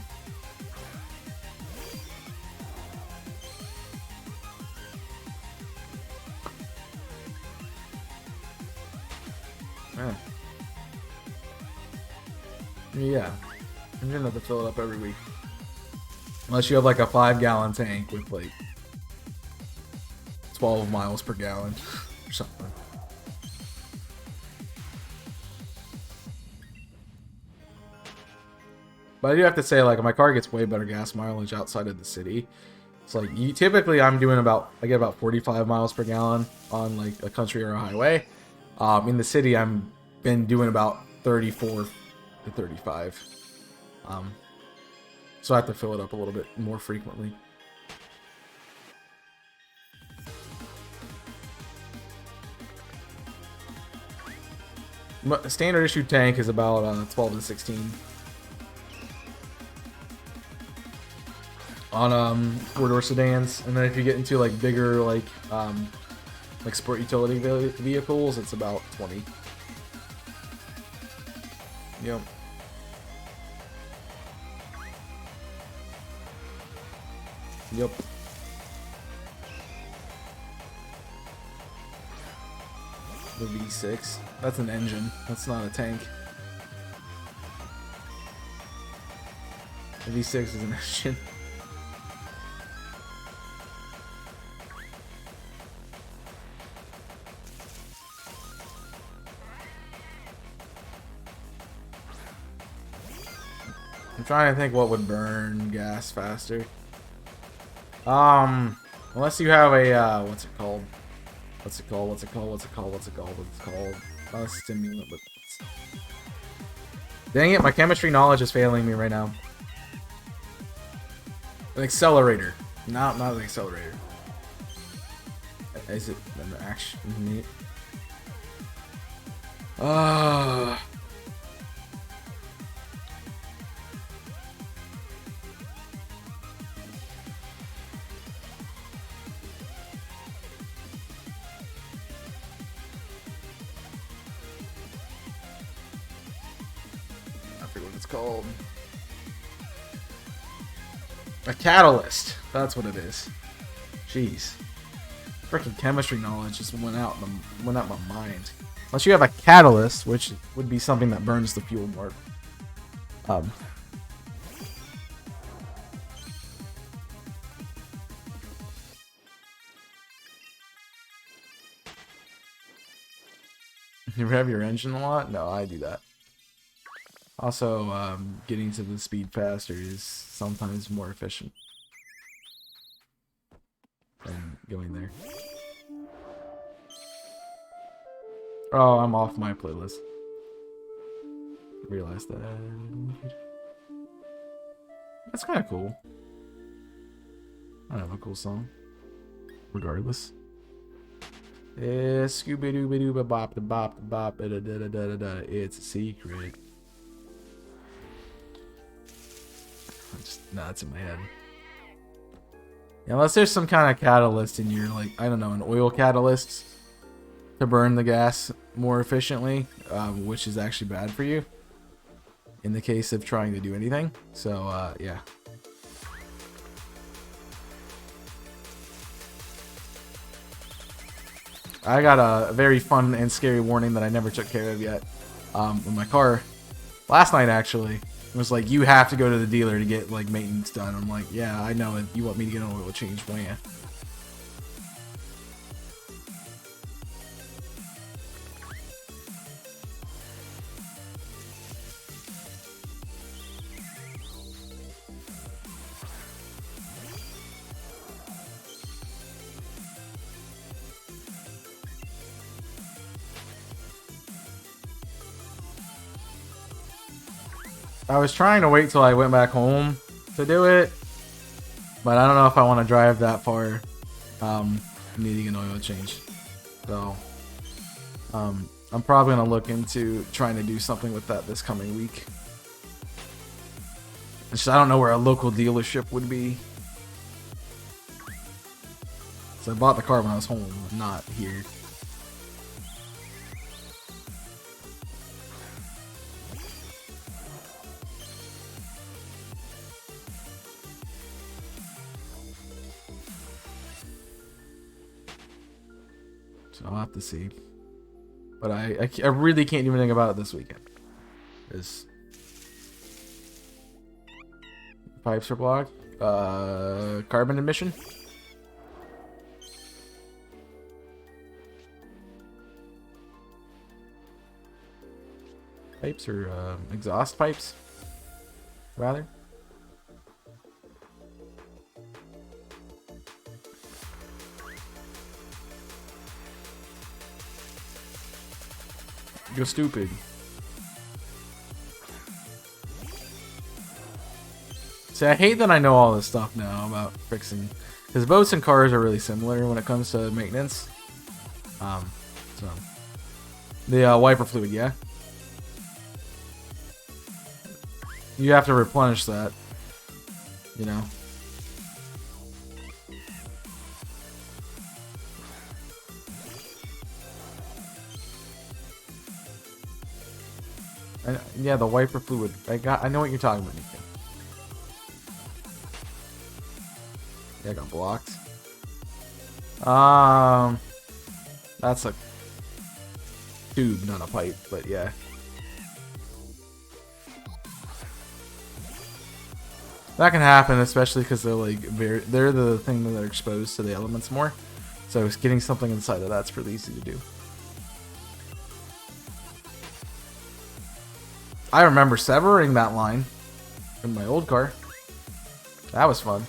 Yeah. I'm gonna have to fill it up every week. Unless you have like a 5-gallon tank with like 12 miles per gallon or something. But I do have to say, like, my car gets way better gas mileage outside of the city. It's like, typically I get about 45 miles per gallon on like a country or a highway. In the city, I'm been doing about 34 to 35. So I have to fill it up a little bit more frequently. Standard issue tank is about 12 to 16. On 4-door sedans, and then if you get into like bigger like sport utility vehicles, it's about 20. Yep. Yep. The V6. That's an engine. That's not a tank. The V6 is an engine. I'm trying to think what would burn gas faster. Unless you have a what's it called? Not a stimulant, but dang it, my chemistry knowledge is failing me right now. An accelerator. Not an accelerator. Is it an action? Called a catalyst. That's what it is. Jeez, freaking chemistry knowledge just went out my mind. Unless you have a catalyst, which would be something that burns the fuel more. You rev your engine a lot? No, I do that. Also, getting to the speed faster is sometimes more efficient than going there. Oh, I'm off my playlist. Realized that. That's kind of cool. I have a cool song. Regardless. Scooby Dooby Dooba Bop the Bop the Bop da da da da da. It's a secret. Nah, it's in my head. Yeah, unless there's some kind of catalyst in your, like, I don't know, an oil catalyst to burn the gas more efficiently, which is actually bad for you in the case of trying to do anything. So, yeah. I got a very fun and scary warning that I never took care of yet with my car. Last night, actually. It was like, you have to go to the dealer to get like maintenance done. I'm like, yeah, I know it. You want me to get an oil change? When? I was trying to wait till I went back home to do it, but I don't know if I want to drive that far needing an oil change. So I'm probably going to look into trying to do something with that this coming week. It's just, I don't know where a local dealership would be. So I bought the car when I was home, not here. So I'll have to see. But I really can't do anything about it this weekend. Because pipes are blocked. Carbon emission. Pipes or exhaust pipes, rather. Go stupid. See, I hate that I know all this stuff now about fixing, because boats and cars are really similar when it comes to maintenance. So the wiper fluid, yeah. You have to replenish that, you know. Yeah, the wiper fluid. I know what you're talking about, Nico. Yeah, I got blocked. That's a tube, not a pipe, but yeah. That can happen, especially because they're like they're the thing that are exposed to the elements more. So getting something inside of that's really easy to do. I remember severing that line in my old car. That was fun.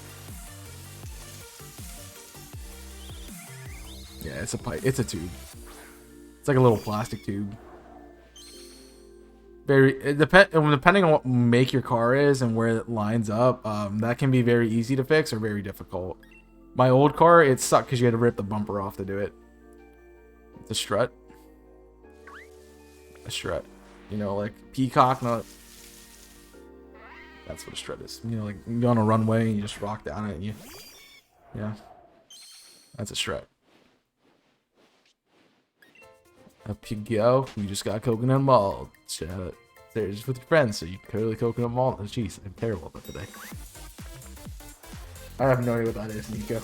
Yeah, it's a pipe. It's a tube. It's like a little plastic tube. Depending on what make your car is and where it lines up, that can be very easy to fix or very difficult. My old car, it sucked because you had to rip the bumper off to do it. The strut. A strut. You know, like peacock, not. That's what a strut is. You know, like you go on a runway and you just rock down it and you. Yeah. That's a strut. Up you go. You just got coconut malt. Shout out there's with your friends, so you clearly coconut malt. Oh, jeez, I'm terrible at that today. I have no idea what that is, Nico.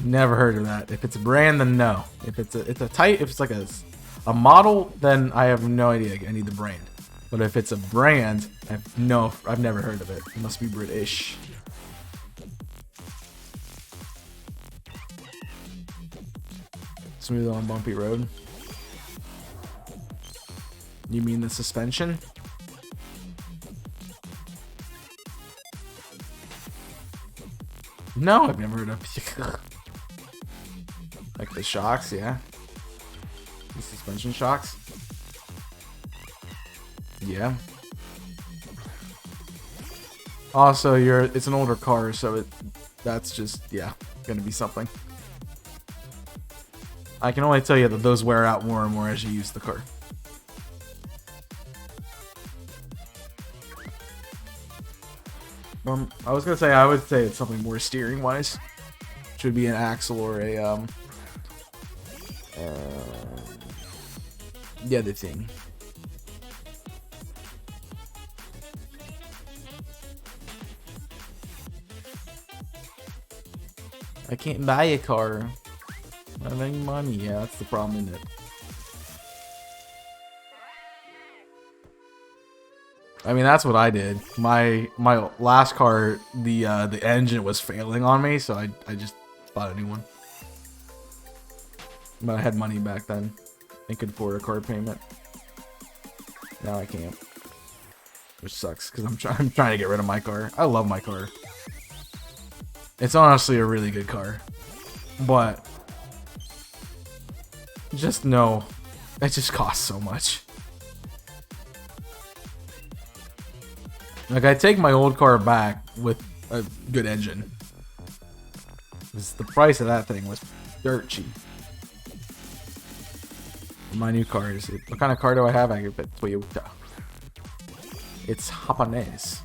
Never heard of that. If it's a brand, then no. If it's a type, if it's like a model, then I have no idea. I need the brand. But if it's a brand, I've never heard of it. It must be British. Smooth on bumpy road. You mean the suspension? No, I've never heard of. Like the shocks, yeah. The suspension shocks. Yeah. Also, it's an older car, so that's just, yeah, gonna be something. I can only tell you that those wear out more and more as you use the car. I was gonna say, I would say it's something more steering wise. Should be an axle or a the other thing. I can't buy a car. I don't have any money. Yeah, that's the problem, isn't it? I mean, that's what I did. My last car, the engine was failing on me, so I just bought a new one. But I had money back then and could afford a car payment. Now I can't, which sucks because I'm trying to get rid of my car. I love my car. It's honestly a really good car, but just know it just costs so much. Like, I take my old car back with a good engine. The price of that thing was dirt cheap. My new car is... What kind of car do I have? I have a Toyota. It's Japanese.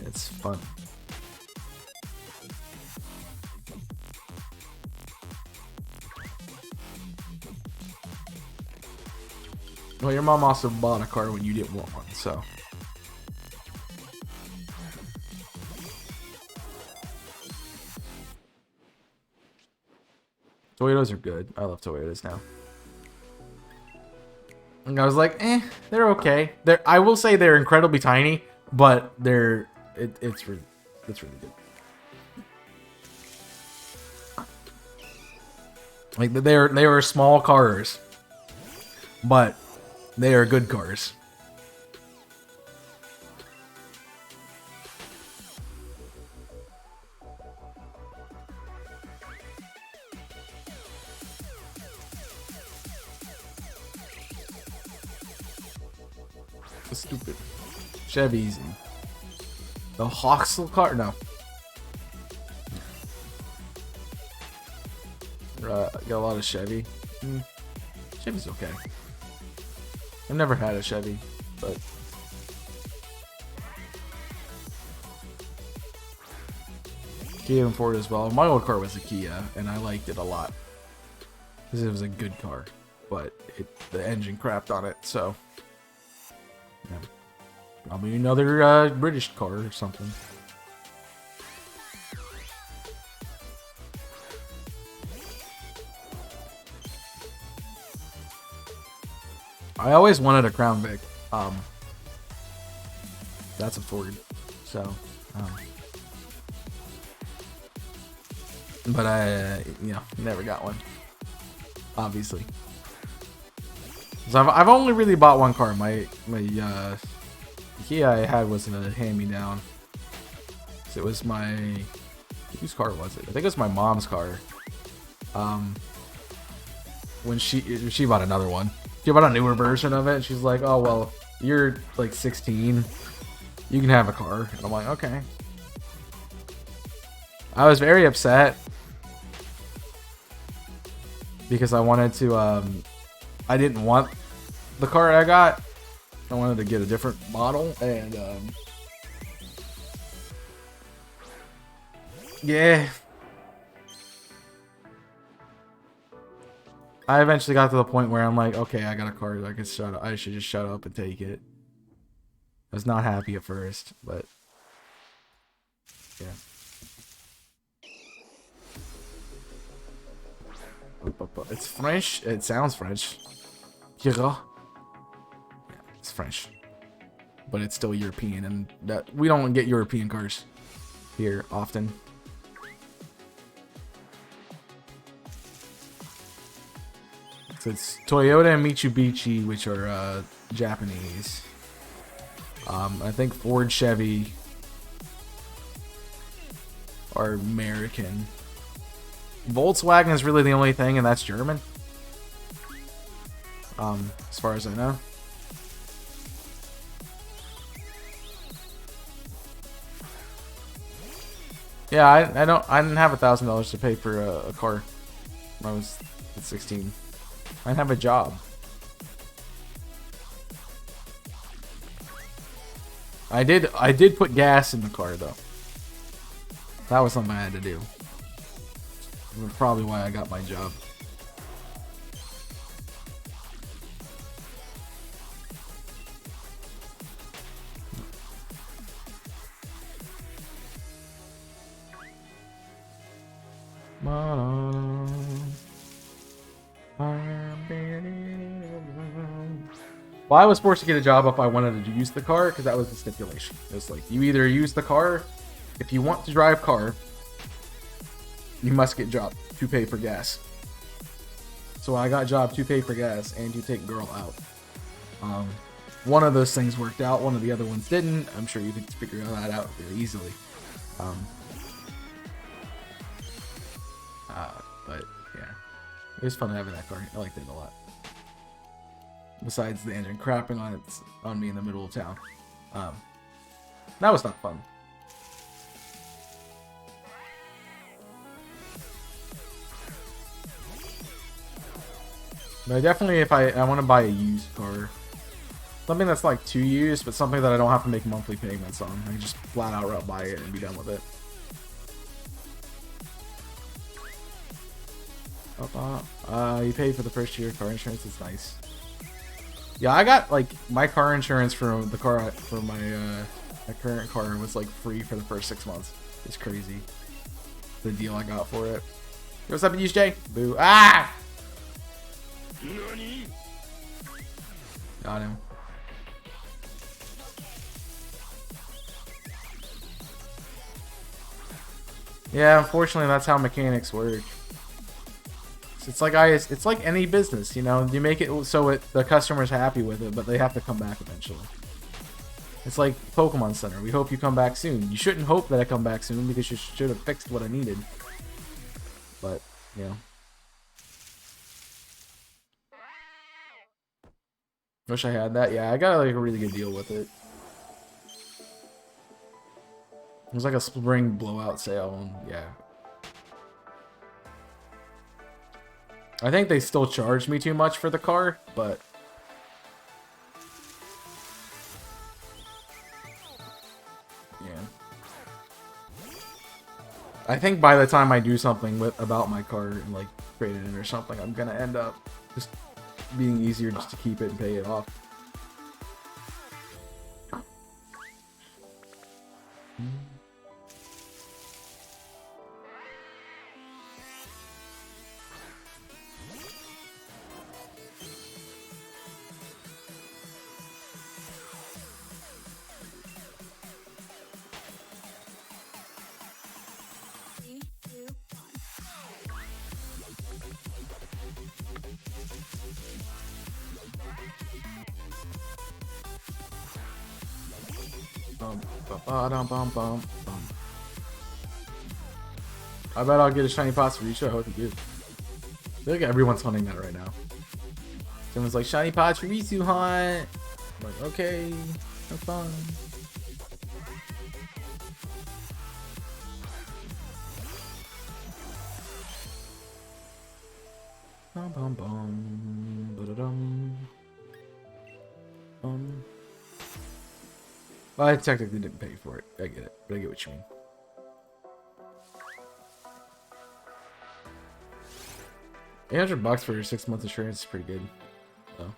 It's fun. Well, your mom also bought a car when you didn't want one, so. Toyotas are good. I love Toyotas now. And I was like, they're okay. I will say they're incredibly tiny, but it's really good. Like they are small cars, but they are good cars. Stupid. Chevy's. The Hoxel car? No. Got a lot of Chevy. Chevy's okay. I've never had a Chevy, but Kia and Ford as well. My old car was a Kia, and I liked it a lot because it was a good car, but the engine crapped on it, so yeah. Probably another British car or something. I always wanted a Crown Vic. That's a Ford, so but I never got one, obviously. So I've only really bought one car. My Kia I had was a hand-me-down. So it was whose car was it? I think it was my mom's car. When she bought another one. She bought a newer version of it, and she's like, oh, well, you're like 16. You can have a car. And I'm like, okay. I was very upset because I wanted to, I didn't want the car I got. I wanted to get a different model, and yeah. I eventually got to the point where I'm like, okay, I got a car. I should just shut up and take it. I was not happy at first, but yeah. It's French. It sounds French. Yeah, it's French, but it's still European, and that we don't get European cars here often. So it's Toyota and Mitsubishi, which are Japanese. I think Ford, Chevy are American. Volkswagen is really the only thing, and that's German. As far as I know. Yeah, I didn't have $1,000 to pay for a car when I was 16. I didn't have a job. I did put gas in the car though. That was something I had to do. That's probably why I got my job. Well, I was forced to get a job if I wanted to use the car, because that was the stipulation. It was like, you either use the car, if you want to drive car, you must get job to pay for gas. So I got job to pay for gas and to take girl out. One of those things worked out, one of the other ones didn't. I'm sure you could figure that out very easily. But yeah, it was fun having that car. I liked it a lot. Besides the engine crapping on me in the middle of town. That was not fun. But definitely, if I want to buy a used car, something that's like 2 years, but something that I don't have to make monthly payments on. I can just flat out buy it and be done with it. You pay for the first year of car insurance. It's nice. Yeah, I got like my car insurance for the car for my current car was like free for the first 6 months. It's crazy, the deal I got for it. What's up, UJ? Boo. Ah! Got him. Yeah, unfortunately, that's how mechanics work. It's like it's like any business, you know. You make it so the customer's happy with it, but they have to come back eventually. It's like Pokemon Center. We hope you come back soon. You shouldn't hope that I come back soon because you should have fixed what I needed. But, you know. Wish I had that. Yeah, I got like a really good deal with it. It was like a spring blowout sale, and yeah. I think they still charged me too much for the car, but yeah. I think by the time I do something about my car and like trade it in or something, I'm gonna end up just being easier just to keep it and pay it off. I bet I'll get a shiny Pachirisu. I hope you do. I feel like everyone's hunting that right now. Someone's like, shiny Pachirisu hunt. I'm like, okay, have fun. Bum bum bum, ba-da-dum. Well, I technically didn't pay for it. I get it, but I get what you mean. $800 for 6 months insurance is pretty good, though.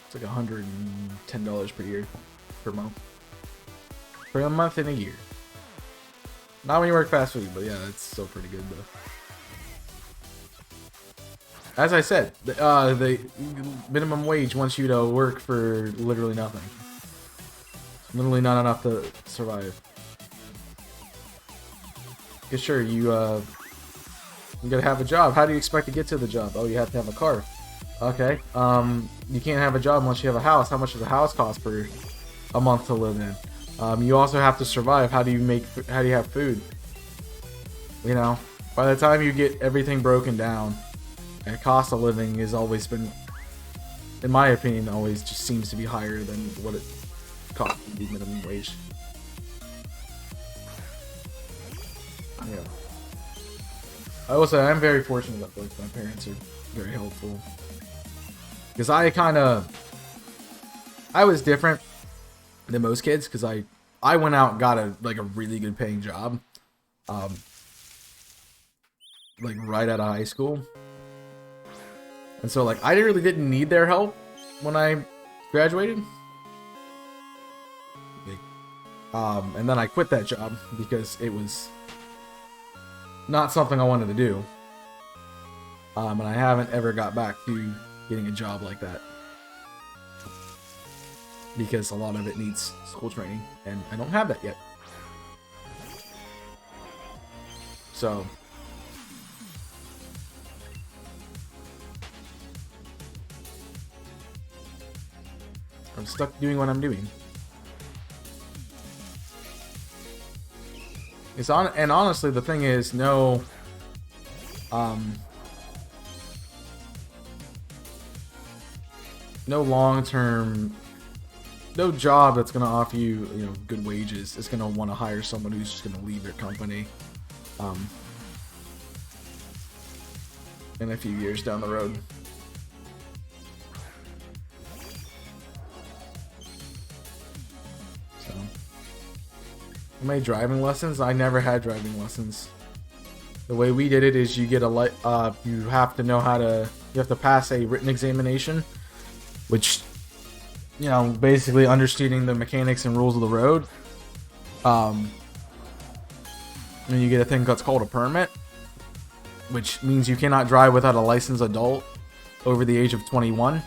It's like $110 per year, per month. For a month and a year. Not when you work fast food, but yeah, it's still pretty good though. As I said, the minimum wage wants you to work for literally nothing. Literally not enough to survive. Yeah, sure, you gotta have a job. How do you expect to get to the job? Oh, you have to have a car. Okay. You can't have a job unless you have a house. How much does a house cost per a month to live in? You also have to survive. How do you have food? You know, by the time you get everything broken down, the cost of living has always been, in my opinion, always just seems to be higher than what it costs to be minimum wage. Yeah. I will say I'm very fortunate that both my parents are very helpful. Because I was different than most kids because I went out and got a really good paying job, like right out of high school, and so I really didn't need their help when I graduated. And then I quit that job because it was not something I wanted to do, and I haven't ever got back to getting a job like that. Because a lot of it needs school training, and I don't have that yet. So, I'm stuck doing what I'm doing. And honestly, the thing is, no long-term, no job that's going to offer you, good wages is going to want to hire someone who's just going to leave their company in a few years down the road. So, how many driving lessons? I never had driving lessons. The way we did it is you get you have to pass a written examination, which you know, basically understanding the mechanics and rules of the road. And you get a thing that's called a permit, which means you cannot drive without a licensed adult over the age of 21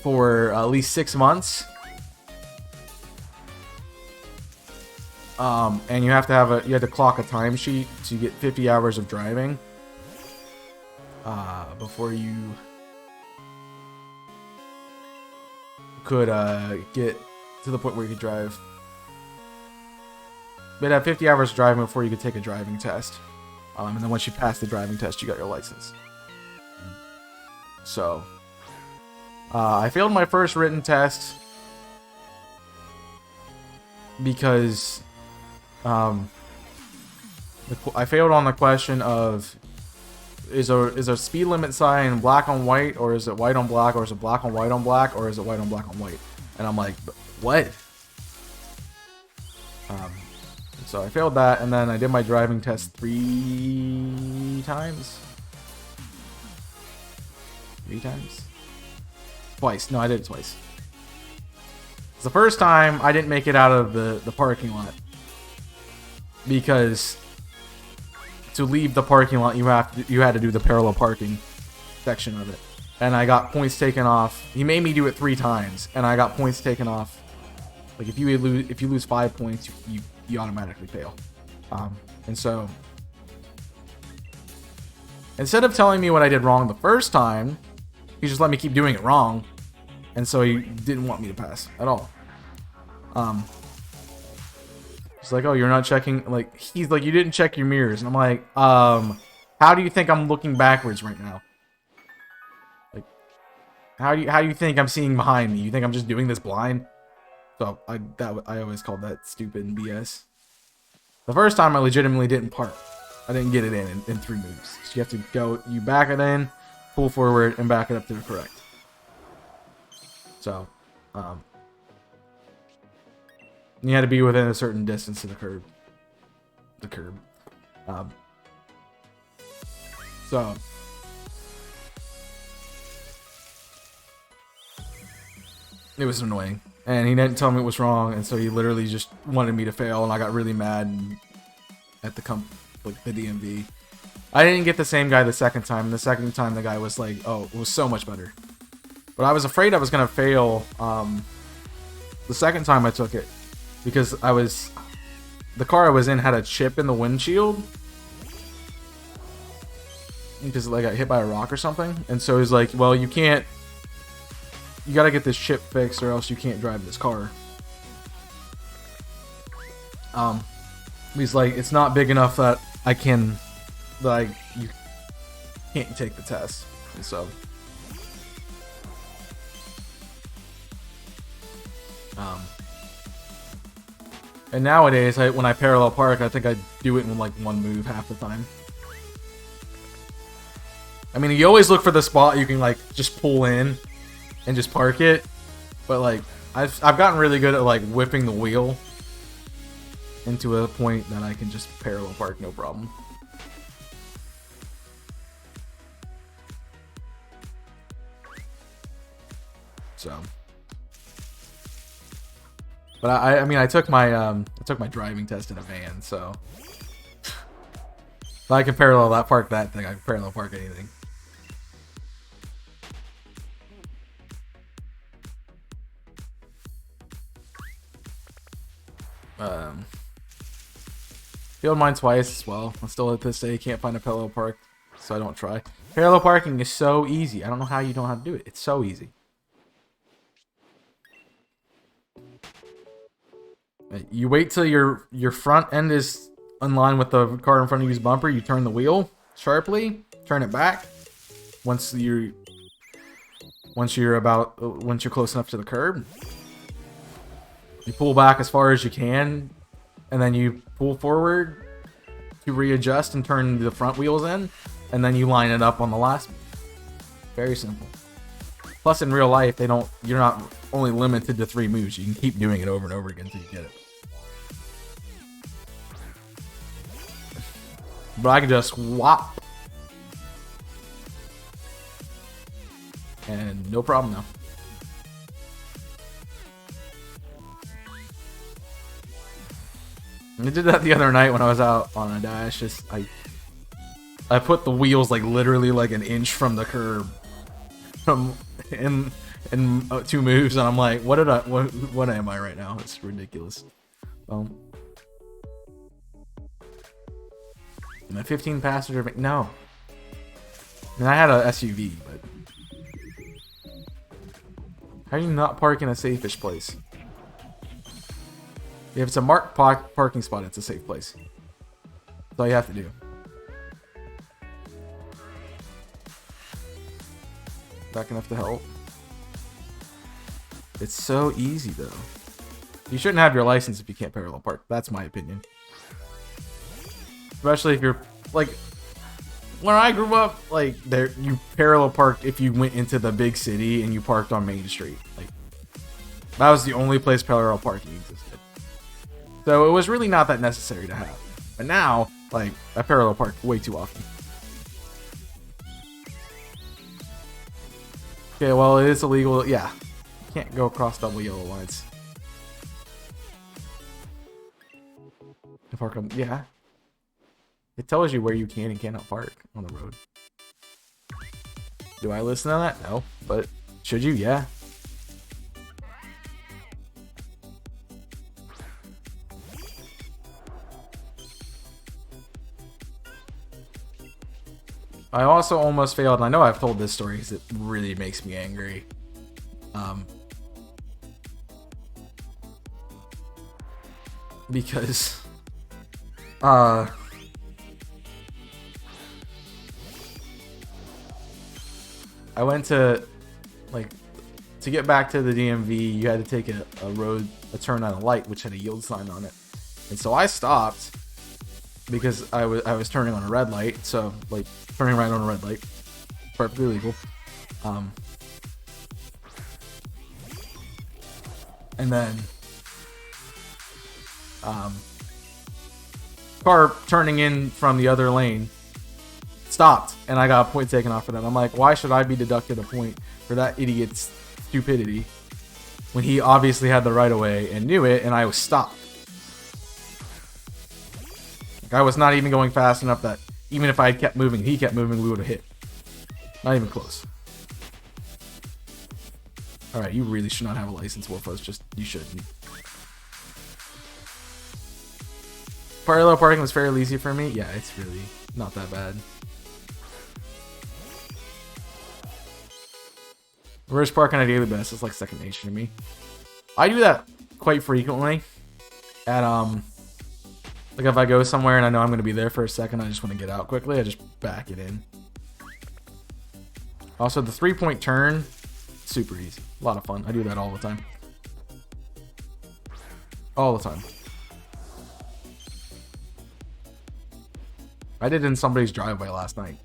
for at least 6 months. And you have to clock a timesheet to get 50 hours of driving before you could get to the point where you could drive. But have 50 hours of driving before you could take a driving test. And then once you pass the driving test, you got your license. So, I failed my first written test because I failed on the question of is a speed limit sign black on white, or is it white on black, or is it black on white on black, or is it white on black on white? And I'm like, what? So I failed that, and then I did my driving test 3 times. 3 times? Twice. No, I did it twice. The first time, I didn't make it out of the parking lot. Because to leave the parking lot, you had to do the parallel parking section of it. And I got points taken off. He made me do it 3 times, and I got points taken off. Like, if you lose 5 points, you automatically fail. And so, instead of telling me what I did wrong the first time, he just let me keep doing it wrong. And so he didn't want me to pass at all. He's like, oh, you're not checking, like, he's like, you didn't check your mirrors. And I'm like, how do you think I'm looking backwards right now? Like, how do you think I'm seeing behind me? You think I'm just doing this blind? So I always called that stupid and BS. The first time I legitimately didn't park. I didn't get it in 3 moves. So you have to go, you back it in, pull forward, and back it up to the correct. So, you had to be within a certain distance to the curb. So, it was annoying. And he didn't tell me it was wrong, and so he literally just wanted me to fail, and I got really mad at the DMV. I didn't get the same guy the second time, and the second time the guy was like, oh, it was so much better. But I was afraid I was going to fail the second time I took it, because the car I was in had a chip in the windshield, because like I got hit by a rock or something, and so he's like, well, you gotta get this chip fixed or else you can't drive this car. He's like, it's not big enough that you can't take the test. And so, and nowadays, when I parallel park, I think I do it in like 1 move half the time. I mean, you always look for the spot you can like just pull in and just park it, but like I've gotten really good at like whipping the wheel into a point that I can just parallel park no problem. So, but I mean I took my driving test in a van, so if I can parallel park that thing, I can parallel park anything. Failed mine twice as well. I still at this day can't find a parallel park, so I don't try. Parallel parking is so easy. I don't know how you don't know how to do it. It's so easy. You wait till your front end is in line with the car in front of you's bumper. You turn the wheel sharply, turn it back. Once you're close enough to the curb, you pull back as far as you can, and then you pull forward to readjust and turn the front wheels in, and then you line it up on the last one. Very simple. Plus, in real life, you're not only limited to 3 moves. You can keep doing it over and over again until you get it. But I can just swap. And no problem now. I did that the other night when I was out on a dash. Just I put the wheels like literally like an inch from the curb from in 2 moves, and I'm like, what am I right now? It's ridiculous. My 15 passenger, no. I mean, I had a SUV, but how do you not park in a safe-ish place? If it's a marked parking spot, it's a safe place. That's all you have to do. Back enough to help. It's so easy, though. You shouldn't have your license if you can't parallel park. That's my opinion. Especially if you're, like, when I grew up, like, you parallel parked if you went into the big city and you parked on Main Street. Like, that was the only place parallel parking existed. So it was really not that necessary to have. But now, like, I parallel park way too often. Okay, well, it is illegal. Yeah. You can't go across double yellow lines. Park on, yeah. It tells you where you can and cannot park on the road. Do I listen to that? No. But should you? Yeah. I also almost failed, and I know I've told this story because it really makes me angry. Because I went to, like, to get back to the DMV, you had to take a turn on a light, which had a yield sign on it. And so I stopped because I was turning on a red light. So, like, turning right on a red light, perfectly legal. And then, car turning in from the other lane stopped, and I got a point taken off for that. I'm like, why should I be deducted a point for that idiot's stupidity when he obviously had the right of way and knew it, and I was stopped? Like, I was not even going fast enough that even if I had kept moving, he kept moving, we would have hit. Not even close. Alright, you really should not have a license, Wolfos. Just, you shouldn't. Parallel parking was fairly easy for me. Yeah, it's really not that bad. Reverse park on a daily basis is like second nature to me. I do that quite frequently. At like if I go somewhere and I know I'm going to be there for a second, I just want to get out quickly, I just back it in. Also, the 3-point turn, super easy. A lot of fun. I do that all the time. All the time. I did it in somebody's driveway last night.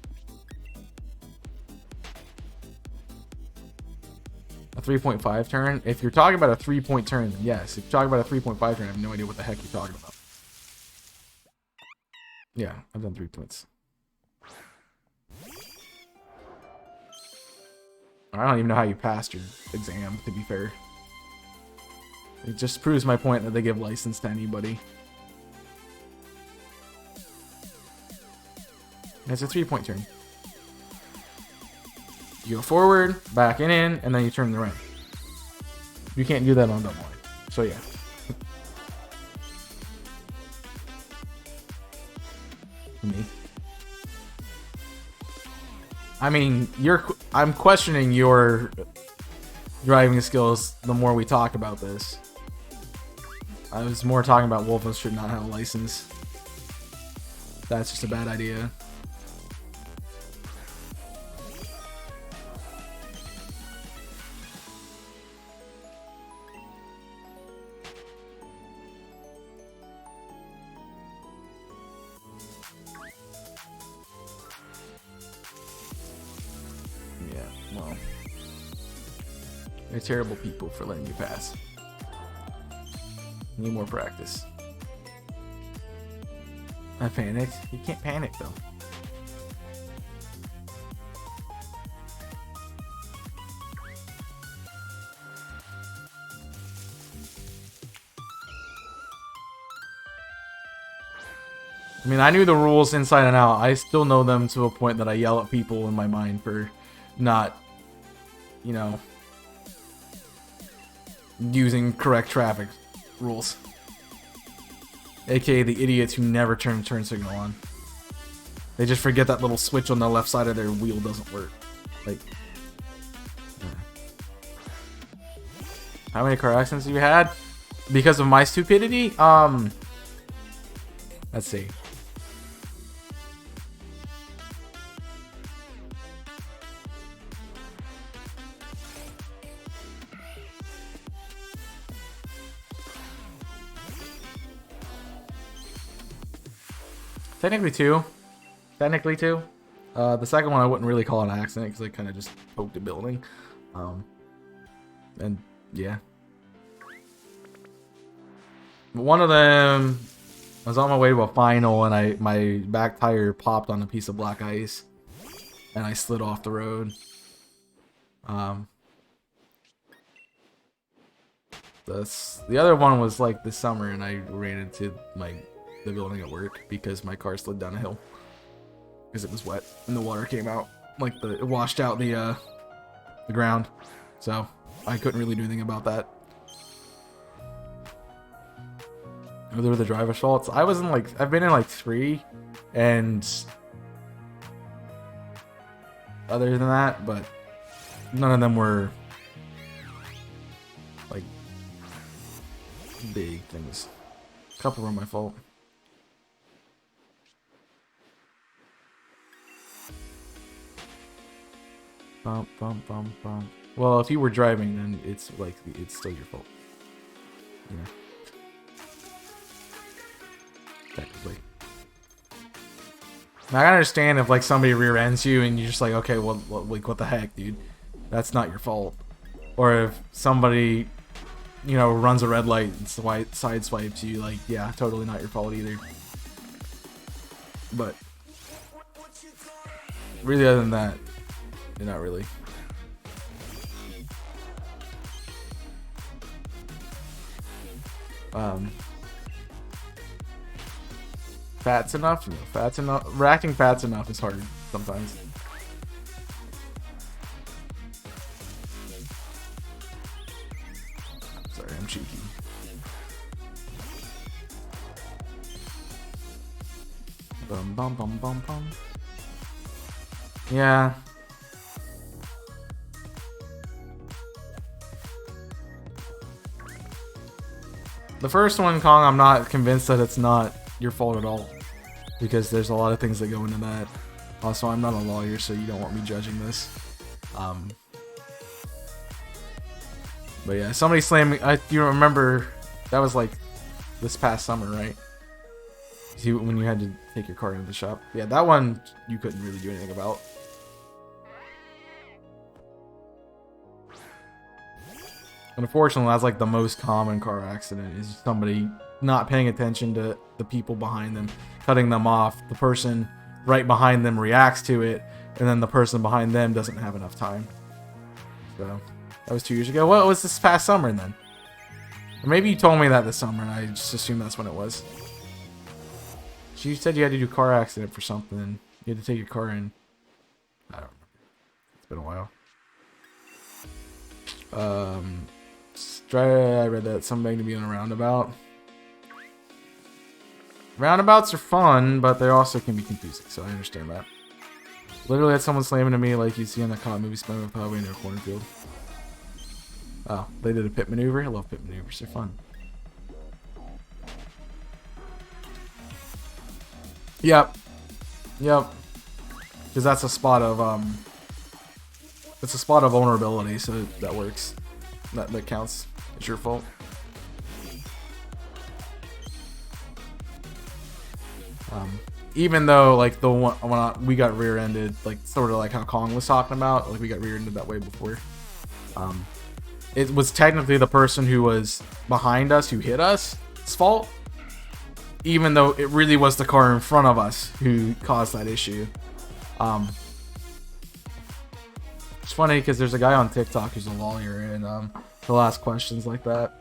A 3.5 turn? If you're talking about a 3-point turn, then yes. If you're talking about a 3.5 turn, I have no idea what the heck you're talking about. Yeah, I've done 3 points. I don't even know how you passed your exam, to be fair. It just proves my point that they give license to anybody. It's a 3-point turn. You go forward, back in, and then you turn around. You can't do that on double line. So yeah. Me. I mean, I'm questioning your driving skills the more we talk about this. I was more talking about Wolfos should not have a license. That's just a bad idea. They're terrible people for letting you pass. Need more practice. I panicked. You can't panic though. I mean, I knew the rules inside and out. I still know them to a point that I yell at people in my mind for not, you know, using correct traffic rules. AKA the idiots who never turn signal on. They just forget that little switch on the left side of their wheel doesn't work. Like, how many car accidents have you had? Because of my stupidity? Let's see. Technically two. The second one I wouldn't really call it an accident because I kind of just poked a building. And yeah. One of them, I was on my way to a final and my back tire popped on a piece of black ice and I slid off the road. The other one was like this summer and I ran into the building at work because my car slid down a hill because it was wet and the water came out, like it washed out the ground, so I couldn't really do anything about that. They were the driver's faults. I've been in like 3, and other than that, but none of them were like big things. A couple were my fault. Bump, bump, bump, bump. Well, if you were driving, then it's still your fault. Yeah. Technically. Now, I can understand if like somebody rear ends you and you're just like, okay, well, like what the heck, dude? That's not your fault. Or if somebody, you know, runs a red light and sideswipes you, like, yeah, totally not your fault either. But really, other than that, not really. Fat's enough? No, fat's enough. Racking fat's enough is hard sometimes. Sorry, I'm cheeky. Bum bum bum bum bum. Yeah. The first one, Kong, I'm not convinced that it's not your fault at all, because there's a lot of things that go into that. Also, I'm not a lawyer, so you don't want me judging this. But yeah, somebody slammed me. You remember that was like this past summer, right? See, when you had to take your car into the shop. Yeah, that one you couldn't really do anything about. Unfortunately, that's like the most common car accident, is somebody not paying attention to the people behind them, cutting them off. The person right behind them reacts to it, and then the person behind them doesn't have enough time. So that was 2 years ago. Well, it was this past summer then. Or maybe you told me that this summer, and I just assumed that's when it was. You said you had to do a car accident for something. You had to take your car in. I don't remember. It's been a while. I read that something to be on a roundabout. Roundabouts are fun, but they also can be confusing, so I understand that. Literally had someone slamming to me like you see on the cop movie, spamming with highway near a cornfield. Oh, they did a pit maneuver? I love pit maneuvers, they're fun. Yep. Because that's a spot of it's a spot of vulnerability, so that works. That counts. It's your fault. Even though like the one when we got rear-ended, like sort of like how Kong was talking about, like we got rear-ended that way before. It was technically the person who was behind us who hit us' fault, even though it really was the car in front of us who caused that issue. It's funny because there's a guy on TikTok who's a lawyer, and he'll ask questions like that.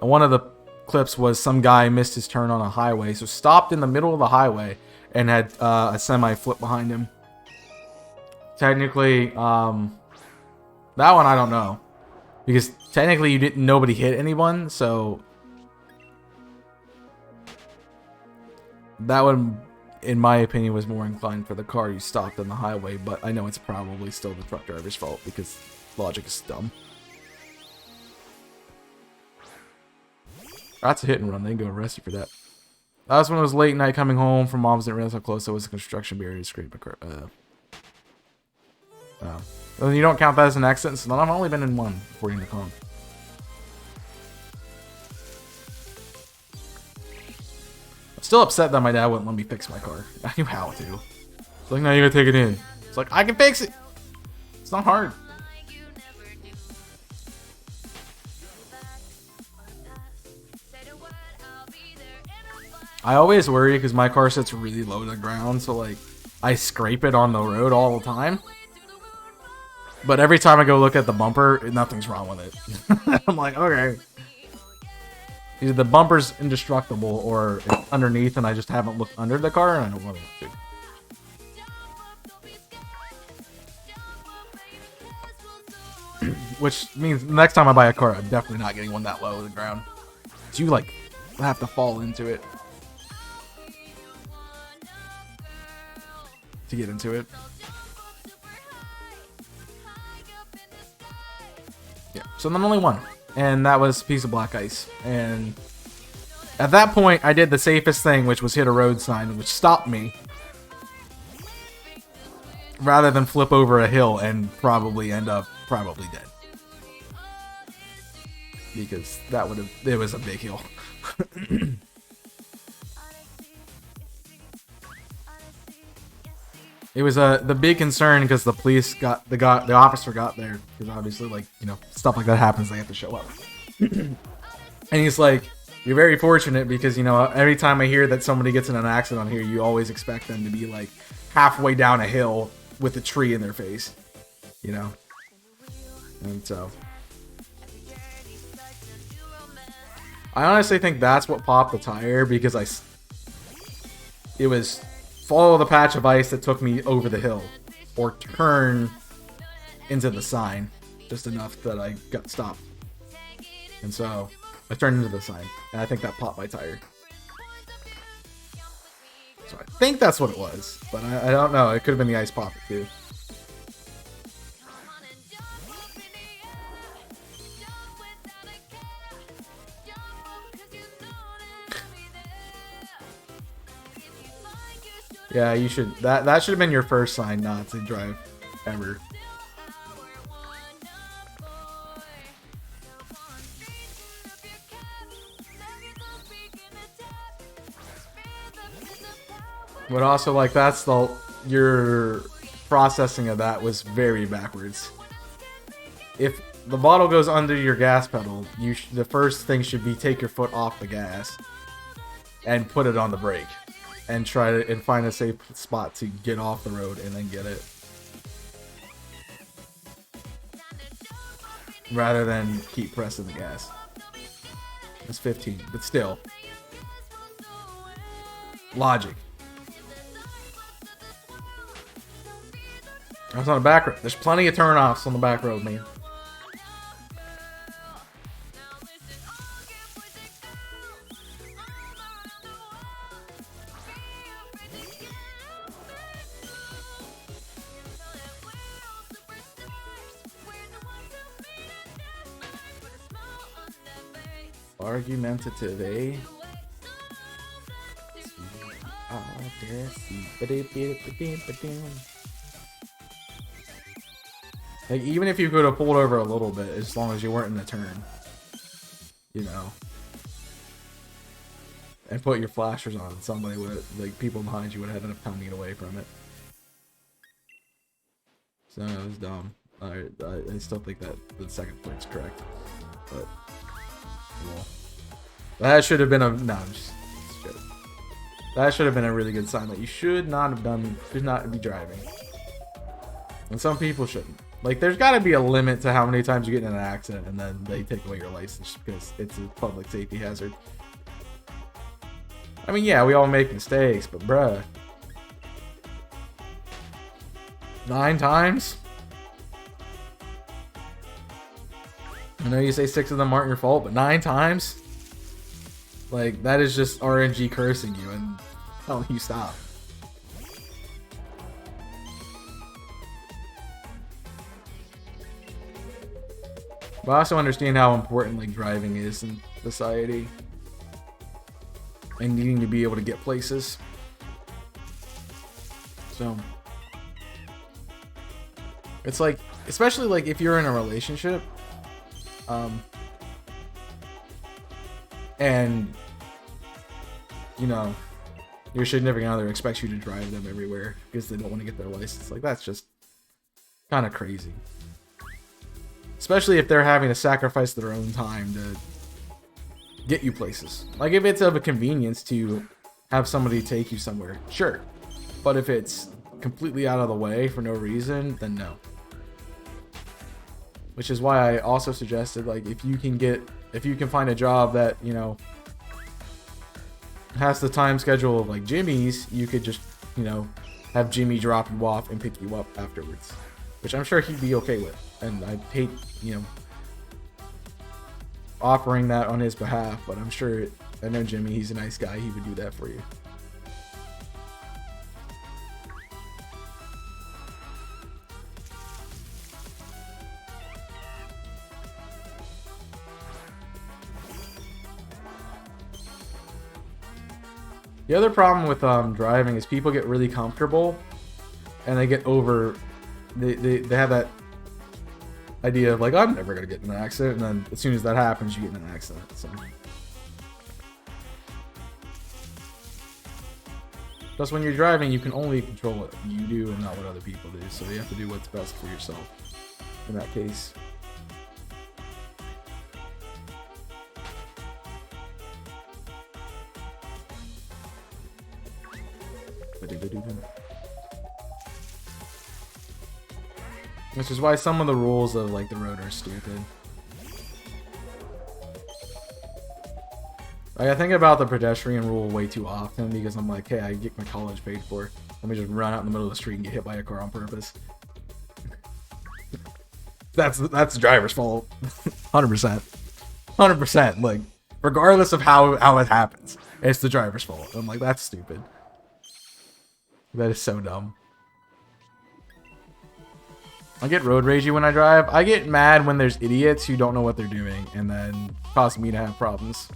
And one of the clips was some guy missed his turn on a highway, so stopped in the middle of the highway and had a semi flip behind him. Technically, that one I don't know, because technically nobody hit anyone, so that one, in my opinion, was more inclined for the car you stopped on the highway. But I know it's probably still the truck driver's fault because logic is dumb. That's a hit and run. They can go arrest you for that. That was when it was late night coming home from mom's. Didn't realize how close it was to construction barrier to scrape a car. Well, you don't count that as an accident, so then I've only been in one, according to Con. I'm still upset that my dad wouldn't let me fix my car. I knew how to. It's like, no, you gotta take it in. It's like, I can fix it. It's not hard. I always worry because my car sits really low to the ground, so like I scrape it on the road all the time. But every time I go look at the bumper, nothing's wrong with it. I'm like, okay. Either the bumper's indestructible or it's underneath and I just haven't looked under the car and I don't want to. Which means next time I buy a car, I'm definitely not getting one that low to the ground. So you like have to fall into it to get into it. Yeah, so then only one, and that was a piece of black ice. And at that point, I did the safest thing, which was hit a road sign, which stopped me, rather than flip over a hill and probably end up dead. Because it was a big hill. It was the big concern because the police the officer got there, because obviously, like, you know, stuff like that happens, they have to show up. And he's like, you're very fortunate because, you know, every time I hear that somebody gets in an accident here, you always expect them to be like halfway down a hill with a tree in their face, you know. And so I honestly think that's what popped the tire, because it was follow the patch of ice that took me over the hill, or turn into the sign just enough that I got stopped. And so I turned into the sign, and I think that popped my tire. So I think that's what it was, but I don't know. It could have been the ice popping too. Yeah, you should. That should have been your first sign not to drive ever. But also, like, your processing of that was very backwards. If the bottle goes under your gas pedal, the first thing should be take your foot off the gas and put it on the brake. And try to find a safe spot to get off the road and then get it, rather than keep pressing the gas. That's 15, but still, logic. That's on the back road. There's plenty of turnoffs on the back road, man. Argumentative, eh? Like, even if you could have pulled over a little bit, as long as you weren't in the turn, you know, and put your flashers on, somebody would, like, people behind you would have enough time to get away from it. So it was dumb. I still think that the second point's correct, but well, that should have been a that should have been a really good sign that you should not have done, should not be driving, and some people shouldn't. Like, there's got to be a limit to how many times you get in an accident and then they take away your license because it's a public safety hazard. I mean, yeah, we all make mistakes, but bruh. 9 times? I know you say 6 of them aren't your fault, but 9 times? Like, that is just RNG cursing you and telling you stop. But I also understand how important like driving is in society and needing to be able to get places. So it's like, especially like if you're in a relationship, and you know your significant other expects you to drive them everywhere because they don't want to get their license. Like, that's just kind of crazy. Especially if they're having to sacrifice their own time to get you places. Like, if it's of a convenience to have somebody take you somewhere, sure. But if it's completely out of the way for no reason, then no. Which is why I also suggested, like, if you can find a job that, you know, has the time schedule of like Jimmy's, you could just, you know, have Jimmy drop you off and pick you up afterwards. Which I'm sure he'd be okay with. And I hate, you know, offering that on his behalf, but I'm sure, I know Jimmy, he's a nice guy, he would do that for you. The other problem with driving is people get really comfortable and they get over, they have that idea of like, I'm never gonna get in an accident, and then as soon as that happens, you get in an accident. So plus, when you're driving, you can only control what you do and not what other people do. So you have to do what's best for yourself in that case. Which is why some of the rules of like the road are stupid. Like, I think about the pedestrian rule way too often because I'm like, hey, I get my college paid for. Let me just run out in the middle of the street and get hit by a car on purpose. That's the driver's fault. 100%. 100%. Like, regardless of how it happens, it's the driver's fault. I'm like, that's stupid. That is so dumb. I get road ragey when I drive. I get mad when there's idiots who don't know what they're doing and then cause me to have problems.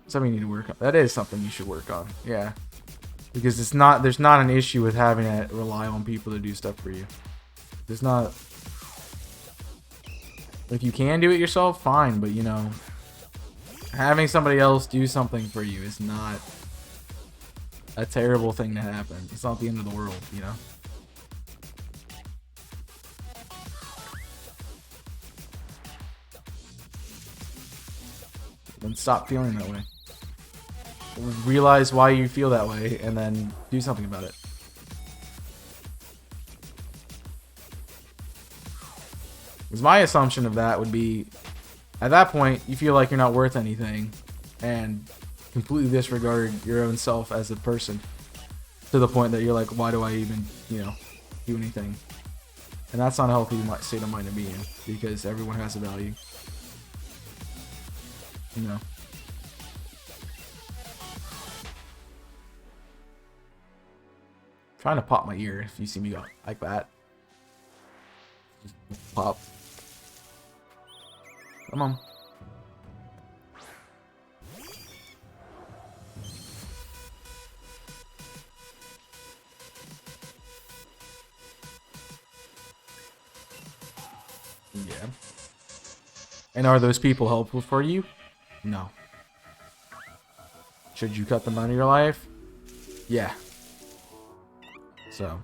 Something you need to work on. That is something you should work on. Yeah. Because there's not an issue with having to rely on people to do stuff for you. There's not. If you can do it yourself, fine, but you know, having somebody else do something for you is not a terrible thing to happen. It's not the end of the world, you know. Then stop feeling that way. Realize why you feel that way and then do something about it. Because my assumption of that would be, at that point, you feel like you're not worth anything and completely disregard your own self as a person to the point that you're like, why do I even, you know, do anything? And that's not a healthy state of mind to be in, because everyone has a value. You know. Trying to pop my ear if you see me go like that. Pop. Come on. Yeah. And are those people helpful for you? No. Should you cut them out of your life? Yeah. So.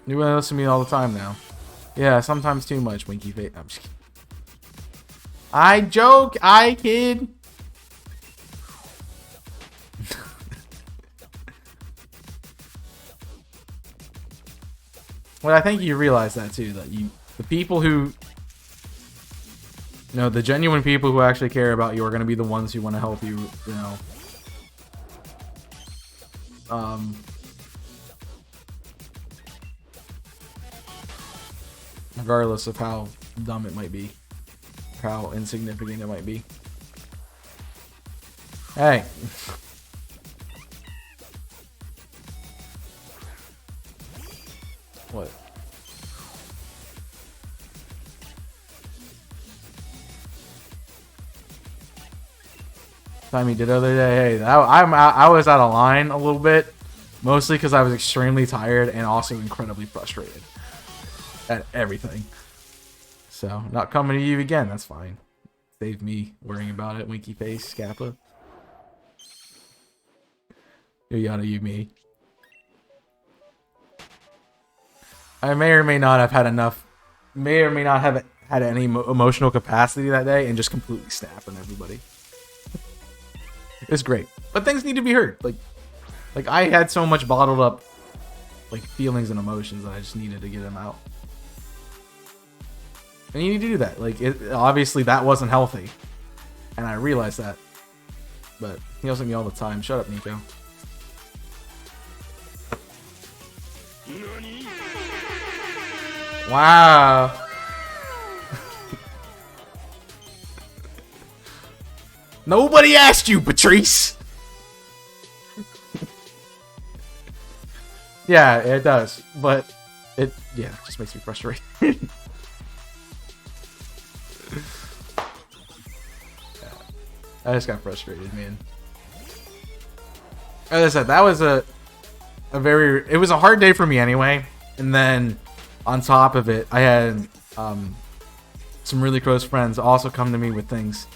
You want to listen to me all the time now. Yeah, sometimes too much, Winky Face. I'm just kidding. I joke, I kid. Well, I think you realize that too, that the people who, the genuine people who actually care about you are going to be the ones who want to help you, regardless of how dumb it might be, how insignificant it might be. Hey. What? Time you did the other day. Hey, I was out of line a little bit, mostly because I was extremely tired and also incredibly frustrated at everything. So, not coming to you again. That's fine. Save me worrying about it. Winky face, Scappa. You me. I may or may not have had enough, may or may not have had any emotional capacity that day and just completely snap on everybody. It's great, but things need to be heard. Like I had so much bottled up, like feelings and emotions that I just needed to get them out. And you need to do that. Like obviously that wasn't healthy, and I realized that. But he yells at me all the time. Shut up, Nico. Wow. Nobody asked you, Patrice. Yeah, it does, but it just makes me frustrated. I just got frustrated, man. As I said, that was it was a hard day for me anyway, and then on top of it, I had some really close friends also come to me with things.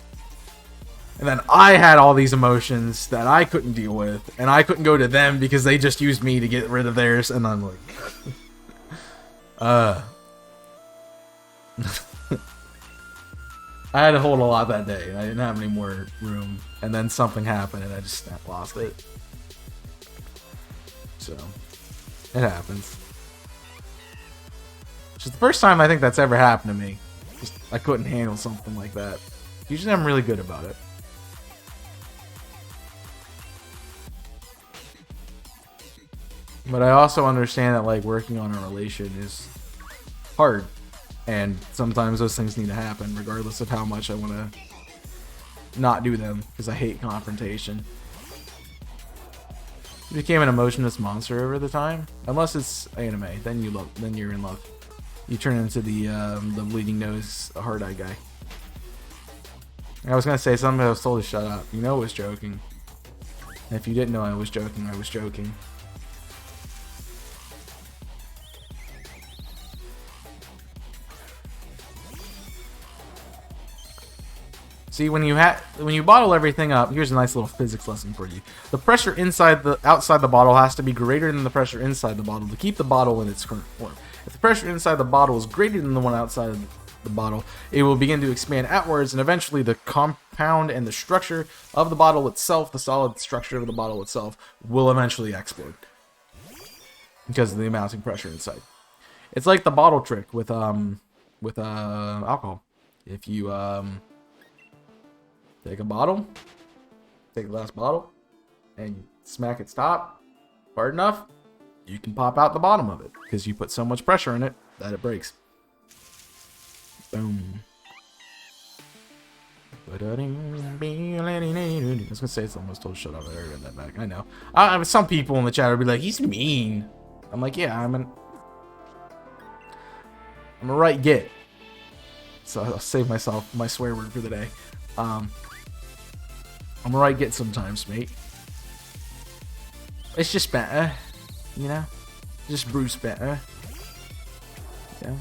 And then I had all these emotions that I couldn't deal with, and I couldn't go to them because they just used me to get rid of theirs, and I'm like, I had to hold a lot that day, and I didn't have any more room, and then something happened, and I just lost it. So, it happens. Which is the first time I think that's ever happened to me. Just, I couldn't handle something like that. Usually I'm really good about it. But I also understand that like working on a relation is hard, and sometimes those things need to happen regardless of how much I want to not do them, because I hate confrontation. You became an emotionless monster over the time, unless it's anime. Then you're in love. You turn into the bleeding nose, hard-eyed guy. I was gonna say something, but I was told to shut up. You know I was joking. And if you didn't know I was joking, I was joking. See, when you bottle everything up, here's a nice little physics lesson for you. The pressure outside the bottle has to be greater than the pressure inside the bottle to keep the bottle in its current form. If the pressure inside the bottle is greater than the one outside the bottle, it will begin to expand outwards, and eventually the compound and the structure of the bottle itself, the solid structure of the bottle itself, will eventually explode because of the amounting pressure inside. It's like the bottle trick with alcohol. If you take a bottle, take the last bottle, and smack its top hard enough, you can pop out the bottom of it because you put so much pressure in it that it breaks. Boom. I was gonna say it's almost told shut up. I already got that back. I know. Some people in the chat will be like, "He's mean." I'm like, "Yeah, I'm a right git." So I'll save myself my swear word for the day. I'm a right git sometimes, mate. It's just better, you know? Just Bruce better. Yeah.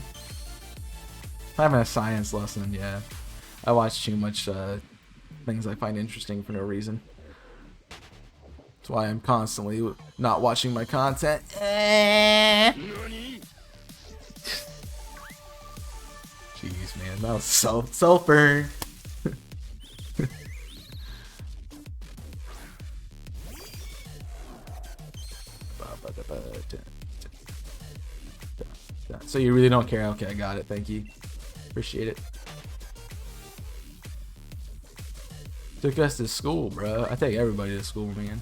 Having a science lesson, yeah. I watch too much things I find interesting for no reason. That's why I'm constantly not watching my content. sucks, man. That was sulfur. So you really don't care? Okay, I got it. Thank you. Appreciate it. Took us to school, bro. I take everybody to school, man.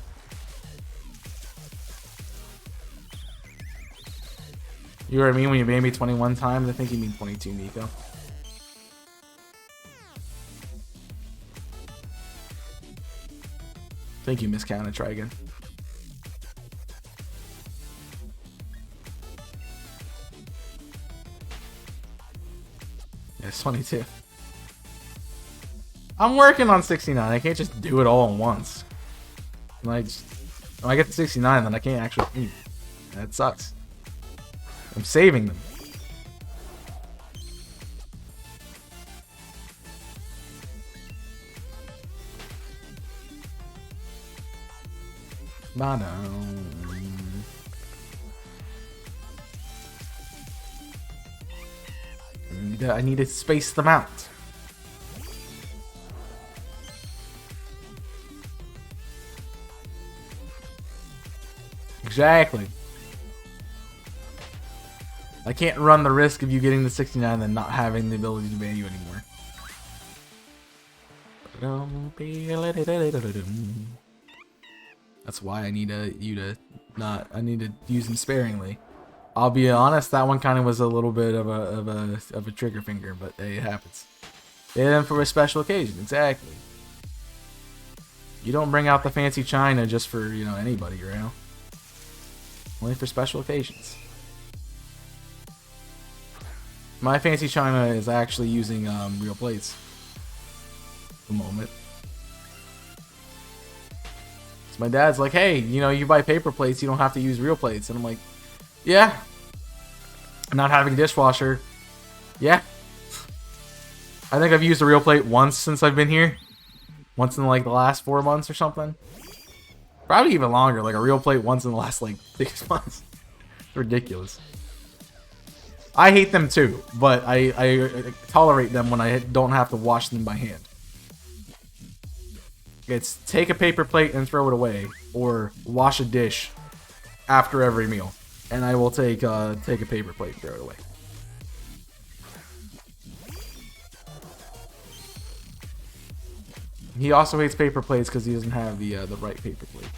You know what I mean when you made me 21 times? I think you mean 22, Nico. Thank you, miscounted. Try again. It's 22. I'm working on 69. I can't just do it all at once. Like, when I get to 69, then I can't actually eat. That sucks. I'm saving them. I need to space them out. Exactly. I can't run the risk of you getting the 69 and then not having the ability to ban you anymore. That's why I need you to not. I need to use them sparingly. I'll be honest, that one kind of was a little bit of a trigger finger, but hey, it happens. And for a special occasion, exactly. You don't bring out the fancy china just for, you know, anybody, you know. Only for special occasions. My fancy china is actually using real plates at the moment. So my dad's like, hey, you know, you buy paper plates, you don't have to use real plates. And I'm like, yeah. Not having a dishwasher. Yeah. I think I've used a real plate once since I've been here. Once in like the last 4 months or something. Probably even longer. Like a real plate once in the last like 6 months. Ridiculous. I hate them too, but I tolerate them when I don't have to wash them by hand. It's take a paper plate and throw it away, or wash a dish after every meal, and I will take a paper plate and throw it away. He also hates paper plates because he doesn't have the right paper plate.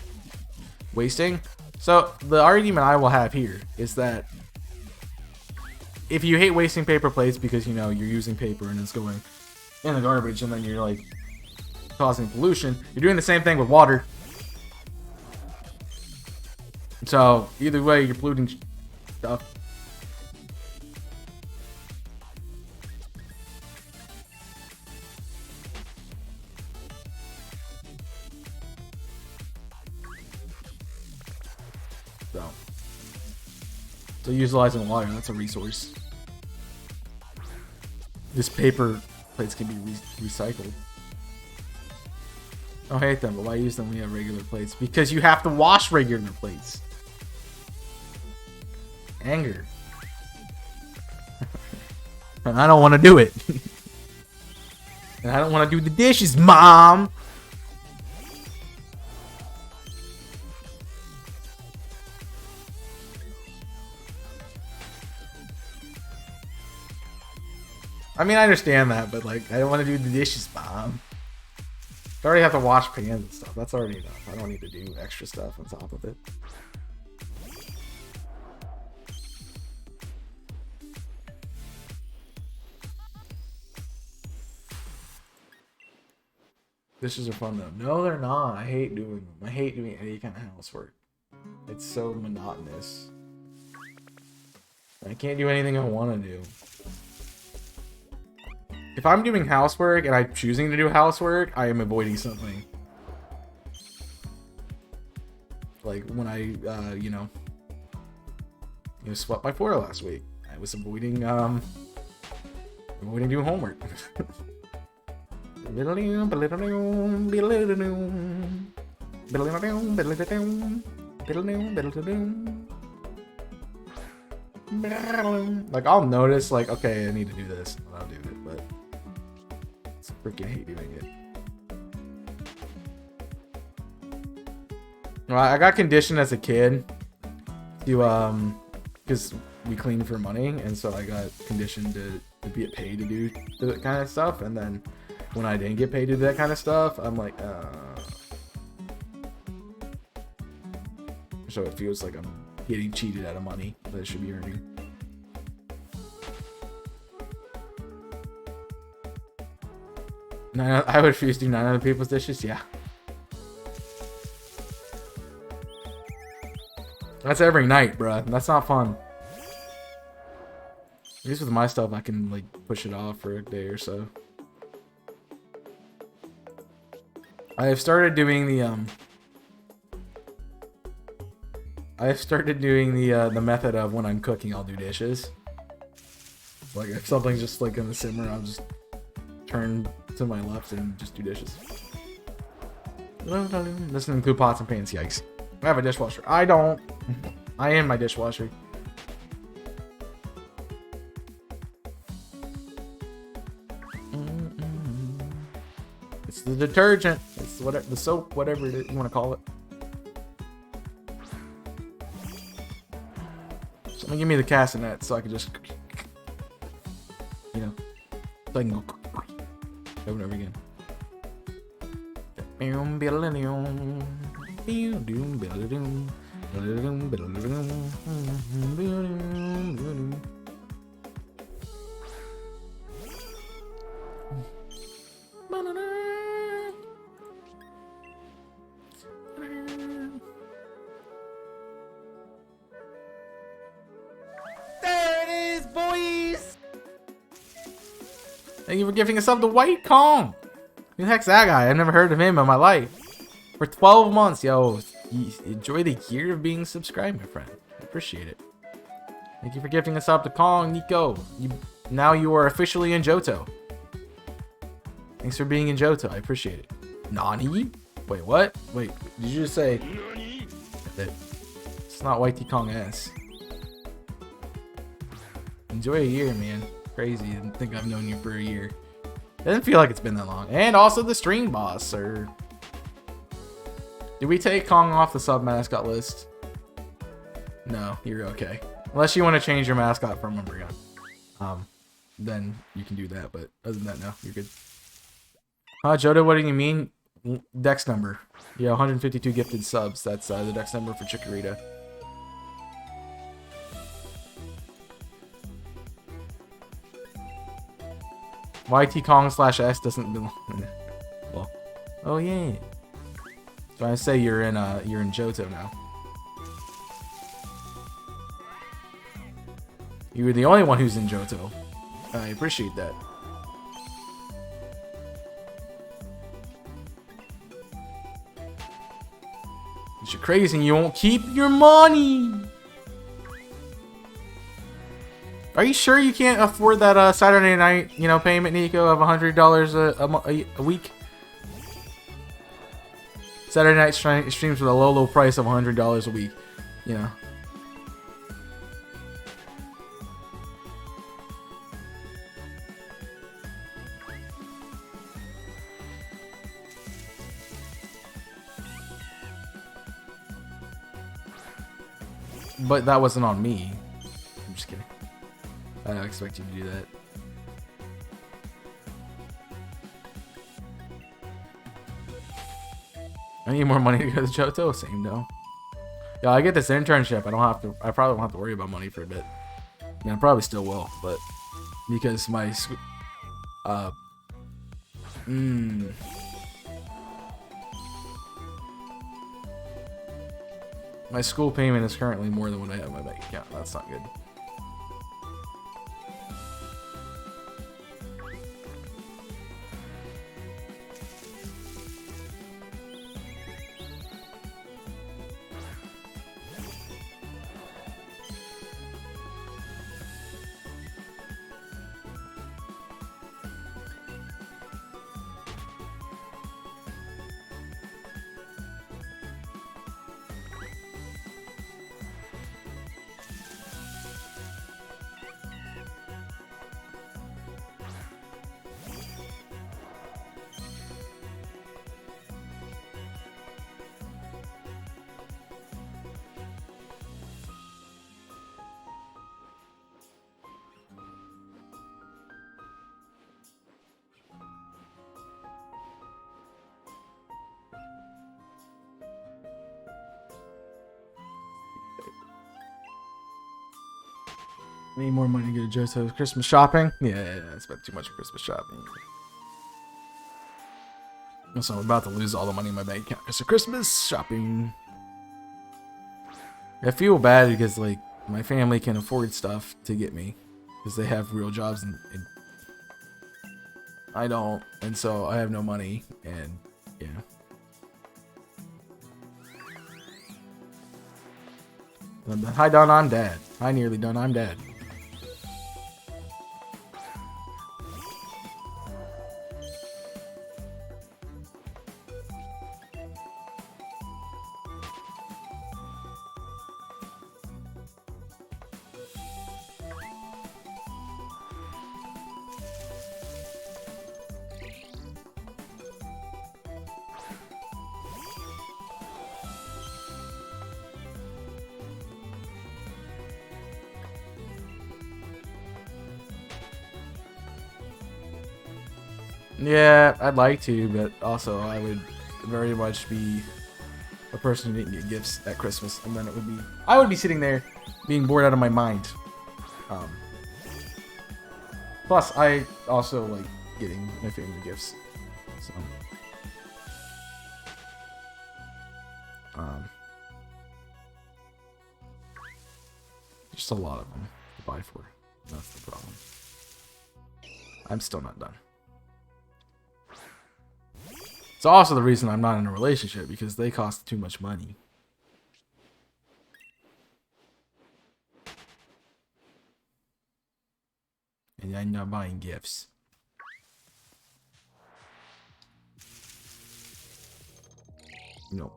Wasting. So the argument I will have here is that if you hate wasting paper plates because, you know, you're using paper and it's going in the garbage and then you're like causing pollution, you're doing the same thing with water. So either way, you're polluting stuff. So utilizing water, that's a resource. This paper plates can be recycled. I hate them, but why use them when you have regular plates? Because you have to wash regular plates. Anger. And I don't want to do it. And I don't want to do the dishes, Mom! I mean, I understand that, but like, I don't want to do the dishes, Mom. I already have to wash pans and stuff. That's already enough. I don't need to do extra stuff on top of it. Dishes are fun though. No, they're not. I hate doing them. I hate doing any kind of housework. It's so monotonous. I can't do anything I want to do. If I'm doing housework and I'm choosing to do housework, I am avoiding something. Like when I, you know, swept my floor last week. I was avoiding doing homework. Like, I'll notice, like, okay, I need to do this, and I'll do it, but I freaking hate doing it. Well, I got conditioned as a kid to, because we cleaned for money, and so I got conditioned to get paid to do that kind of stuff, and then when I didn't get paid to do that kind of stuff, I'm like, so it feels like I'm getting cheated out of money that I should be earning. I would refuse to do 9 other people's dishes, yeah. That's every night, bruh. That's not fun. At least with my stuff, I can like push it off for a day or so. I have started doing the the method of when I'm cooking, I'll do dishes. Like if something's just like in the simmer, I'll just turn to my left and just do dishes. Doesn't include pots and pans, yikes. I have a dishwasher. I don't. I am my dishwasher. It's the detergent. It's whatever, the soap, whatever it is, you want to call it. Someone give me the castanet so I can just, you know, so I can go over and over again. There it is, boys! Thank you for giving us up to White Kong. Who the heck's that guy? I've never heard of him in my life. For 12 months, yo. Enjoy the year of being subscribed, my friend. I appreciate it. Thank you for gifting us up to Kong, Nico. Now you are officially in Johto. Thanks for being in Johto. I appreciate it. Nani? Wait, what? Wait, did you just say that it's not Whitey Kong S? Enjoy a year, man. Crazy. I didn't think I've known you for a year. Doesn't feel like it's been that long. And also the stream boss, sir. Did we take Kong off the sub mascot list? No, you're okay. Unless you want to change your mascot from Umbreon. Then you can do that, but other than that, no, you're good. Jodo, what do you mean? Dex number. Yeah, 152 gifted subs. That's the dex number for Chikorita. YT Kong /S doesn't belong. Well, oh yeah. So I say you're in Johto now. You were the only one who's in Johto. I appreciate that. You're crazy and you won't keep your money. Are you sure you can't afford that Saturday night, payment, Nico, of $100 a week? Saturday night streams with a low price of $100 a week, But that wasn't on me. I'm just kidding. I don't expect you to do that. I need more money to go to Johto. Same though. Yeah, I get this internship. I probably won't have to worry about money for a bit. I mean, I probably still will, but because my my school payment is currently more than what I have in my bank account. That's not good. Need more money to go to Johto's Christmas shopping. Yeah, I spent too much on Christmas shopping. So I'm about to lose all the money in my bank account because of Christmas shopping. I feel bad because like my family can afford stuff to get me because they have real jobs and I don't, and so I have no money, and yeah. Hi Don, I'm dad. Hi nearly done, I'm dad. Yeah, I'd like to, but also I would very much be a person who didn't get gifts at Christmas, and then it would be I would be sitting there being bored out of my mind. Plus, I also like getting my family gifts, so just a lot of them to buy for. That's the problem. I'm still not done. It's also the reason I'm not in a relationship, because they cost too much money. And I'm not buying gifts. No.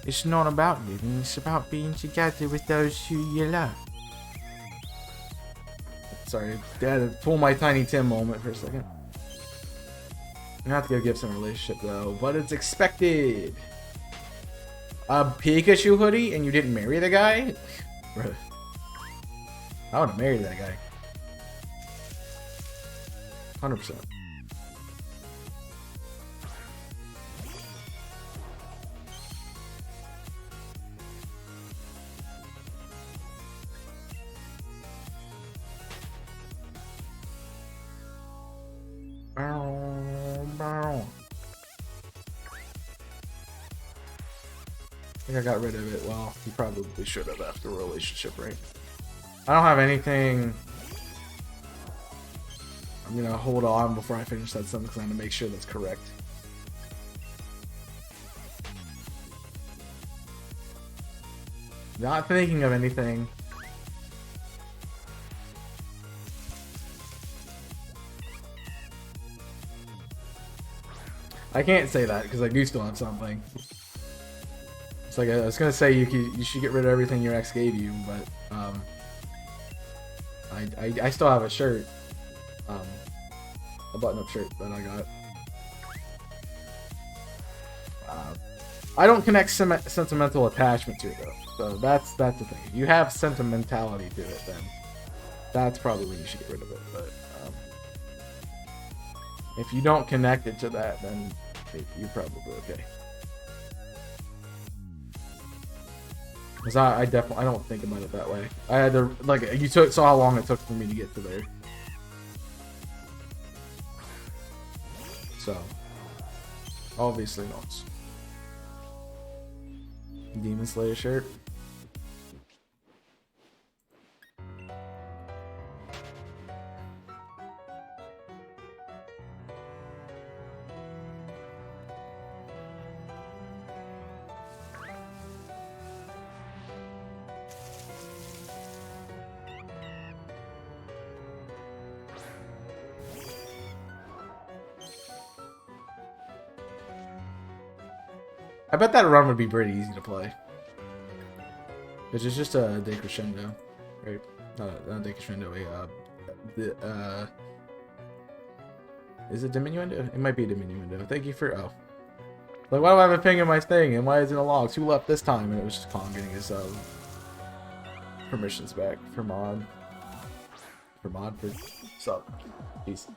It's not about living, it's about being together with those who you love. Sorry, I had to pull my Tiny Tim moment for a second. You have to go give some relationship though, but it's expected. A Pikachu hoodie and you didn't marry the guy? Bruh. I would have married that guy. 100%. I think I got rid of it. Well, you probably should have after a relationship, right? I don't have anything. I'm gonna hold on before I finish that sentence because I'm gonna make sure that's correct. Not thinking of anything. I can't say that because I do still have something. It's like I was gonna say you should get rid of everything your ex gave you, but I still have a shirt, a button-up shirt that I got. I don't connect sentimental attachment to it though, so that's the thing. If you have sentimentality to it, then that's probably when you should get rid of it. But if you don't connect it to that, then you're probably okay. Because I don't think about it that way. I had to, like, saw how long it took for me to get to there. So, obviously not. Demon Slayer shirt. I bet that run would be pretty easy to play. Which is just a decrescendo, right? Not a decrescendo, is it diminuendo? It might be a diminuendo. Thank you for, oh. Like, why do I have a ping in my thing? And why isn't it logs? Who left this time? And it was just Kong getting his, permissions back for mod. What's up? Peace.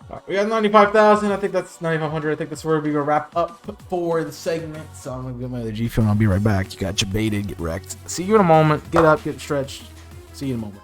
Alright, we got 95,000. I think that's 9,500. I think that's where we're gonna wrap up for the segment. So I'm gonna get my other G Fuel and I'll be right back. You got your baited, get wrecked. See you in a moment. Get up, get stretched. See you in a moment.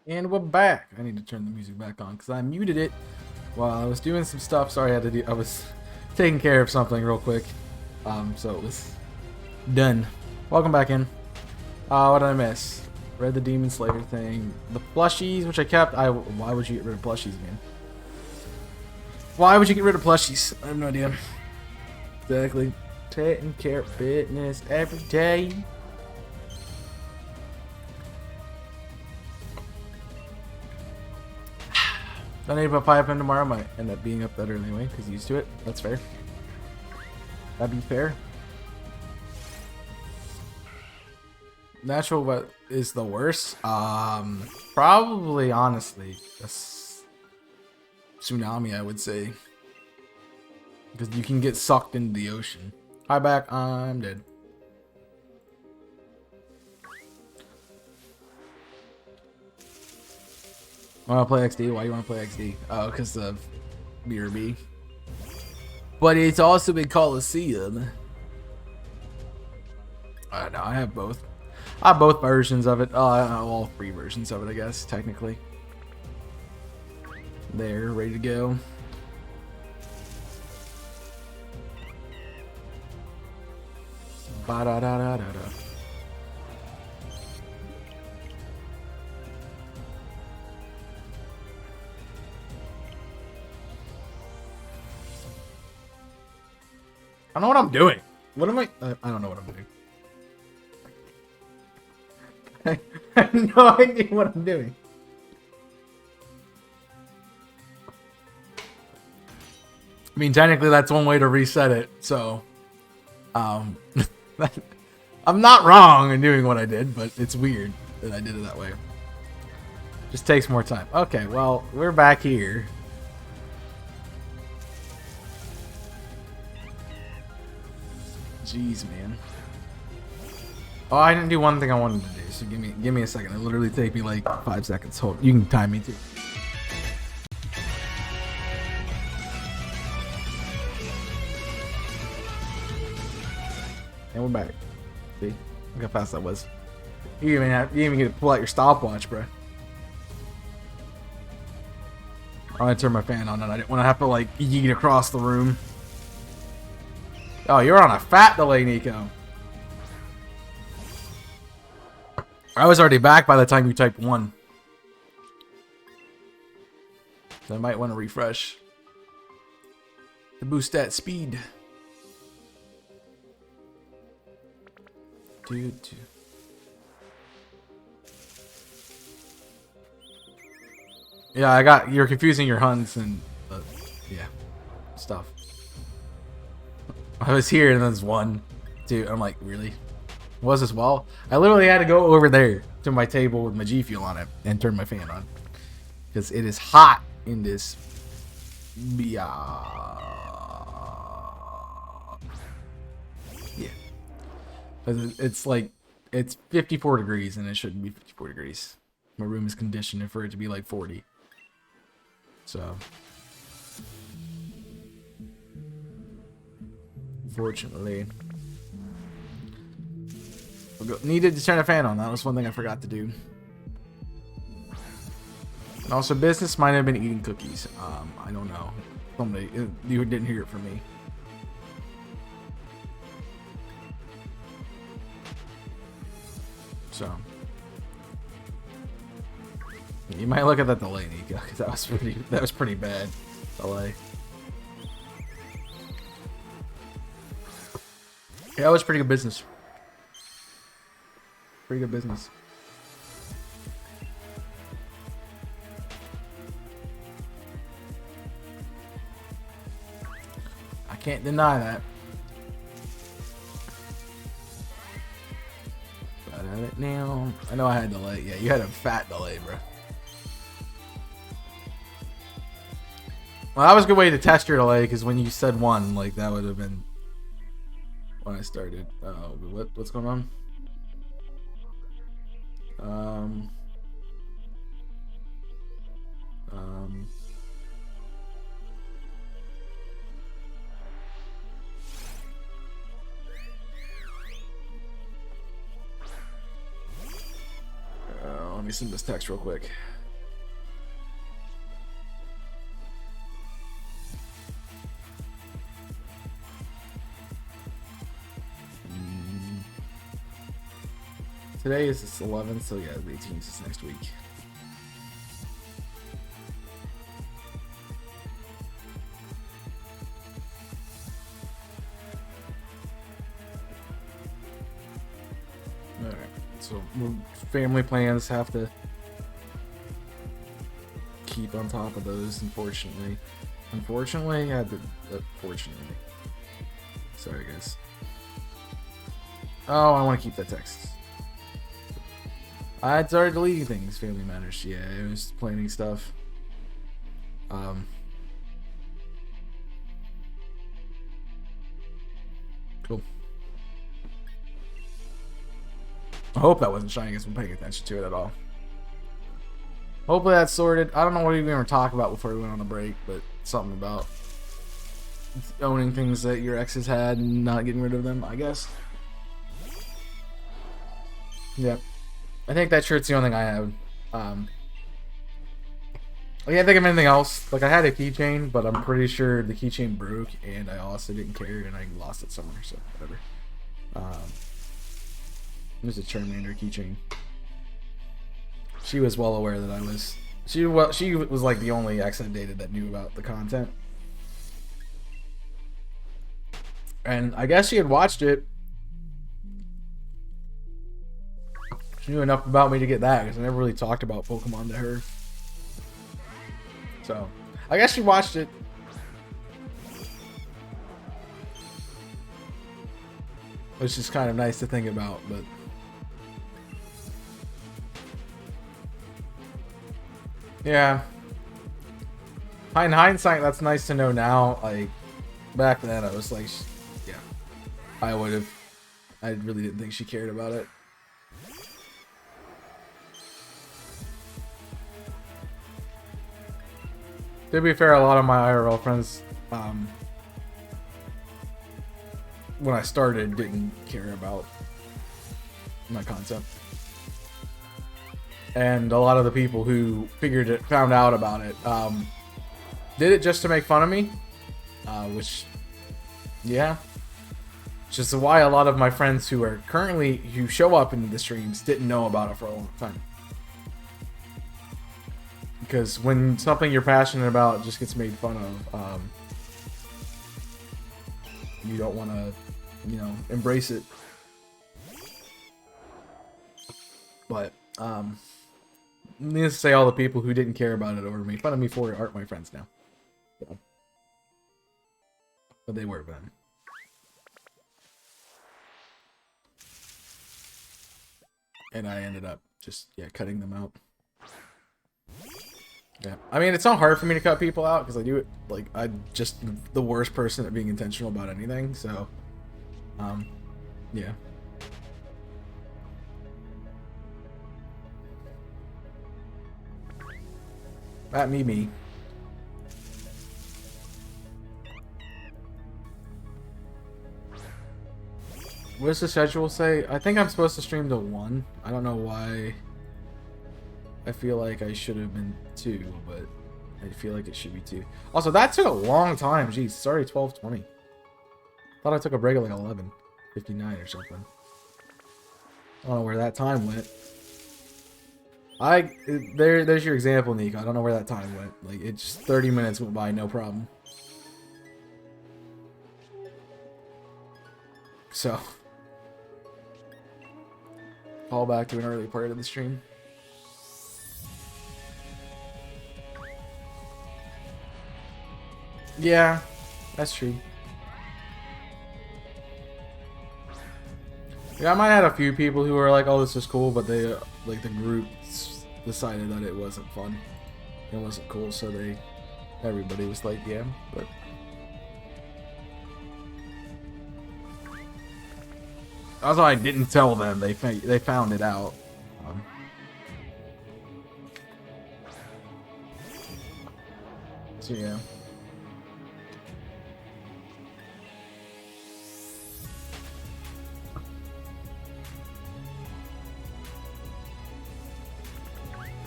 And we're back. I need to turn the music back on because I muted it while I was doing some stuff. Sorry, I was taking care of something real quick. So it was done. Welcome back in. What did I miss? Read the Demon Slayer thing. The plushies, which I kept. Why would you get rid of plushies again? Why would you get rid of plushies? I have no idea. Exactly. Taking care of business every day. I need to put 5 in tomorrow. Might end up being up that early anyway because used to it. That's fair. That'd be fair. Natural what is the worst? Probably honestly a tsunami, I would say, because you can get sucked into the ocean. Hi back. I'm dead. Want to play XD? Why do you want to play XD? Oh, because of BRB. But it's also been Coliseum. I don't know. I have both. I have both versions of it. I have all 3 versions of it, I guess, technically. There, ready to go. Ba-da-da-da-da-da. I don't know what I'm doing. What am I don't know what I'm doing. I have no idea what I'm doing. I mean, technically that's one way to reset it, so I'm not wrong in doing what I did, but it's weird that I did it that way. Just takes more time. Okay, well, we're back here. Jeez, man. Oh, I didn't do one thing I wanted to do, so give me a second. It'll literally take me like 5 seconds. Hold, you can time me too. And we're back. See? Look how fast that was. You didn't even get to pull out your stopwatch, bro. I'm gonna turn my fan on, and I didn't want to have to like yeet across the room. Oh, you're on a fat delay, Nico. I was already back by the time you typed 1. So I might want to refresh to boost that speed. Dude. Yeah, you're confusing your Huns and yeah, stuff. I was here and then there's 1, 2. I'm like, really? Was as well. I literally had to go over there to my table with my G Fuel on it and turn my fan on. Because it is hot in this. Yeah. It's like, it's 54 degrees and it shouldn't be 54 degrees. My room is conditioned for it to be like 40. So. Unfortunately. Needed to turn a fan on. That was one thing I forgot to do. And also, business might have been eating cookies. I don't know. Somebody, you didn't hear it from me. So, you might look at that delay, Nico, because that was pretty bad delay. Yeah, it was pretty good business. Pretty good business. I can't deny that. But at it now. I know I had delay. Yeah, you had a fat delay, bro. Well, that was a good way to test your delay, because when you said 1, like, that would have been when I started. What's going on? Let me send this text real quick. Today is the 11th, so yeah, the 18th is next week. Alright, so family plans have to keep on top of those, unfortunately. Unfortunately, fortunately. Sorry, guys. Oh, I want to keep that text. I started deleting things. Family matters. Yeah, it was planning stuff. Cool. I hope that wasn't showing us from paying attention to it at all. Hopefully that's sorted. I don't know what we were talking about before we went on the break, but something about owning things that your exes had and not getting rid of them, I guess. Yep. I think that shirt's the only thing I have. I can't think of anything else. Like, I had a keychain, but I'm pretty sure the keychain broke, and I also didn't carry it, and I lost it somewhere, so whatever. There's a Charmander keychain. She was well aware that I was... She was like the only ex I dated that knew about the content. And I guess she had watched it. She knew enough about me to get that, because I never really talked about Pokemon to her. So, I guess she watched it. Which is kind of nice to think about, but... Yeah. In hindsight, that's nice to know now. Like, back then, I was like, yeah. I really didn't think she cared about it. To be fair, a lot of my IRL friends, when I started, didn't care about my content. And a lot of the people who found out about it, did it just to make fun of me, which, yeah. Which is why a lot of my friends who show up into the streams didn't know about it for a long time. Because when something you're passionate about just gets made fun of, you don't want to, embrace it. But, needless to say, all the people who didn't care about it or made fun of me for it aren't my friends now. So. But they were then. and I ended up just cutting them out. Yeah, I mean, it's not hard for me to cut people out because I do it like I'm just the worst person at being intentional about anything. So, yeah. That me. What does the schedule say? I think I'm supposed to stream to 1. I don't know why. I feel like I should have been 2, but I feel like it should be 2. Also, that took a long time. Jeez, it's already 12:20. Thought I took a break at like 11:59 or something. I don't know where that time went. There's your example, Nico. I don't know where that time went. Like, it just 30 minutes went by, no problem. So, fall back to an early part of the stream. Yeah, that's true. Yeah, I might have had a few people who were like, "Oh, this is cool," but they like the group decided that it wasn't fun, it wasn't cool, so everybody was like, "Yeah," but. Also, I didn't tell them. They found it out. So yeah.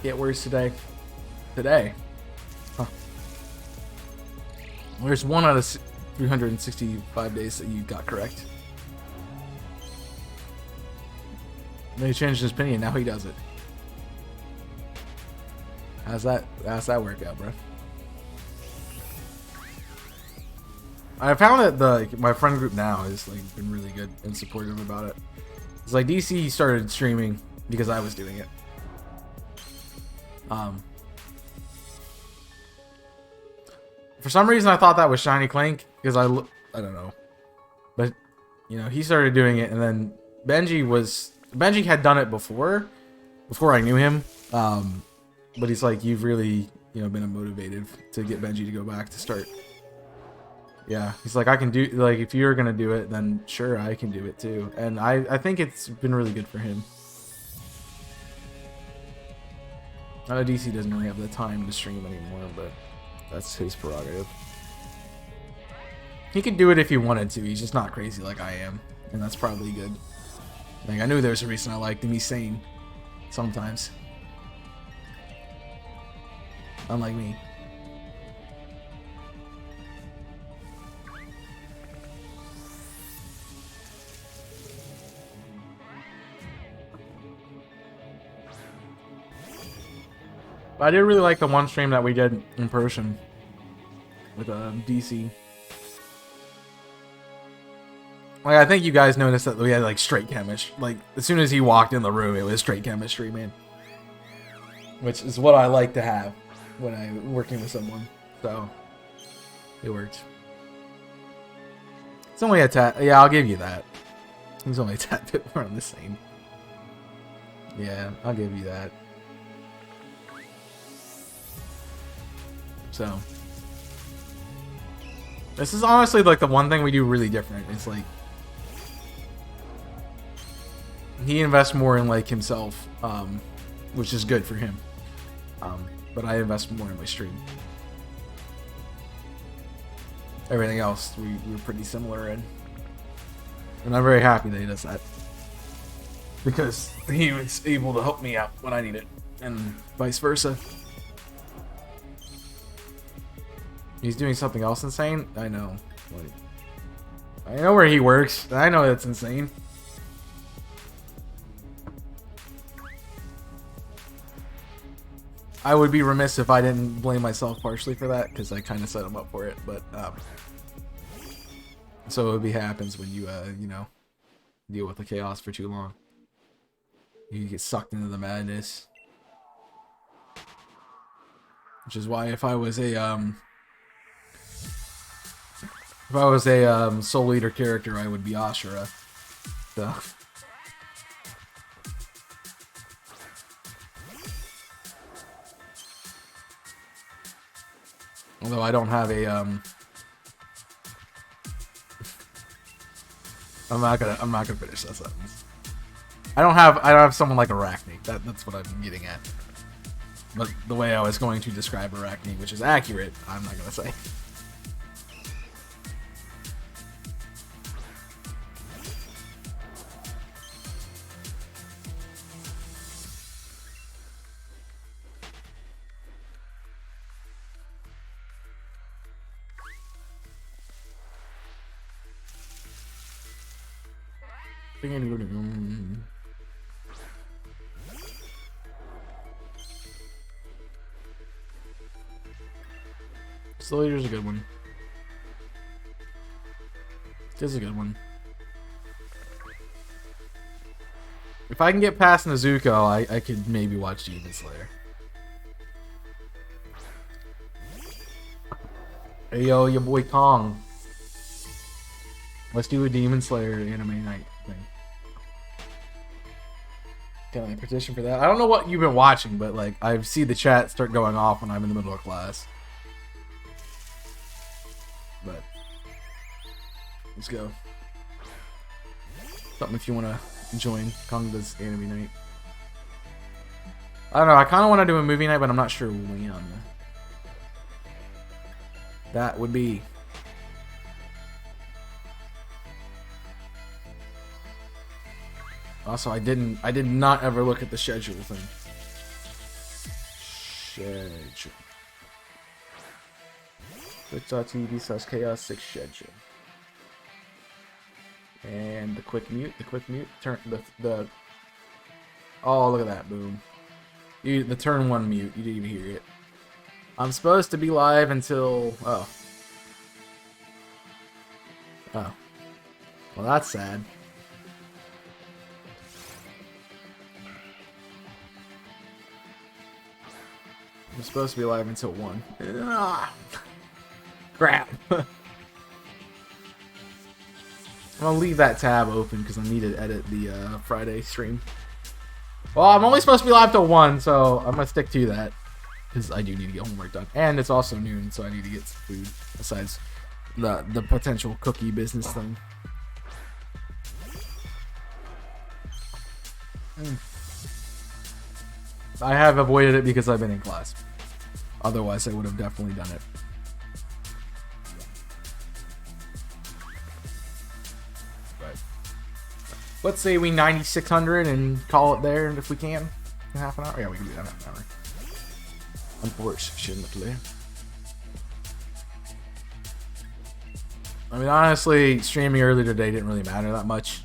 Get worse today. Today. Huh. There's 1 out of 365 days that you got correct. And then he changed his opinion. Now he does it. How's that work out, bro? I found that my friend group now has like been really good and supportive about it. It's like DC started streaming because I was doing it. For some reason I thought that was Shiny Clank because I don't know, but you know, he started doing it, and then Benji had done it before I knew him, but he's like, you've really, you know, been a motivative to get Benji to go back to start. Yeah, he's like, I can do, like, if you're gonna do it, then sure, I can do it too, and I think it's been really good for him. I know DC doesn't really have the time to stream anymore, but that's his prerogative. He could do it if he wanted to. He's just not crazy like I am, and that's probably good. Like, I knew there was a reason I liked him. He's sane sometimes, unlike me. But I did really like the one stream that we did in person with DC. Like, I think you guys noticed that we had like straight chemistry. Like, as soon as he walked in the room, it was straight chemistry, man. Which is what I like to have when I'm working with someone. So, it worked. It's only a tad. Yeah, I'll give you that. He's only a tad bit more on the same. Yeah, I'll give you that. So, this is honestly like the one thing we do really different. It's like, he invests more in like himself, which is good for him. But I invest more in my stream. Everything else we're pretty similar in, and I'm very happy that he does that, because he was able to help me out when I need it, and vice versa. He's doing something else insane? I know. Like, I know where he works. I know that's insane. I would be remiss if I didn't blame myself partially for that, because I kind of set him up for it. But so it happens when you you know, deal with the chaos for too long. You get sucked into the madness. Which is why if I was a soul leader character, I would be Ashura. So. Although I don't have a I'm not gonna finish that sentence. I don't have someone like Arachne. That's what I'm getting at. But the way I was going to describe Arachne, which is accurate, I'm not gonna say. Soldier's a good one. This is a good one. If I can get past Nezuko, I could maybe watch Demon Slayer. Hey yo, your boy Kong. Let's do a Demon Slayer anime night thing. Can I petition for that? I don't know what you've been watching, but like I see the chat start going off when I'm in the middle of class. But let's go. Something if you want to join Konga's anime night. I don't know. I kind of want to do a movie night, but I'm not sure when. That would be. Also, I did not ever look at the schedule thing. Schedule. Twitch.tv/chaos6 schedule. And the quick mute, turn the oh, look at that, boom. The turn 1 mute, you didn't even hear it. I'm supposed to be live until oh. Well that's sad. I'm supposed to be live until 1. Ah, crap. I'm gonna leave that tab open because I need to edit the Friday stream. Well, I'm only supposed to be live till 1, so I'm gonna stick to that because I do need to get homework done, and it's also noon, so I need to get some food besides the potential cookie business thing. I have avoided it because I've been in class. Otherwise, I would have definitely done it. But let's say we 9600 and call it there if we can. In half an hour? Yeah, we can do that in half an hour. Unfortunately. I mean, honestly, streaming earlier today didn't really matter that much.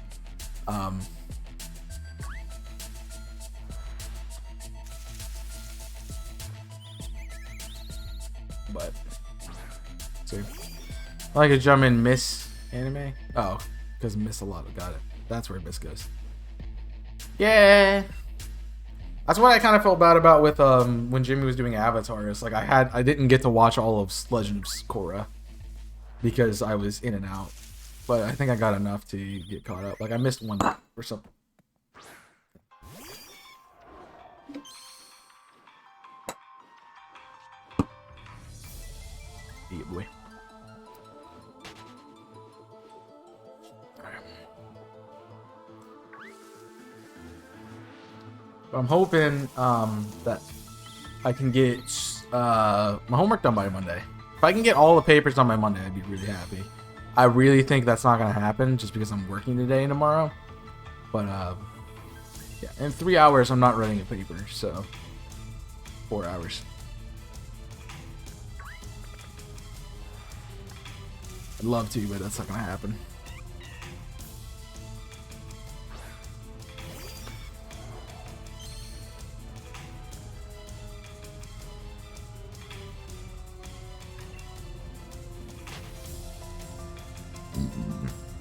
But see, I like to jump in Miss anime. Oh, because Miss a lot. Got it. That's where Miss goes. Yeah, that's what I kind of felt bad about with when Jimmy was doing Avatar. It's like I didn't get to watch all of Legend of Korra because I was in and out. But I think I got enough to get caught up. Like I missed one or something. Yeah, boy. But I'm hoping that I can get my homework done by Monday. If I can get all the papers done by Monday, I'd be really happy. I really think that's not going to happen just because I'm working today and tomorrow. But yeah, in 3 hours I'm not writing a paper, so 4 hours. I'd love to, but that's not gonna happen.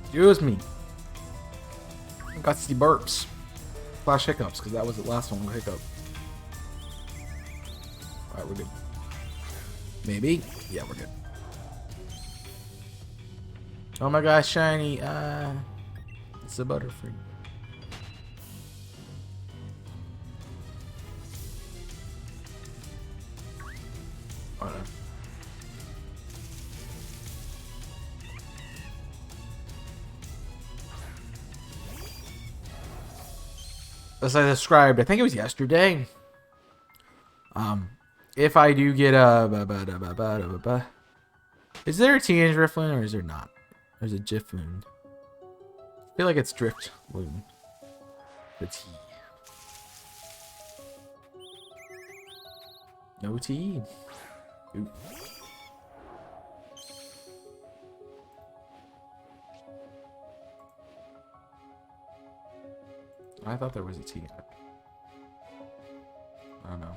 Excuse me. I got the burps. Flash hiccups, because that was the last one with hiccup. Alright, we're good. Maybe? Yeah, we're good. Oh my gosh, shiny. It's a Butterfree. Oh no. as I described, I think it was yesterday. If I do get a... Is there a teenage Riftloon or is there not? There's a Jiffloon. I feel like it's Driftloon. The T. No T. Ooh. I thought there was a T. I don't know.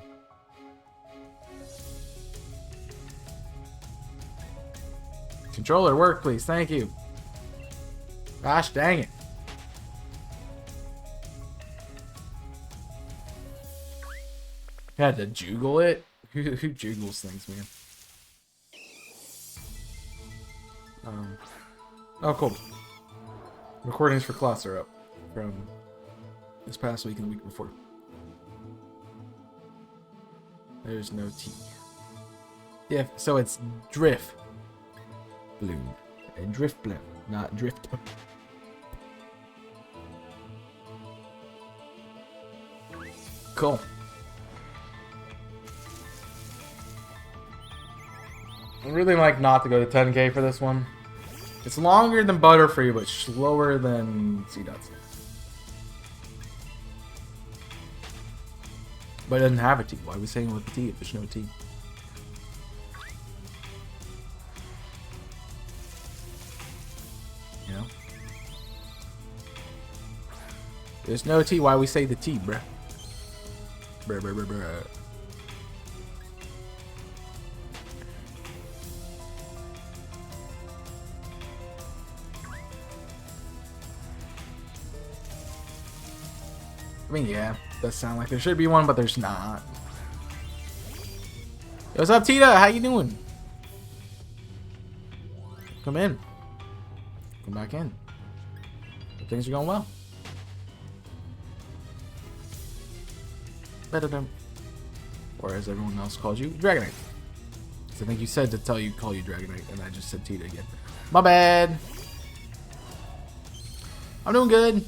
Controller, work, please. Thank you. Gosh dang it. Had to juggle it? Who juggles things, man? Oh, cool. Recordings for class are up from this past week and the week before. There's no T. Yeah, so it's Drift Bloom. And Drift Bloom, not Drift. Cool. I'd really like not to go to 10K for this one. It's longer than Butterfree, but slower than C-Dots. But it doesn't have a T. Why are we saying with a T if there's no T? You know? There's no T. Why we say the T, bruh? Bruh, bruh, bruh, bruh. I mean, yeah, it does sound like there should be one, but there's not. Yo, what's up, Tita? How you doing? Come in. Come back in. Hope things are going well. Or as everyone else calls you, Dragonite. I think you said to call you Dragonite, and I just said Tita again. My bad. I'm doing good,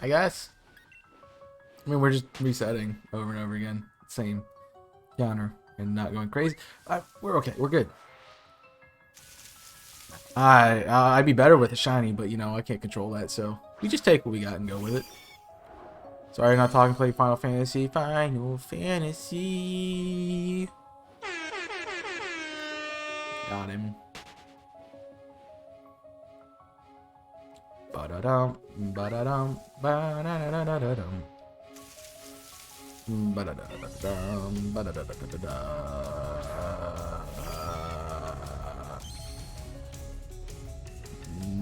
I guess. I mean, we're just resetting over and over again. Same counter and not going crazy. We're okay. We're good. I'd be better with a shiny, but, you know, I can't control that. So we just take what we got and go with it. Sorry, not talking. Play Final Fantasy. Final Fantasy. Got him. Ba-da-dum. Ba-da-dum. Ba-da-da-da-da-dum. Ba-da-da-da-da-dum, ba-da-da-da-da-da.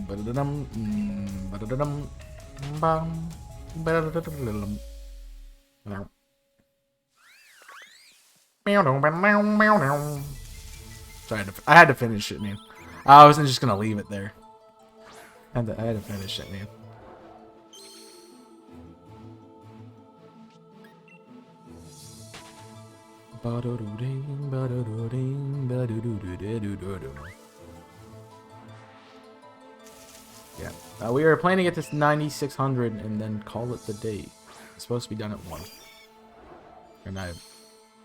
Ba-da-da-dum, ba-da-da-dum, bam, ba-da-da-da-da-dum. Sorry, I had to finish it, man. I wasn't just gonna leave it there. I had to finish it, man. Yeah, we were planning to get this 9600 and then call it the day. It's supposed to be done at 1, and I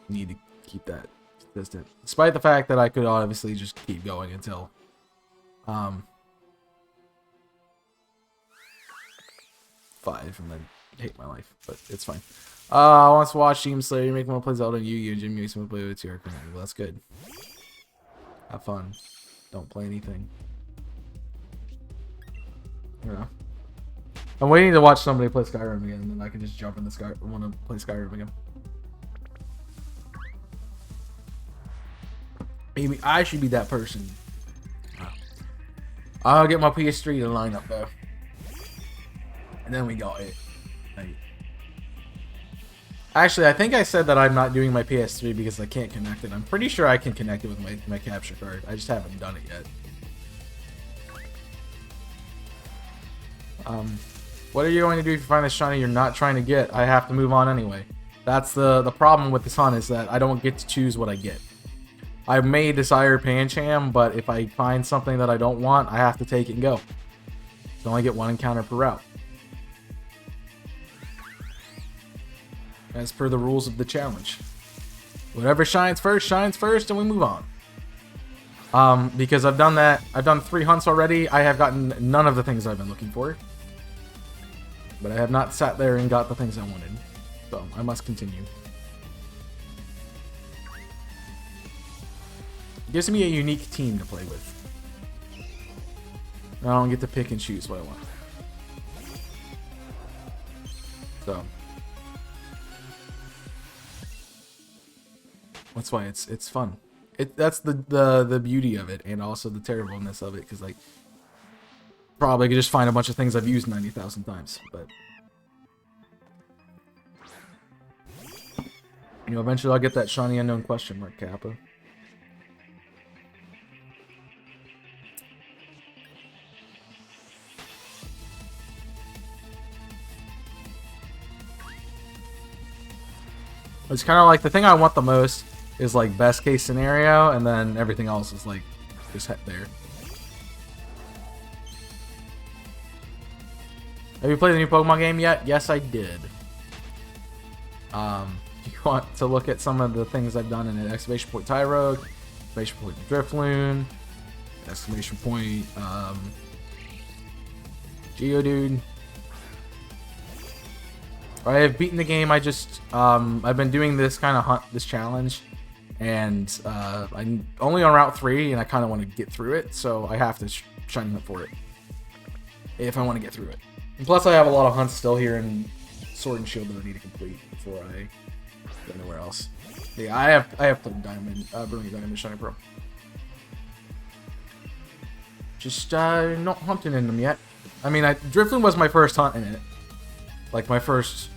need to keep that consistent, despite the fact that I could obviously just keep going until 5 and then hate my life, but it's fine. I want to watch Team Slayer, make me want to play Zelda, and Yu-Gi-Oh! And Jimmy makes me want to play with your community. Well, that's good. Have fun. Don't play anything. You know. I'm waiting to watch somebody play Skyrim again, and then I can just jump in the Sky. Want to play Skyrim again. Maybe I should be that person. I'll get my PS3 to line up though, and then we got it. Actually, I think I said that I'm not doing my PS3 because I can't connect it. I'm pretty sure I can connect it with my capture card. I just haven't done it yet. What are you going to do if you find this shiny you're not trying to get? I have to move on anyway. That's the problem with this hunt, is that I don't get to choose what I get. I may desire Pancham, but if I find something that I don't want, I have to take it and go. You only get 1 encounter per route. as per the rules of the challenge. Whatever shines first, and we move on. Because I've done that. I've done 3 hunts already. I have gotten none of the things I've been looking for. But I have not sat there and got the things I wanted. So I must continue. It gives me a unique team to play with. I don't get to pick and choose what I want. So that's why it's fun. That's the beauty of it, and also the terribleness of it, because like probably could just find a bunch of things I've used 90,000 times, but you know, eventually I'll get that shiny unknown question mark, Kappa. It's kind of like the thing I want the most is like best case scenario, and then everything else is like just head there. Have you played the new Pokemon game yet? Yes, I did. If you want to look at some of the things I've done in it, exclamation point Tyrogue, exclamation point Drifloon, exclamation point Geodude. I have beaten the game. I just I've been doing this kind of hunt, this challenge, and I'm only on Route 3, and I kind of want to get through it, so I have to shine up for it if I want to get through it. And plus, I have a lot of hunts still here in Sword and Shield that I need to complete before I go anywhere else. Yeah, I have played Diamond, Brilliant Diamond, Shiny Pearl. Just not hunting in them yet. I mean, Drifloon was my first hunt in it, like my first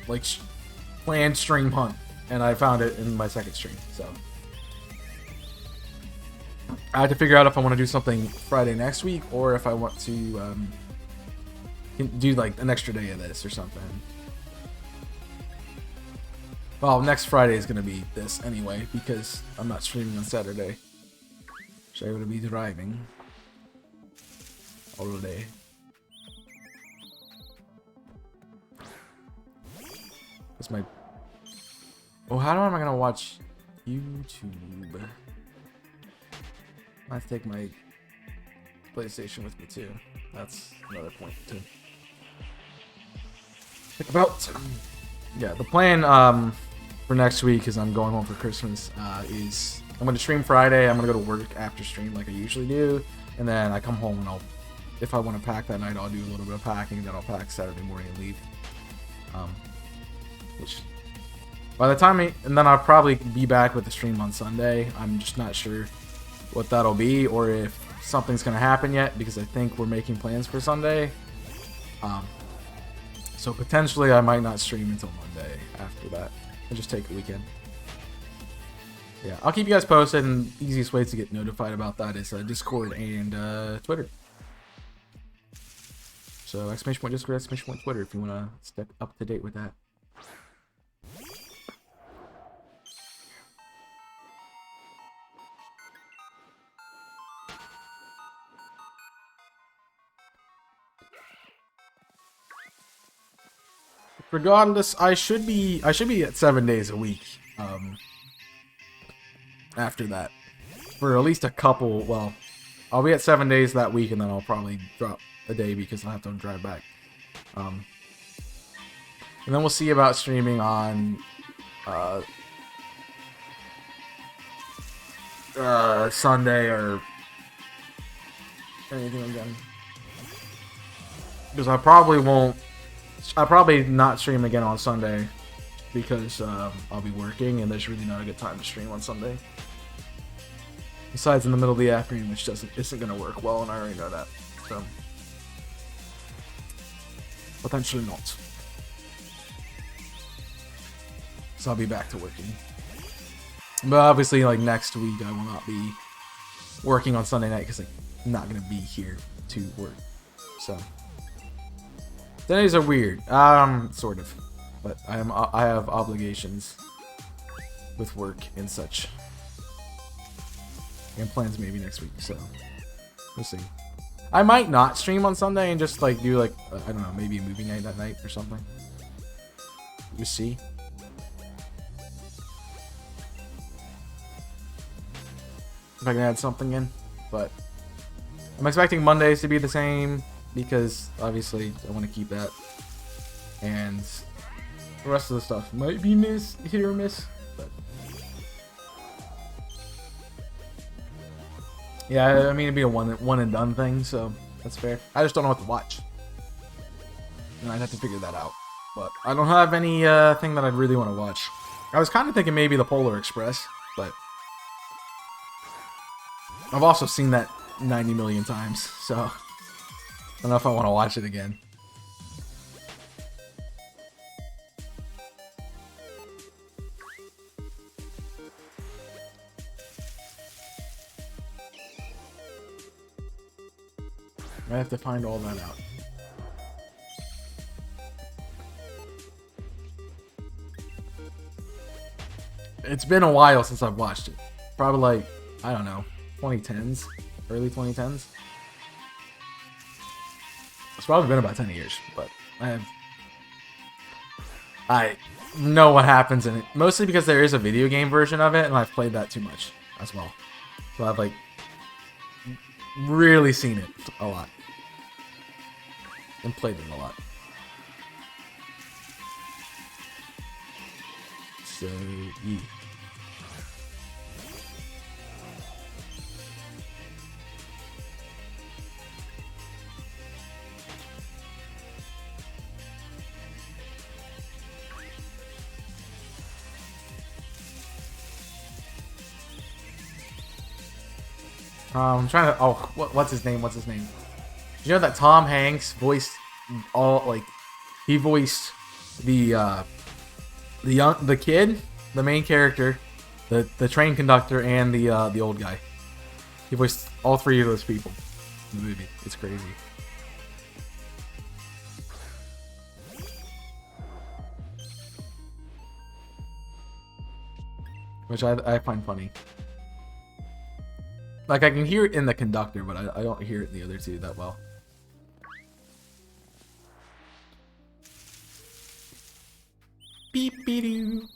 like planned stream hunt, and I found it in my second stream. So I had to figure out if I want to do something Friday next week, or if I want to do like an extra day of this or something. Well, next Friday is gonna be this anyway, because I'm not streaming on Saturday, so I'm gonna be driving all day. That's my... Oh, how am I gonna watch YouTube? I have to take my PlayStation with me too. That's another point to think about. Yeah, the plan for next week, is I'm going home for Christmas, is I'm gonna stream Friday. I'm gonna go to work after stream like I usually do, and then I come home and I'll, if I want to pack that night, I'll do a little bit of packing. Then I'll pack Saturday morning and leave. Which, by the time and then I'll probably be back with the stream on Sunday. I'm just not sure what that'll be, or if something's gonna happen yet, because I think we're making plans for Sunday. So potentially I might not stream until Monday after that, and just take a weekend. Yeah, I'll keep you guys posted, and the easiest way to get notified about that is Discord and Twitter. So exclamation point Discord, exclamation point Twitter if you want to stay up to date with that. Regardless, I should be at 7 days a week after that, for at least a couple. Well, I'll be at 7 days that week, and then I'll probably drop a day because I'll have to drive back. And then we'll see about streaming on Sunday or anything again, because I probably won't. I'll probably not stream again on Sunday, because I'll be working, and there's really not a good time to stream on Sunday. Besides in the middle of the afternoon, which isn't gonna work well, and I already know that. So potentially not. So I'll be back to working. But obviously, like next week, I will not be working on Sunday night, because I'm not gonna be here to work. So Sundays are weird, sort of, but I have obligations with work and such, and plans maybe next week, so we'll see. I might not stream on Sunday and just like do like I don't know, maybe a movie night that night or something. You see, if I can add something in. But I'm expecting Mondays to be the same because obviously I want to keep that. And the rest of the stuff might be hit or miss. But yeah, I mean it'd be a one and done thing, so that's fair. I just don't know what to watch. And I'd have to figure that out. But I don't have any thing that I'd really want to watch. I was kind of thinking maybe the Polar Express, but I've also seen that 90 million times, so I don't know if I want to watch it again. I have to find all that out. It's been a while since I've watched it. Probably like, I don't know, 2010s, early 2010s. It's probably been about 10 years, but I know what happens in it. Mostly because there is a video game version of it, and I've played that too much as well. So I've like really seen it a lot. And played it a lot. So, yeah. I'm trying to. Oh, what's his name? What's his name? You know that Tom Hanks voiced all like he voiced the kid, the main character, the train conductor, and the old guy. He voiced all three of those people in the movie. It's crazy. Which I find funny. Like, I can hear it in the conductor, but I don't hear it in the other two that well. Beep beep doo.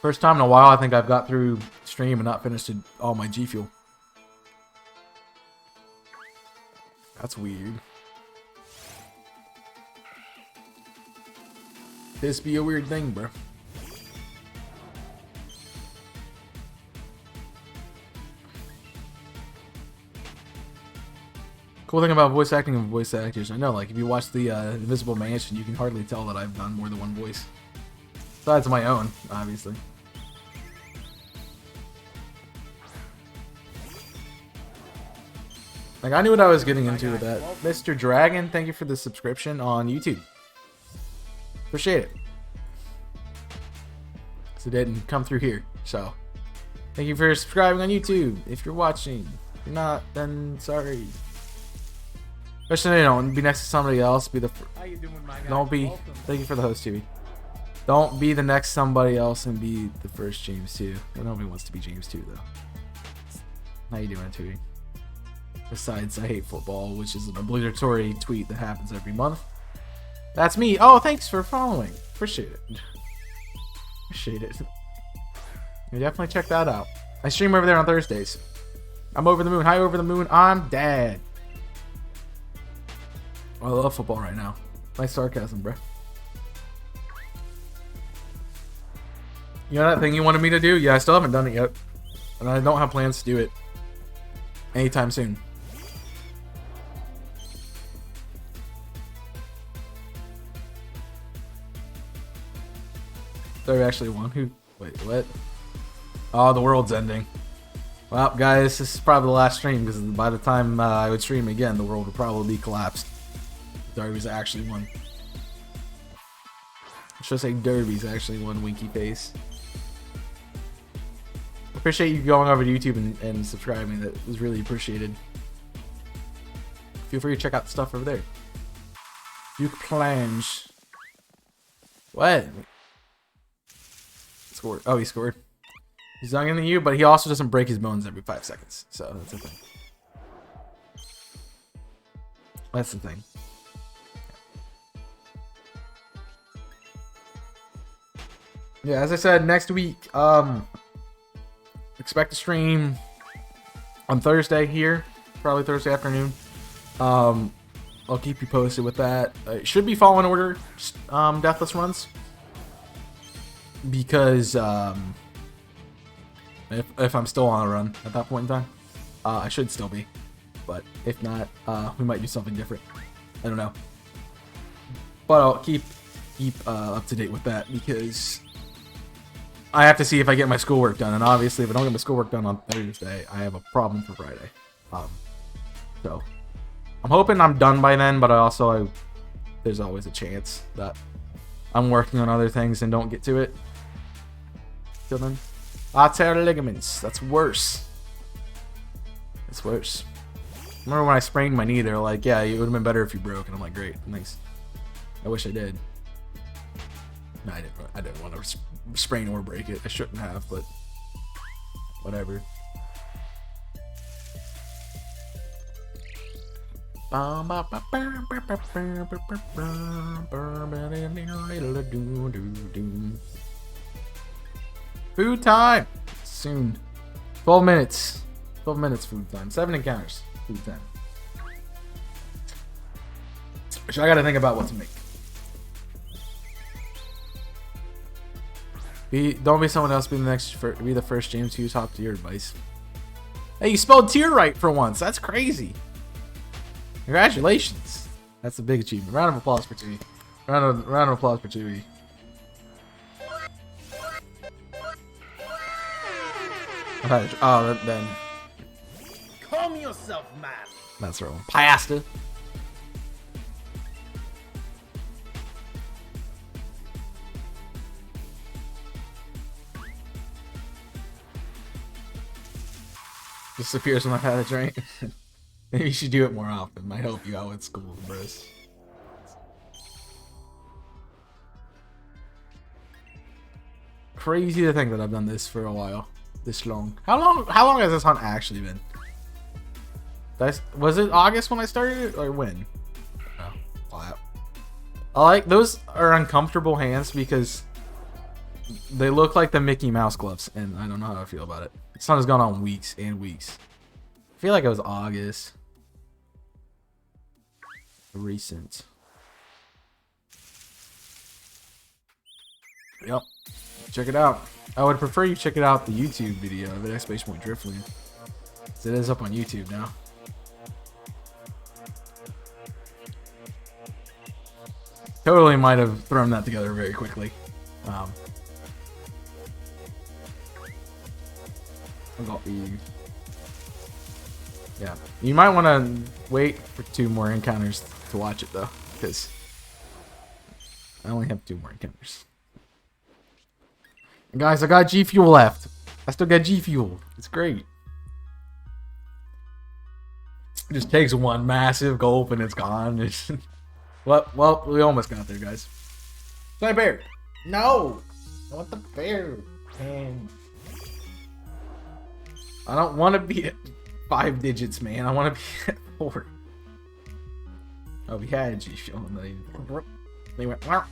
First time in a while I think I've got through stream and not finished all my G Fuel. That's weird. This be a weird thing, bro. Cool thing about voice acting and voice actors, I know, like, if you watch the Invisible Mansion, you can hardly tell that I've done more than one voice. Besides my own, obviously. Like, I knew what I was getting into with that. Mr. Dragon, thank you for the subscription on YouTube. Appreciate it. So it didn't come through here. So, thank you for subscribing on YouTube. If you're watching. If you're not, then sorry. Especially, don't be next to somebody else. Be the. How you doing, my guy? Don't be. Welcome. Thank you for the host, TV. Don't be the next somebody else and be the first James 2. Well, nobody wants to be James 2 though. How you doing, Tootie? Besides, I hate football, which is an obligatory tweet that happens every month. That's me. Oh, thanks for following. Appreciate it. Appreciate it. You definitely check that out. I stream over there on Thursdays. I'm over the moon. Hi, over the moon. I'm Dad. I love football right now. Nice sarcasm, bro. You know that thing you wanted me to do? Yeah, I still haven't done it yet. And I don't have plans to do it anytime soon. There actually won. Who? Wait, what? Oh, the world's ending. Well, guys, this is probably the last stream because by the time I would stream again, the world would probably be collapsed. Derby's actually won. I should say Derby's actually won. Winky face. Appreciate you going over to YouTube and subscribing. That was really appreciated. Feel free to check out the stuff over there. Duke Plange. What? Scored. Oh, he scored. He's younger than you, but he also doesn't break his bones every 5 seconds. So that's the thing. That's the thing. yeah, as I said, next week, expect to stream on Thursday here, probably Thursday afternoon. I'll keep you posted with that. It should be Fallen Order Deathless runs, because if I'm still on a run at that point in time, I should still be. But if not, we might do something different. I don't know. But I'll keep up to date with that, because I have to see if I get my schoolwork done. And obviously, if I don't get my schoolwork done on Thursday, I have a problem for Friday. So I'm hoping I'm done by then, but there's always a chance that I'm working on other things and don't get to it till then. I tear ligaments. That's worse. It's worse. Remember when I sprained my knee, they were like, yeah, it would have been better if you broke. And I'm like, great, thanks. I wish I did. No, I didn't want to sprain or break it. I shouldn't have, but whatever. Food time! Soon. 12 minutes. 12 minutes food time. 7 encounters. Food time. So I gotta think about what to make. Don't be someone else. Be the first James Hughes hop to your advice. Hey, you spelled tier right for once. That's crazy. Congratulations. That's a big achievement. Round of applause for Chewy. Round of applause for Chewy. Oh, then. Calm yourself, man. That's wrong. Pasta. Disappears when I've had a drink. Maybe you should do it more often. Might help you out with school, bros. Crazy to think that I've done this for a while. This long. How long has this hunt actually been? Was it August when I started it, or when? Oh, wow. I like those are uncomfortable hands because they look like the Mickey Mouse gloves, and I don't know how I feel about it. This hunt has gone on weeks and weeks. I feel like it was August. Recent. Yep. Check it out. I would prefer you check it out the YouTube video of the !Driftling. It is up on YouTube now. Totally might have thrown that together very quickly. I got you. Yeah, you might want to wait for 2 more encounters to watch it though, because I only have 2 more encounters. And guys, I got G Fuel left. I still got G Fuel. It's great. It just takes one massive gulp and it's gone. It's well, we almost got there, guys. Giant bear. No, I want the bear. Man. I don't want to be at 5 digits, man. I want to be at 4. Oh, we had G Fuel and they went. Wow.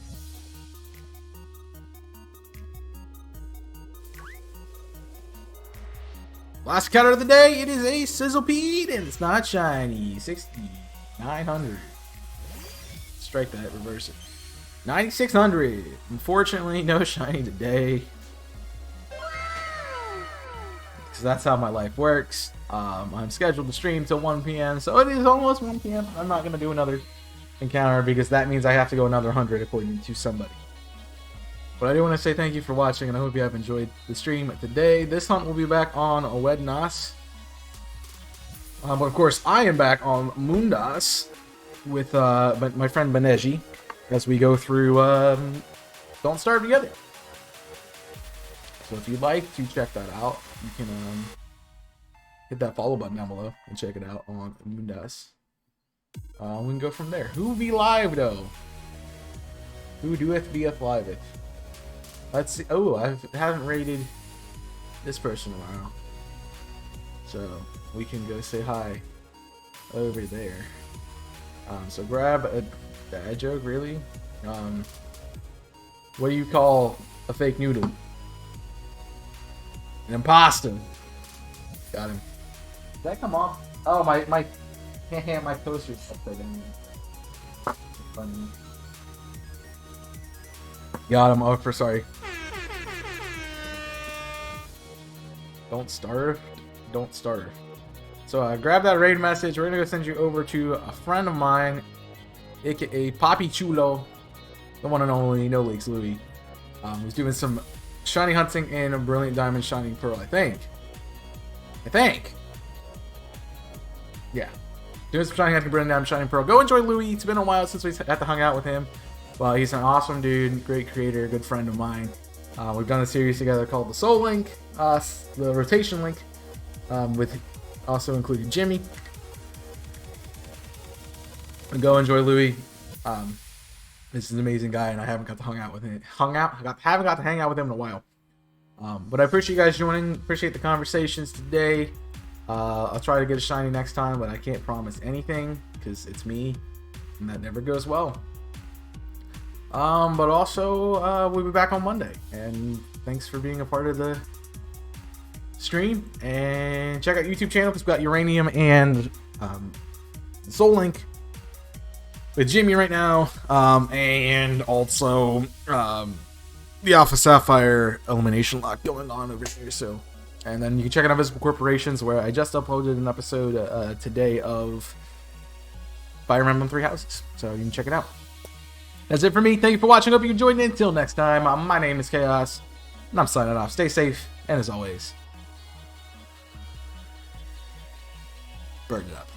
Last counter of the day, it is a Sizzlepede, and it's not shiny. 6,900. Strike that, reverse it. 9,600. Unfortunately, no shiny today. Because that's how my life works. I'm scheduled to stream till 1 p.m., so it is almost 1 p.m. I'm not going to do another encounter because that means I have to go another 100 according to somebody. But I do want to say thank you for watching, and I hope you have enjoyed the stream today. This hunt will be back on Wednas. But of course, I am back on Mundas with my friend Beneji as we go through Don't Starve Together. So if you'd like to check that out, you can hit that follow button down below and check it out on Mundas. We can go from there. Who be live though? Who doeth beeth liveth? Let's see. Oh, I haven't rated this person in a while, so we can go say hi over there. So grab a dad joke, really. What do you call a fake noodle. An imposter. Got him. Did that come off? Oh, my toaster's upside down. Funny. Got him. Oh, sorry. Don't starve. Don't starve. So grab that raid message. We're gonna go send you over to a friend of mine, aka Papi Chulo, the one and only No Lakes Louie, who's doing some shiny hunting in a Brilliant Diamond Shining Pearl. I think. Yeah. Doing some shiny hunting, Brilliant Diamond Shining Pearl. Go enjoy Louie. It's been a while since we had to hang out with him. Well, he's an awesome dude, great creator, good friend of mine. We've done a series together called the Soul Link, the Rotation Link, with also including Jimmy. And go enjoy Louie. This is an amazing guy, and I haven't got to haven't got to hang out with him in a while. But I appreciate you guys joining. Appreciate the conversations today. I'll try to get a shiny next time, but I can't promise anything because it's me, and that never goes well. But also, we'll be back on Monday, and thanks for being a part of the stream. And check out YouTube channel because we got Uranium and Soul Link with Jimmy right now, and also the Alpha Sapphire elimination lock going on over here. So, and then you can check out Invisible Corporations, where I just uploaded an episode today of Fire Emblem Three Houses, so you can check it out. That's it for me. Thank you for watching. Hope you enjoyed it. Until next time, my name is Chaos, and I'm signing off. Stay safe, and as always, burn it up.